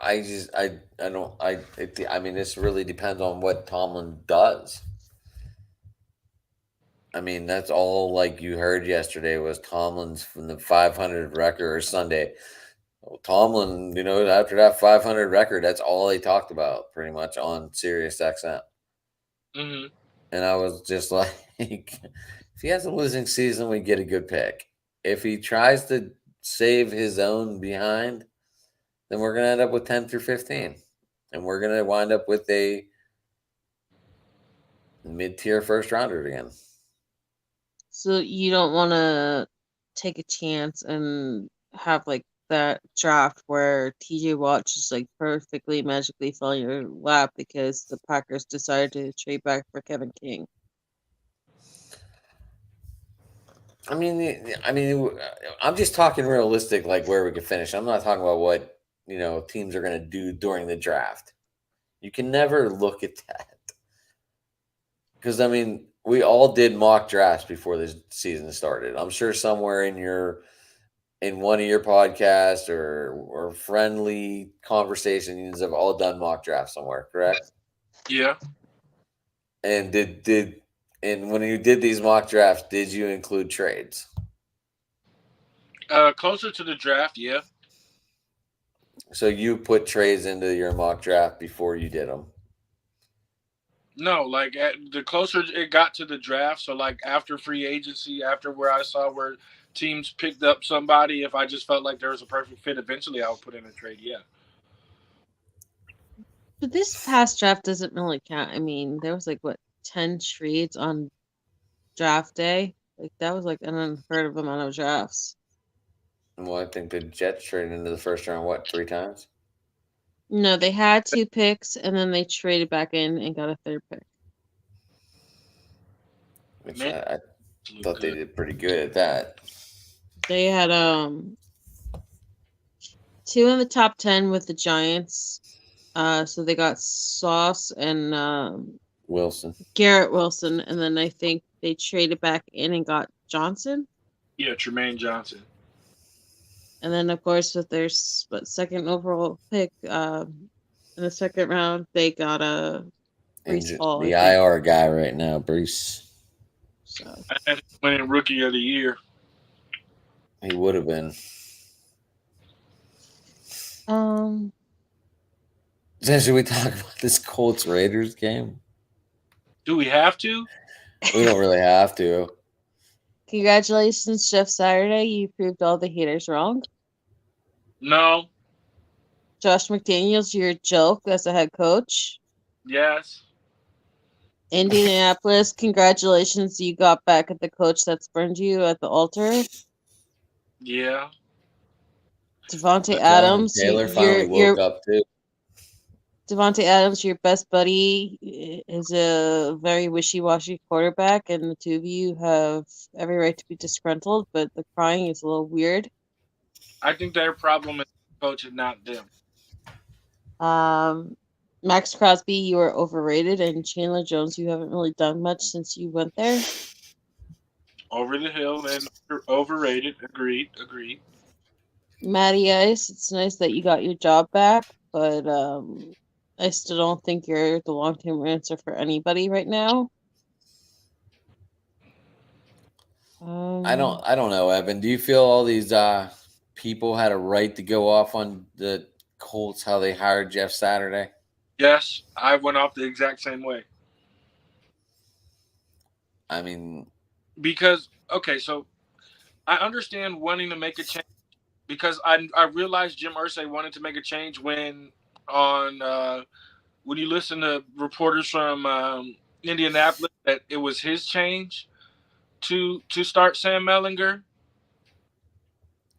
I mean, this really depends on what Tomlin does. I mean, that's all like you heard yesterday was Tomlin's from the 500 record or Sunday. Well, Tomlin, after that 500 record, that's all they talked about pretty much on Sirius XM. Mm-hmm. And I was just like, if he has a losing season, we get a good pick. If he tries to save his own behind, then we're going to end up with 10 through 15. And we're going to wind up with a mid-tier first rounder again. So you don't want to take a chance and have like that draft where TJ Watt just like perfectly magically fell in your lap because the Packers decided to trade back for Kevin King. I mean, I'm just talking realistic, like where we could finish. I'm not talking about what teams are going to do during the draft. You can never look at that because I mean, we all did mock drafts before this season started. I'm sure somewhere in one of your podcasts or friendly conversations have all done mock drafts somewhere, correct? Yeah. And did and when you did these mock drafts, did you include trades? Closer to the draft, yeah. So you put trades into your mock draft before you did them. No, like the closer it got to the draft, so like after free agency, after where I saw where teams picked up somebody, if I just felt like there was a perfect fit, eventually I would put in a trade. Yeah. But this past draft doesn't really count. I mean, there was like what 10 trades on draft day. Like that was like an unheard of amount of drafts. Well, I think the Jets traded into the first round, what, 3 times? No, they had 2 picks and then they traded back in and got a third pick. Which Man, I look thought they good. did pretty good at that. They had 2 in the top 10 with the Giants. So they got Sauce and Wilson. Garrett Wilson, and then I think they traded back in and got Johnson. Yeah, Tremaine Johnson. And then, of course, with their second overall pick in the second round, they got a Brees Hall. The I think. IR guy right now, Brees. So I had him winning Rookie of the Year. He would have been. So should we talk about this Colts Raiders game? Do we have to? We don't really have to. Congratulations, Jeff Saturday. You proved all the haters wrong. No. Josh McDaniels, you're a joke as a head coach. Yes. Indianapolis, congratulations. You got back at the coach that spurned you at the altar. Yeah. Devontae Adams, Taylor finally woke up too. Devontae Adams, your best buddy, is a very wishy-washy quarterback, and the two of you have every right to be disgruntled, but the crying is a little weird. I think their problem is the coach and not them. Max Crosby, you are overrated, and Chandler Jones, you haven't really done much since you went there. Over the hill and overrated. Agreed. Matty Ice, it's nice that you got your job back, but I still don't think you're the long-term answer for anybody right now. I don't know, Evan. Do you feel all these people had a right to go off on the Colts how they hired Jeff Saturday? Yes, I went off the exact same way. I mean, because okay, so I understand wanting to make a change because I realized Jim Irsay wanted to make a change when you listen to reporters from Indianapolis that it was his change to start Sam Mellinger.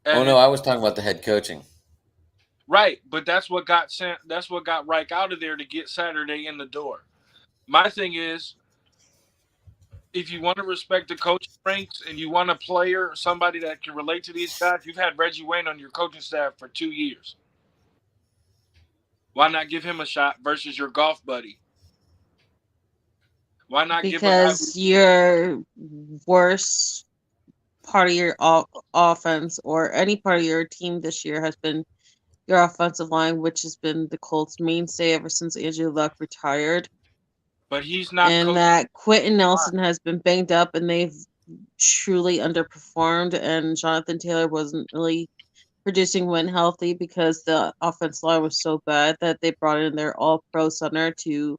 And no, I was talking about the head coaching. Right, but that's what got Reich out of there to get Saturday in the door. My thing is, if you want to respect the coaching ranks and you want a player, somebody that can relate to these guys, you've had Reggie Wayne on your coaching staff for 2 years. Why not give him a shot versus your golf buddy? Why not because your worst part of your offense or any part of your team this year has been your offensive line, which has been the Colts' mainstay ever since Andrew Luck retired. But he's not. And that Quentin Nelson has been banged up, and they've truly underperformed. And Jonathan Taylor wasn't really producing when healthy because the offense line was so bad that they brought in their all-pro center to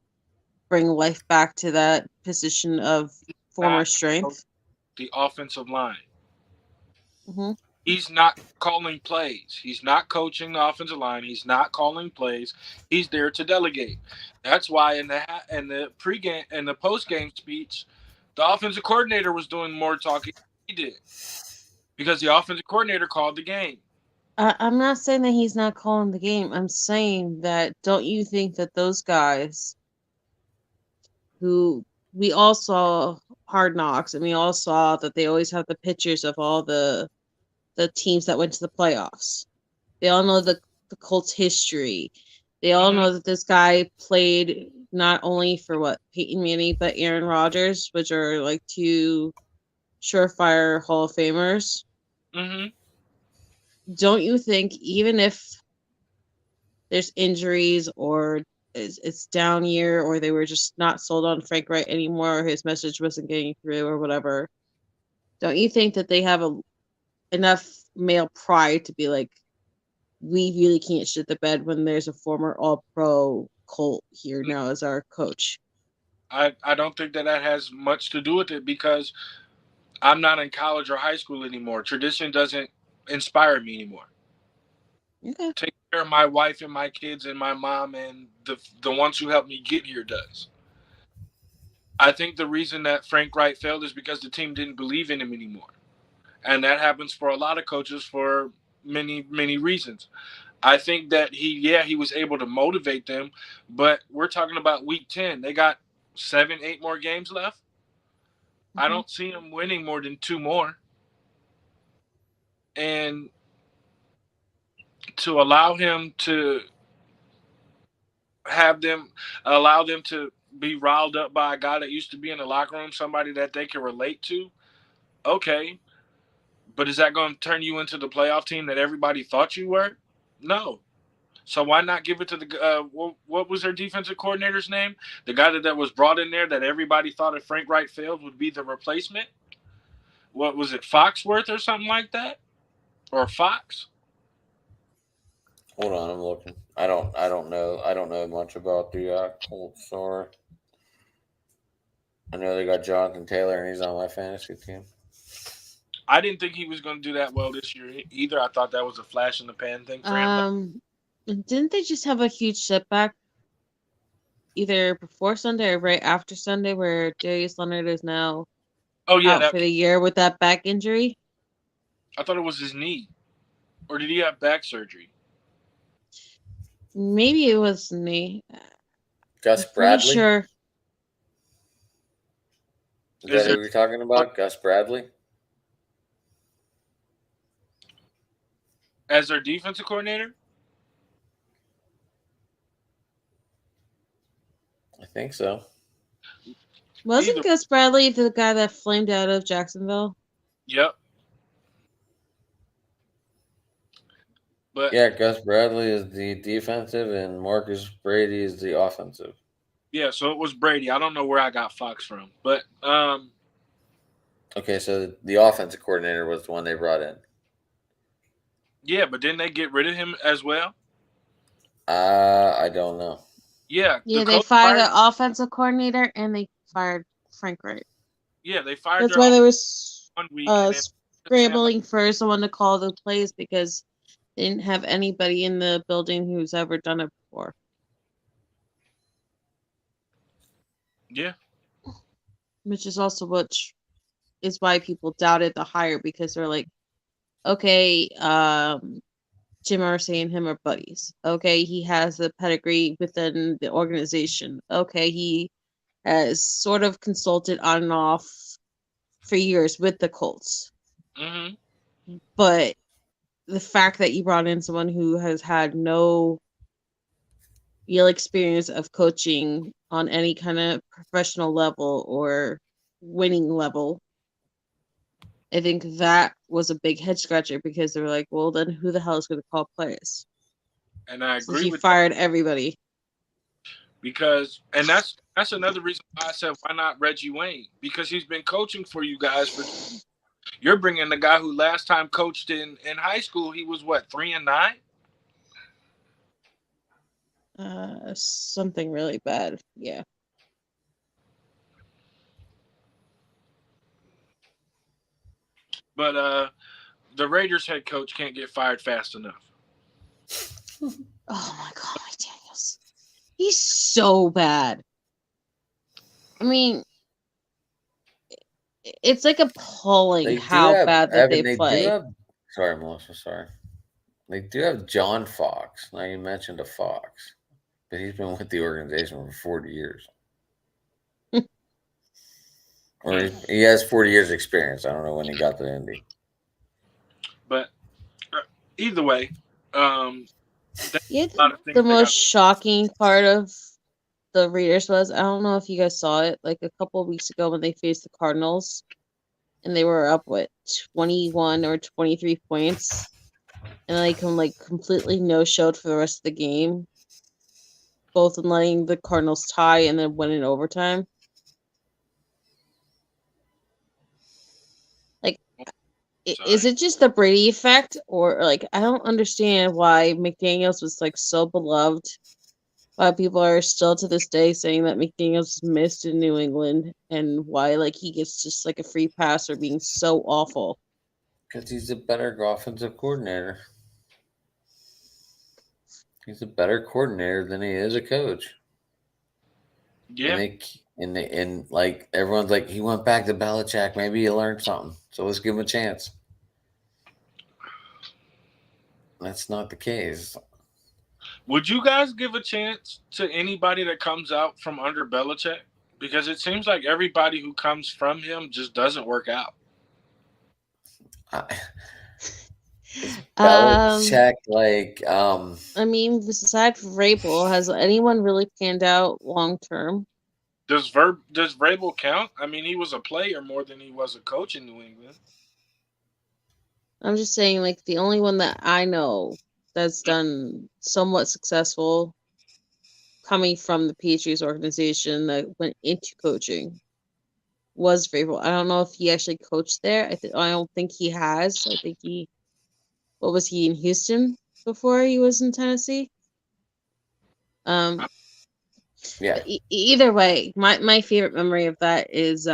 bring life back to that position of former strength. The offensive line. Mm-hmm. He's not calling plays. He's not coaching the offensive line. He's not calling plays. He's there to delegate. That's why in the pregame and the postgame speech, the offensive coordinator was doing more talking than he did because the offensive coordinator called the game. I'm not saying that he's not calling the game. I'm saying that don't you think that those guys who we all saw Hard Knocks, and we all saw that they always have the pictures of all the teams that went to the playoffs. They all know the Colts history. They all know that this guy played not only for Peyton Manning, but Aaron Rodgers, which are like two surefire Hall of Famers. Mm-hmm. Don't you think even if there's injuries or it's down year or they were just not sold on Frank Wright anymore or his message wasn't getting through or whatever, don't you think that they have enough male pride to be like, we really can't shit the bed when there's a former All-Pro Colt here now as our coach? I don't think that has much to do with it because I'm not in college or high school anymore. Tradition doesn't inspire me anymore. Okay. Take care of my wife and my kids and my mom and the ones who helped me get here does. I think the reason that Frank Wright failed is because the team didn't believe in him anymore. And that happens for a lot of coaches for many, many reasons. I think that he was able to motivate them, but we're talking about week 10. They got 7, 8 more games left. I don't see him winning more than 2 more. And to allow him to allow them to be riled up by a guy that used to be in the locker room, somebody that they can relate to, okay. But is that going to turn you into the playoff team that everybody thought you were? No. So why not give it to the what was their defensive coordinator's name? The guy that was brought in there that everybody thought if Frank Wright failed would be the replacement. What was it, Foxworth or something like that, or Fox? Hold on, I'm looking. I don't know much about the Colts. Or I know they got Jonathan Taylor, and he's on my fantasy team. I didn't think he was going to do that well this year either. I thought that was a flash in the pan thing for him. Didn't they just have a huge setback either before Sunday or right after Sunday where Darius Leonard is now out for the year with that back injury? I thought it was his knee. Or did he have back surgery? Maybe it was knee. Gus Bradley? Sure. Is that who you're talking about? Gus Bradley? As their defensive coordinator? I think so. Wasn't Gus Bradley the guy that flamed out of Jacksonville? Yep. But yeah, Gus Bradley is the defensive and Marcus Brady is the offensive. Yeah, so it was Brady. I don't know where I got Fox from. But okay, so the offensive coordinator was the one they brought in. Yeah, but didn't they get rid of him as well? I don't know. Yeah. Yeah, they fired the offensive coordinator and they fired Frank Wright. Yeah, they fired. That's why there was 1 week scrambling for someone to call the plays because they didn't have anybody in the building who's ever done it before. Yeah. Which is also why people doubted the hire because they're like, okay, Jim Irsay and him are buddies. Okay, he has the pedigree within the organization. Okay, he has sort of consulted on and off for years with the Colts. Mm-hmm. But the fact that you brought in someone who has had no real experience of coaching on any kind of professional level or winning level, I think that was a big head scratcher because they were like, well, then who the hell is going to call plays? And I agree he fired everybody. Because, and that's another reason why I said, why not Reggie Wayne? Because he's been coaching for you guys for. You're bringing the guy who last time coached in high school. He was what, 3-9? Something really bad. Yeah. But the Raiders head coach can't get fired fast enough. Oh my God, Daniels. He's so bad. I mean, it's like appalling how bad that they play. Sorry, Melissa, sorry. They do have John Fox. Now you mentioned a Fox, but he's been with the organization for 40 years. Or he has 40 years experience. I don't know when he got to Indy. But either way, Yeah, a lot of the things they most got. shocking part of the Raiders was, I don't know if you guys saw it, like a couple of weeks ago when they faced the Cardinals and they were up, 21 or 23 points, and they completely no-showed for the rest of the game, both in letting the Cardinals tie and then win in overtime. Like, is it just the Brady effect, or I don't understand why McDaniels was so beloved. Why people are still to this day saying that McDaniels missed in New England, and why he gets just a free pass for being so awful. Because he's a better offensive coordinator. He's a better coordinator than he is a coach. Yeah. And everyone's like, he went back to Belichick. Maybe he learned something. So let's give him a chance. That's not the case. Would you guys give a chance to anybody that comes out from under Belichick? Because it seems like everybody who comes from him just doesn't work out. Belichick, I mean, besides Vrabel, has anyone really panned out long term? Does Vrabel count? I mean, he was a player more than he was a coach in New England. I'm just saying, the only one that I know that's done somewhat successful coming from the Patriots organization that went into coaching was Vrabel. I don't know if he actually coached there. I don't think he has. I think what was he in Houston before he was in Tennessee? Yeah. Either way, my favorite memory of that is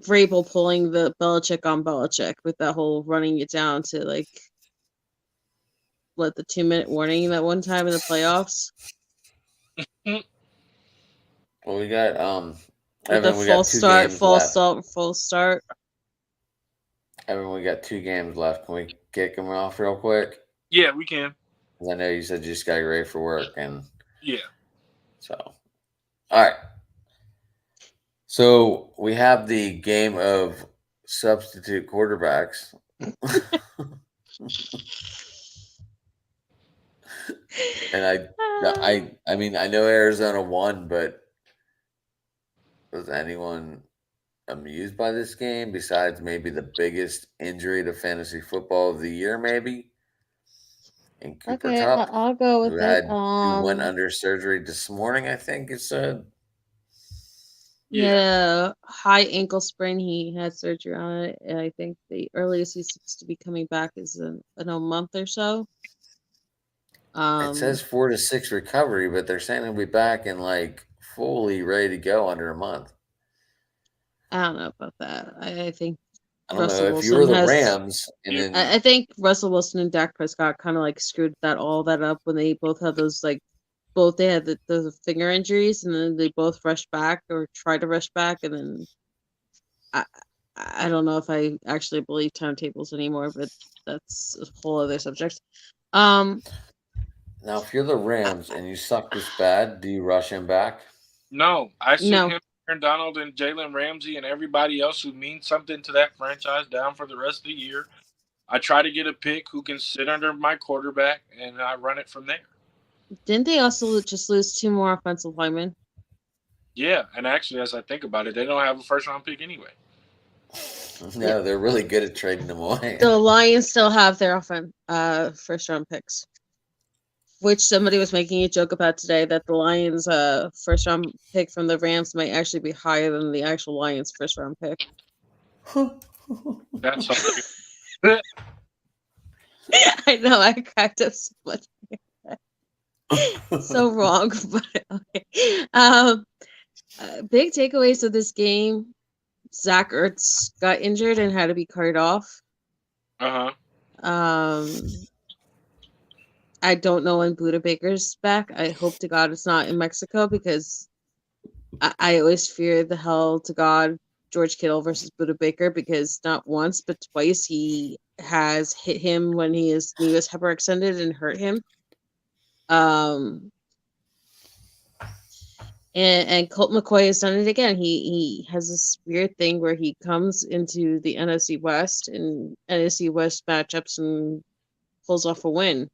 Vrabel pulling the Belichick on Belichick with that whole running it down to the 2-minute warning that one time in the playoffs. Well, we got With the Evan, we got two games left. Full start. Evan, we got 2 games left. Can we kick them off real quick? Yeah, we can. I know you said you just got ready for work, and yeah. So, all right. So we have the game of substitute quarterbacks. And I mean, I know Arizona won, but was anyone amused by this game besides maybe the biggest injury to fantasy football of the year, maybe? And Cooper Kupp, I'll go with it. who went under surgery this morning, I think it said. Yeah, high ankle sprain. He had surgery on it, and I think the earliest he's supposed to be coming back is in a month or so. It says 4 to 6 recovery, but they're saying he'll be back and fully ready to go under a month. I don't know about that. I think I don't know if you were the Rams, and then I think Russell Wilson and Dak Prescott kind of screwed all that up when they both had those they had the finger injuries, and then they both rushed back or tried to rush back, and then I don't know if I actually believe timetables anymore, but that's a whole other subject. Now, if you're the Rams and you suck this bad, do you rush him back? No, I sit him, Aaron Donald, and Jalen Ramsey, and everybody else who means something to that franchise down for the rest of the year. I try to get a pick who can sit under my quarterback, and I run it from there. Didn't they also just lose 2 more offensive linemen? Yeah, and actually, as I think about it, they don't have a first-round pick anyway. No, they're really good at trading them away. The Lions still have their first-round picks, which somebody was making a joke about today, that the Lions' first-round pick from the Rams might actually be higher than the actual Lions' first-round pick. That's hilarious. I know, I cracked up so much. So wrong, but okay. Big takeaways of this game: Zach Ertz got injured and had to be carted off. I don't know when Buda Baker's back. I hope to God it's not in Mexico, because I always fear the hell to God George Kittle versus Buda Baker, because not once but twice he has hit him when his knee was hyperextended and hurt him. And Colt McCoy has done it again. He has this weird thing where he comes into the NFC West and NFC West matchups and pulls off a win.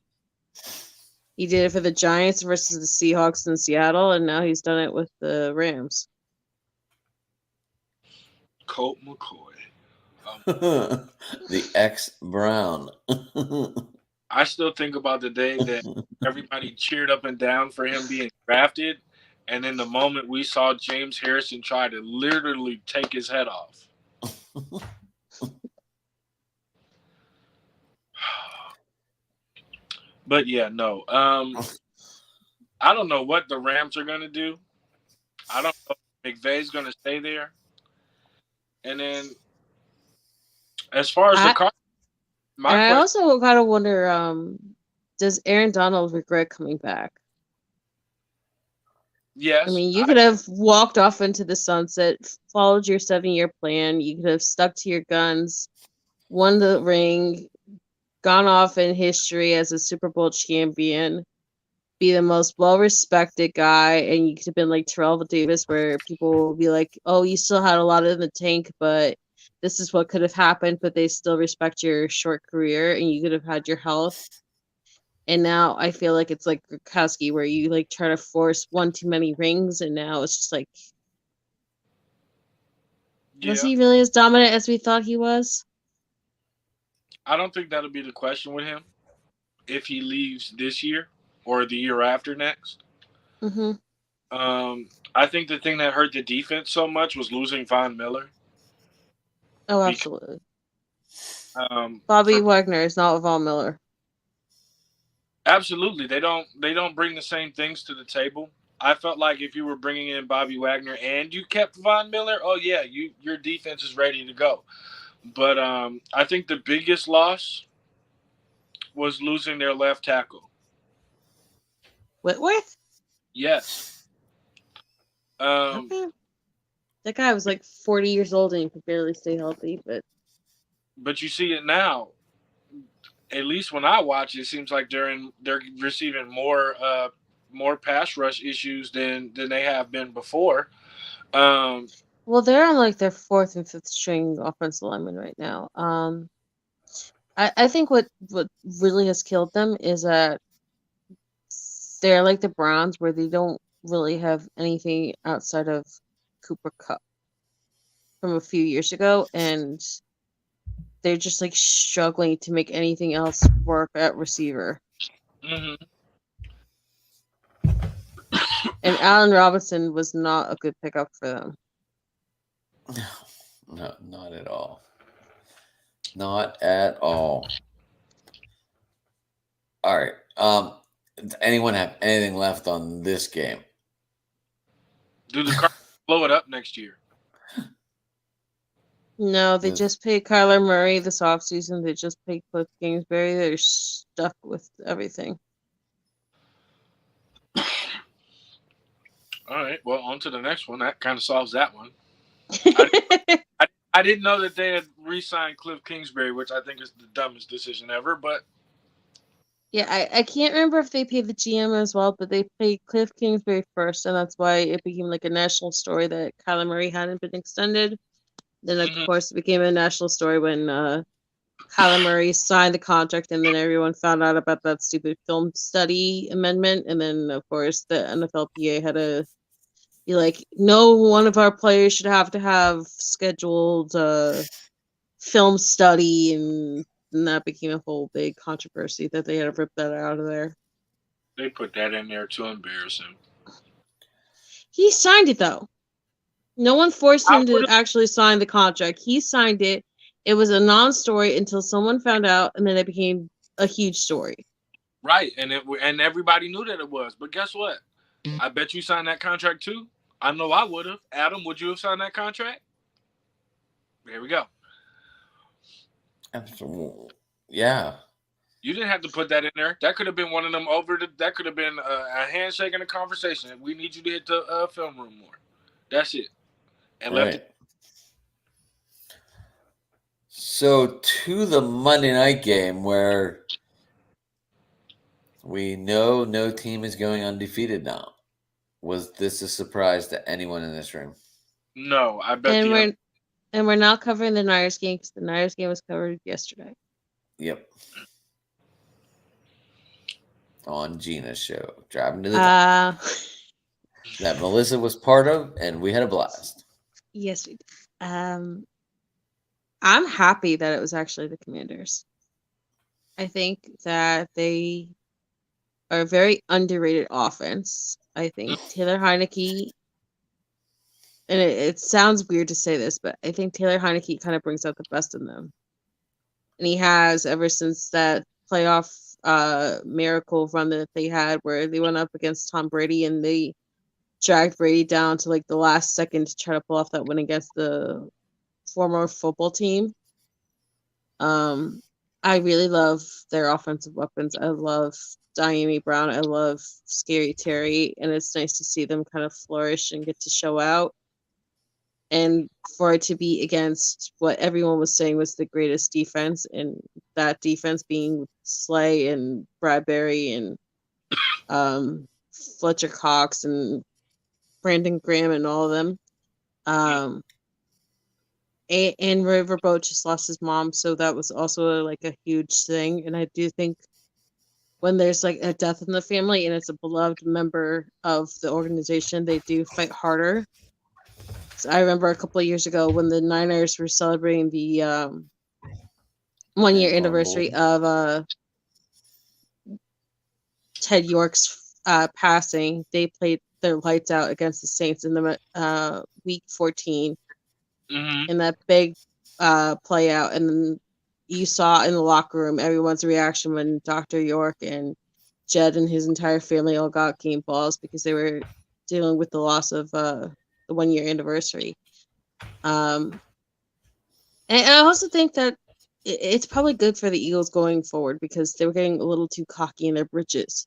He did it for the Giants versus the Seahawks in Seattle, and now he's done it with the Rams. Colt McCoy. The ex-Brown. I still think about the day that everybody cheered up and down for him being drafted, and then the moment we saw James Harrison try to literally take his head off. But yeah, no. I don't know what the Rams are going to do. I don't know if McVay's going to stay there. And then as far as the car, I also kind of wonder, does Aaron Donald regret coming back? Yes. I mean, you could have walked off into the sunset, followed your 7-year plan. You could have stuck to your guns, won the ring, gone off in history as a Super Bowl champion, be the most well-respected guy, and you could have been like Terrell Davis, where people will be like, oh, you still had a lot in the tank, but this is what could have happened, but they still respect your short career, and you could have had your health. And now I feel like it's like Gronkowski, where you like try to force one too many rings, and now it's just like, was he really as dominant as we thought he was? I don't think that'll be the question with him if he leaves this year or the year after next. Mm-hmm. I think the thing that hurt the defense so much was losing Von Miller. Oh, absolutely. Bobby Wagner is not Von Miller. Absolutely, they don't bring the same things to the table. I felt like if you were bringing in Bobby Wagner and you kept Von Miller, oh yeah, your defense is ready to go. But I think the biggest loss was losing their left tackle. Whitworth? Yes. Okay. That guy was like 40 years old and he could barely stay healthy, but you see it now. At least when I watch, it seems like they're receiving more pass rush issues than they have been before. Well, they're on like their 4th and 5th string offensive lineman right now. I think what really has killed them is that they're like the Browns, where they don't really have anything outside of Cooper Kupp from a few years ago, and they're just like struggling to make anything else work at receiver. Mm-hmm. And Allen Robinson was not a good pickup for them. No, not at all. Not at all. All right. Does anyone have anything left on this game? Do the Cardinals blow it up next year? No, they just paid Kyler Murray this offseason. They just paid Cliff Kingsbury. They're stuck with everything. All right. Well, on to the next one. That kind of solves that one. I didn't know that they had re-signed Cliff Kingsbury, which I think is the dumbest decision ever. But yeah, I can't remember if they paid the GM as well, but they paid Cliff Kingsbury first, and that's why it became like a national story that Kyler Murray hadn't been extended. Then, of course, it became a national story when Kyler Murray signed the contract, and then everyone found out about that stupid film study amendment. And then, of course, the NFLPA had to be like, no one of our players should have to have scheduled film study, and that became a whole big controversy that they had to rip that out of there. They put that in there to embarrass him. He signed it, though. No one forced him to actually sign the contract. He signed it. It was a non-story until someone found out, and then it became a huge story. Right, and everybody knew that it was. But guess what? I bet you signed that contract too. I know I would have. Adam, would you have signed that contract? There we go. Absolutely. Yeah. You didn't have to put that in there. That could have been one of them that could have been a handshake and a conversation. We need you to hit the film room more. That's it. And right. So to the Monday night game, where we know no team is going undefeated now. Was this a surprise to anyone in this room? No, I bet And we're not covering the Niners game because the Niners game was covered yesterday. Yep. On Gina's show, Driving to the Top, that Melissa was part of, and we had a blast. Yes, we did. I'm happy that it was actually the Commanders. I think that they are a very underrated offense. I think Taylor Heineke, and it sounds weird to say this, but I think Taylor Heineke kind of brings out the best in them. And he has ever since that playoff miracle run that they had where they went up against Tom Brady and they dragged Brady down to like the last second to try to pull off that win against the former football team. I really love their offensive weapons. I love Diami Brown. I love Scary Terry, and it's nice to see them kind of flourish and get to show out. And for it to be against what everyone was saying was the greatest defense, and that defense being Slay and Bradbury and Fletcher Cox and Brandon Graham and all of them. And Riverboat just lost his mom, so that was also like a huge thing. And I do think when there's like a death in the family and it's a beloved member of the organization, they do fight harder. So I remember a couple of years ago when the Niners were celebrating the 1 year anniversary of Ted York's passing. They played their lights out against the Saints in the week 14 in that big play out, and then you saw in the locker room everyone's reaction when Dr. York and Jed and his entire family all got game balls because they were dealing with the loss of the 1 year anniversary. And I also think that it's probably good for the Eagles going forward because they were getting a little too cocky in their britches.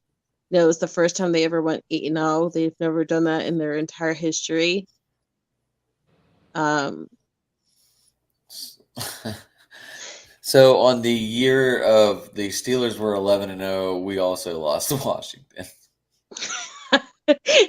You know, it was the first time they ever went 8-0. They've never done that in their entire history. So on the year of the Steelers were 11-0, we also lost to Washington.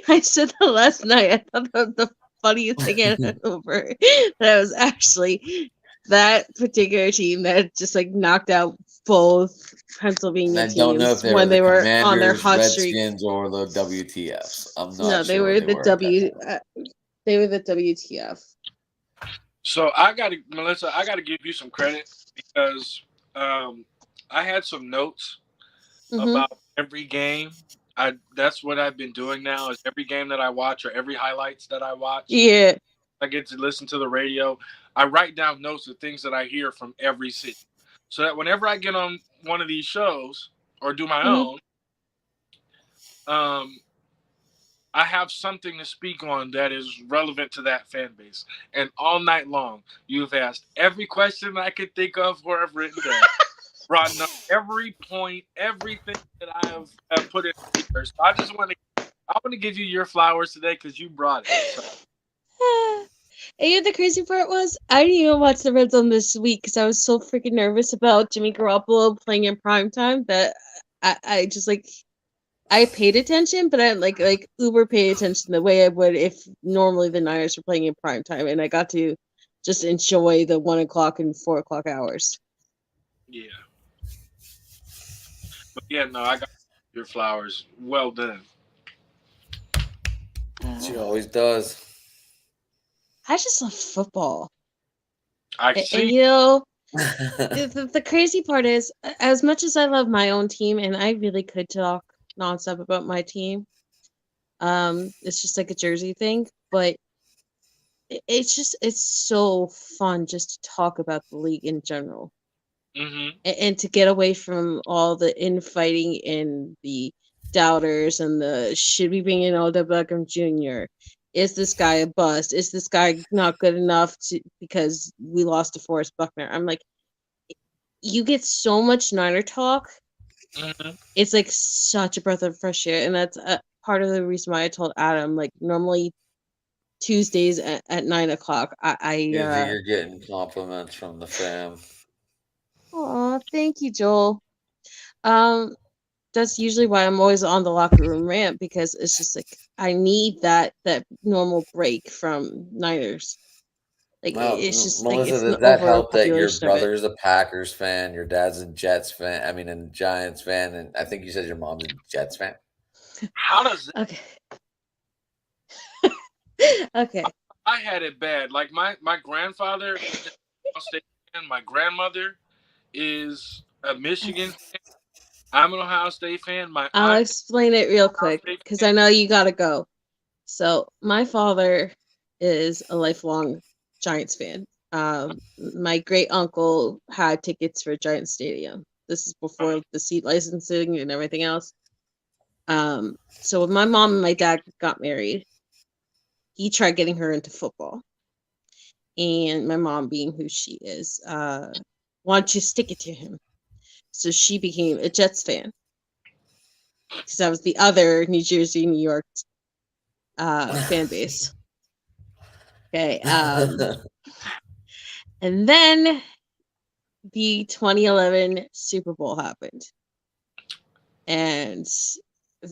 I said that last night. I thought that was the funniest thing over. That was actually that particular team that just like knocked out both Pennsylvania teams when they were on their hot streak. Redskins or the WTFs. I'm not No, they sure were they were the WTF. So Melissa, I gotta give you some credit because I had some notes about every game. That's what I've been doing now is every game that I watch or every highlights that I watch. Yeah. I get to listen to the radio. I write down notes of things that I hear from every city. So that whenever I get on one of these shows or do my own, I have something to speak on that is relevant to that fan base. And all night long, you've asked every question I could think of or I've written down. Brought up every point, everything that I have put in here. So I want to give you your flowers today because you brought it. So. And you know, the crazy part was I didn't even watch the Red Zone this week because I was so freaking nervous about Jimmy Garoppolo playing in primetime that I just like I paid attention, but I like uber paid attention the way I would if normally the Niners were playing in primetime, and I got to just enjoy the 1 o'clock and 4 o'clock hours. Yeah. But yeah, no, I got your flowers. Well done. She always does. I just love football. I see. And, you know, the crazy part is, as much as I love my own team, and I really could talk nonstop about my team, it's just like a Jersey thing, but it's so fun just to talk about the league in general. And to get away from all the infighting and the doubters and the should we bring in Odell Beckham Jr.? Is this guy a bust? Is this guy not good enough because we lost to Forrest Buckner? I'm like, you get so much Niner talk. It's like such a breath of fresh air, and that's part of the reason why I told Adam like normally Tuesdays at 9 o'clock. You're getting compliments from the fam. Oh, thank you, Joel. Don't that's usually why I'm always on the locker room rant, because it's just like I need that normal break from Niners. Like Well, it's just like Melissa, it's does the that help that your overpopulation of it. brother's a Packers fan, your dad's a Jets fan? I mean, a Giants fan, and I think you said your mom's a Jets fan. How does that? Okay. Okay. I had it bad. Like my grandfather is an Ohio State fan. My grandmother is a Michigan fan. I'm an Ohio State fan. My I'll aunt explain it real quick State because fan. I know you gotta go. So my father is a lifelong Giants fan. My great uncle had tickets for Giant Stadium. This is before the seat licensing and everything else. So when my mom and my dad got married, he tried getting her into football. And my mom, being who she is, wanted to stick it to him. So she became a Jets fan. Because that was the other New Jersey, New York fan base. Okay. And then the 2011 Super Bowl happened. And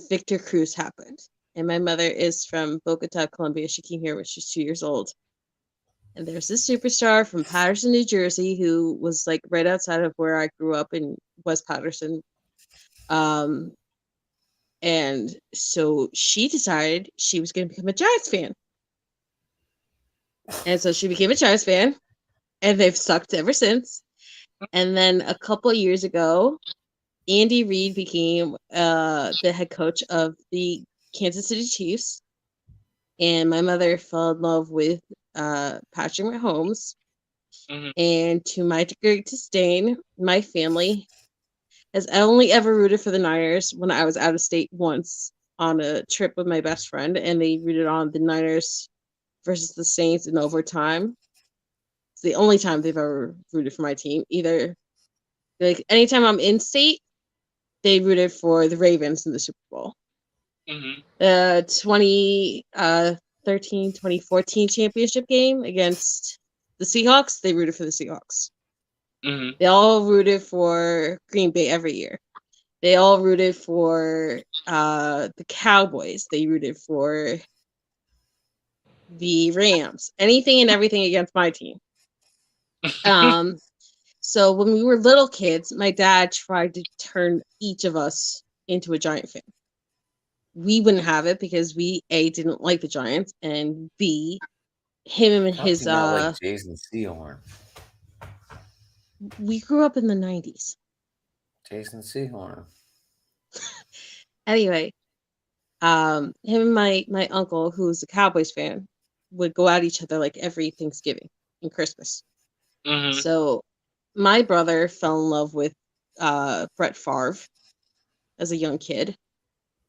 Victor Cruz happened. And my mother is from Bogota, Colombia. She came here when she was 2 years old. And there's this superstar from Patterson, New Jersey, who was like right outside of where I grew up in West Patterson. And so she decided she was going to become a Giants fan. And so she became a Giants fan, and they've sucked ever since. And then a couple of years ago, Andy Reid became the head coach of the Kansas City Chiefs. And my mother fell in love with Patrick Mahomes. Mhm. And to my great disdain, my family has only ever rooted for the Niners when I was out of state once on a trip with my best friend, and they rooted on the Niners versus the Saints in overtime. It's the only time they've ever rooted for my team. Either like anytime I'm in state, they rooted for the Ravens in the Super Bowl. Mhm. The 2013, 2014 championship game against the Seahawks, they rooted for the Seahawks. Mhm. They all rooted for Green Bay every year. They all rooted for the Cowboys. They rooted for the Rams. Anything and everything against my team. So when we were little kids, my dad tried to turn each of us into a Giant fan. We wouldn't have it because we A, didn't like the Giants, and B, him and How do his you not like Jason Sehorn? we grew up in the 90s. Jason Sehorn. Anyway, him and my uncle, who's a Cowboys fan, would go at each other like every Thanksgiving and Christmas. Mhm. So my brother fell in love with Brett Favre as a young kid,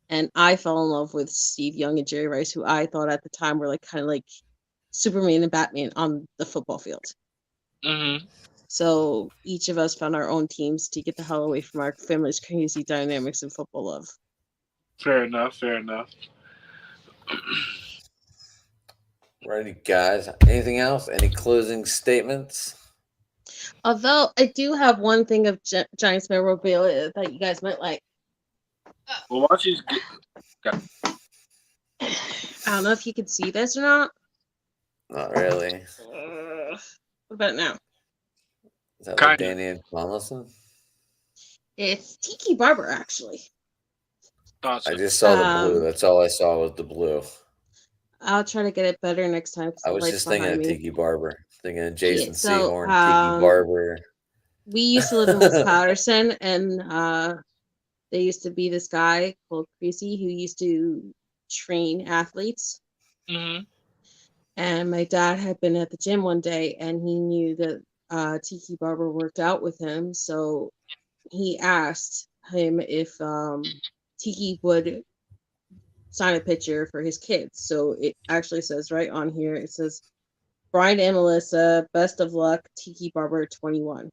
and I fell in love with Steve Young and Jerry Rice, who I thought at the time were like kind of like Superman and Batman on the football field. Mhm. So each of us found our own teams to get the hell away from our family's crazy dynamics and football love. Fair enough. Fair enough. Righty, guys. Anything else? Any closing statements? Although I do have one thing of Giants memorabilia that you guys might like. Well, why don't you just get? I don't know if you can see this or not. Not really. What about now? Is that like Kinda. Danny Tomlinson? It's Tiki Barber, actually. Thought so. I just saw the blue. Um, That's all I saw was the blue. I'll try to get it better next time because I the was light's just thinking behind of me. Tiki Barber. Thinking of Jason So, Sehorn, Tiki Barber. we used to live in West Patterson, and there used to be this guy called Creasy who used to train athletes. Mhm. And my dad had been at the gym one day, and he knew that Tiki Barber worked out with him, so he asked him if Tiki would sign a picture for his kids. So it actually says right on here, it says, Brian and Melissa, best of luck, Tiki Barber 21.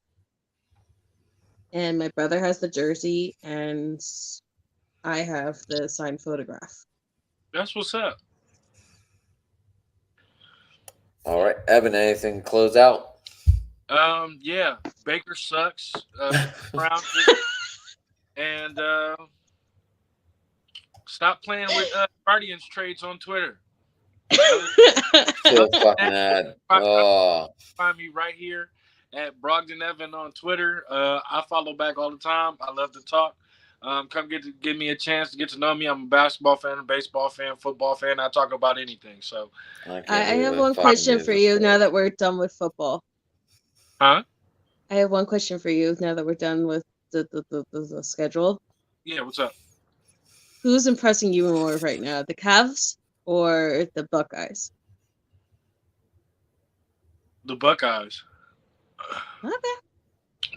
And my brother has the jersey, and I have the signed photograph. That's what's up. All right, Evan. Anything to close out? Yeah. Baker sucks. Brown and Stop playing with Guardians trades on Twitter. So fucking ad. Oh, Find me right here at Brogdon Evan on Twitter. I follow back all the time. I love to talk. Come give me a chance to get to know me. I'm a basketball fan, a baseball fan, football fan. I talk about anything. So, I have one question for you now that we're done with football. huh? I have one question for you now that we're done with the schedule. Yeah, what's up? Who's impressing you more right now, the Cavs or the Buckeyes? The Buckeyes. Okay.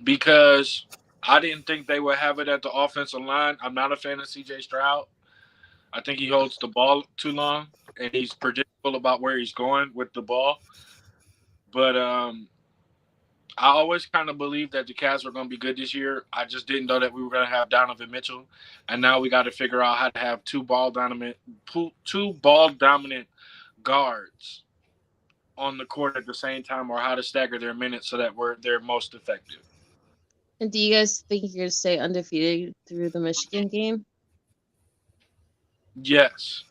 Because I didn't think they would have it at the offensive line. I'm not a fan of CJ Stroud. I think he holds the ball too long, and he's predictable about where he's going with the ball. But I always kind of believed that the Cavs were going to be good this year. I just didn't know that we were going to have Donovan Mitchell, and now we got to figure out how to have two ball dominant guards on the court at the same time, or how to stagger their minutes so that they're most effective. And do you guys think you're going to stay undefeated through the Michigan game? Yes.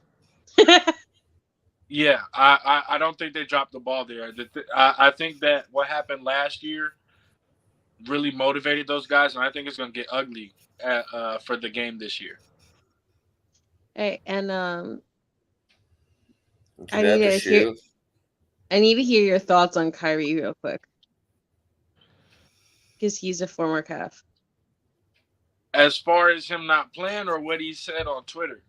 Yeah, I don't think they dropped the ball there. I think that what happened last year really motivated those guys, and I think it's going to get ugly for the game this year. Hey, and I I need to hear your thoughts on Kyrie real quick, because he's a former Cav. As far as him not playing, or what he said on Twitter?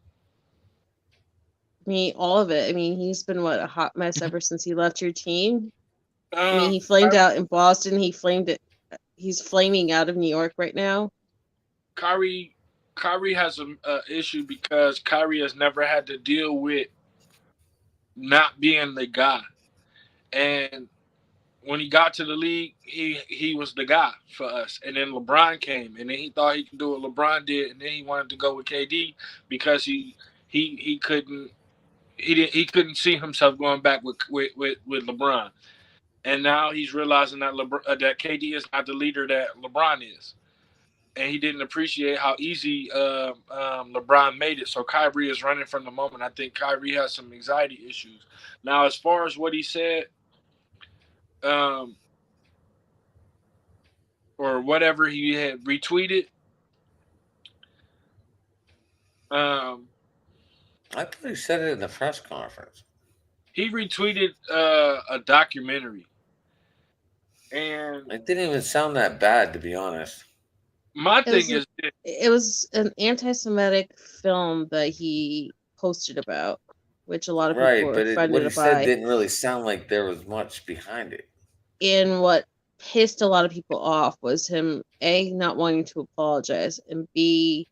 I mean, all of it. I mean, he's been a hot mess ever since he left your team. I mean, he flamed out in Boston. He's flaming out of New York right now. Kyrie has an issue because Kyrie has never had to deal with not being the guy. And when he got to the league, he was the guy for us. And then LeBron came, and then he thought he could do what LeBron did, and then he wanted to go with KD because he couldn't see himself going back with LeBron. And now he's realizing that that KD is not the leader that LeBron is. And he didn't appreciate how easy LeBron made it. So Kyrie is running from the moment. I think Kyrie has some anxiety issues. Now, as far as what he said, or whatever he had retweeted, I thought he said it in the press conference. He retweeted a documentary. And it didn't even sound that bad, to be honest. It was an anti-Semitic film that he posted about, which a lot of people were offended by. What he said didn't really sound like there was much behind it. And what pissed a lot of people off was him, A, not wanting to apologize, and B,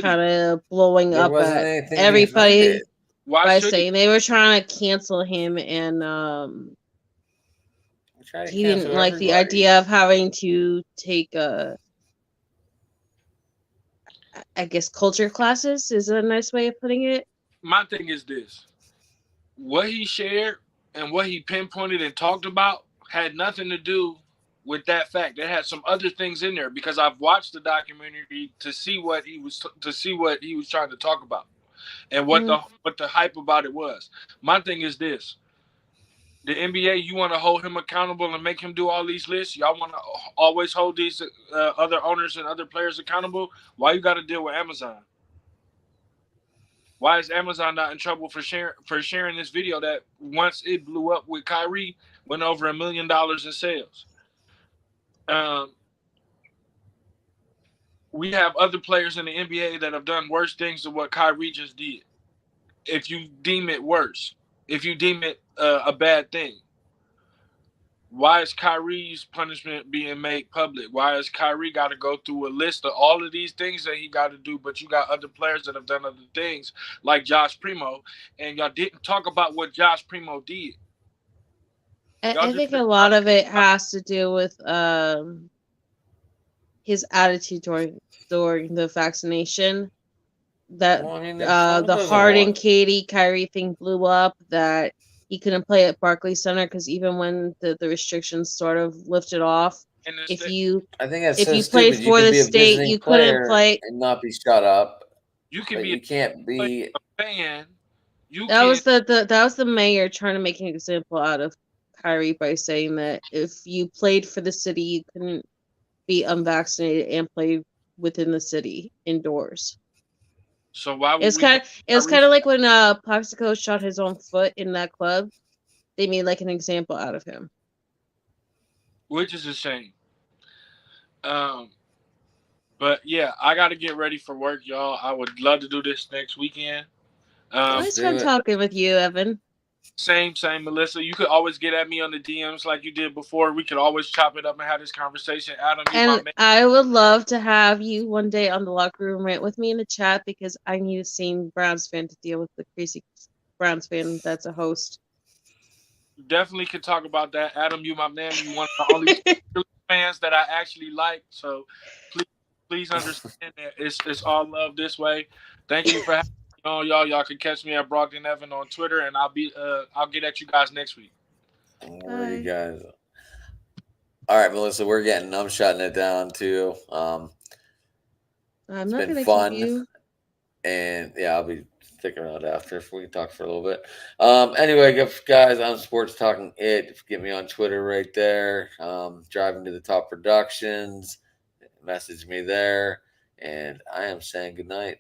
kind of blowing up at everybody by saying they were trying to cancel him, and he didn't like the idea of having to take I guess culture classes is a nice way of putting it. My thing is this. What he shared and what he pinpointed and talked about had nothing to do with that fact. It had some other things in there, because I've watched the documentary to see what he was trying to talk about and what the hype about it was. My thing is this. The NBA, you want to hold him accountable and make him do all these lists? Y'all want to always hold these other owners and other players accountable? Why you got to deal with Amazon? Why is Amazon not in trouble for sharing this video that once it blew up with Kyrie, went over $1 million in sales? We have other players in the NBA that have done worse things than what Kyrie just did. If you deem it worse, if you deem it a bad thing, why is Kyrie's punishment being made public? Why has Kyrie got to go through a list of all of these things that he got to do, but you got other players that have done other things, like Josh Primo, and y'all didn't talk about what Josh Primo did? I think a lot of it has to do with his attitude during the vaccination. That the Harden, Katie, Kyrie thing blew up, that he couldn't play at Barclays Center because even when the restrictions sort of lifted off, if you played for the state, you couldn't play and not be shut up. You can But be you can't be. a fan. You That can was that was the mayor trying to make an example out of Kyrie by saying that if you played for the city, you couldn't be unvaccinated and play within the city indoors. So why would It's we ban kind it's Kyrie? kind of like when Plaxico shot his own foot in that club. They made like an example out of him. Which is a shame. But yeah, I got to get ready for work, y'all. I would love to do this next weekend. Let's It's do fun it. talking with you, Evan. Same, Melissa. You could always get at me on the DMs like you did before. We could always chop it up and have this conversation. Adam, you my And man. I would love to have you one day on the locker room rant with me in the chat because I need a sane Browns fan to deal with the crazy Browns fan that's a host. Definitely could talk about that. Adam, you my man. You one of the only fans that I actually like. So please understand that it's all love this way. Thank you for having me on, y'all. Y'all can catch me at Brogdon Evan on Twitter, and I'll get at you guys next week. Where you guys? All right, Melissa, we're getting. I'm shutting it down too. I'm It's not been gonna fun, keep you. and yeah, I'll be sticking around after if we can talk for a little bit. Anyway, guys, I'm Sports Talking It. Get me on Twitter right there. Driving to the Top Productions. Message me there, and I am saying good night.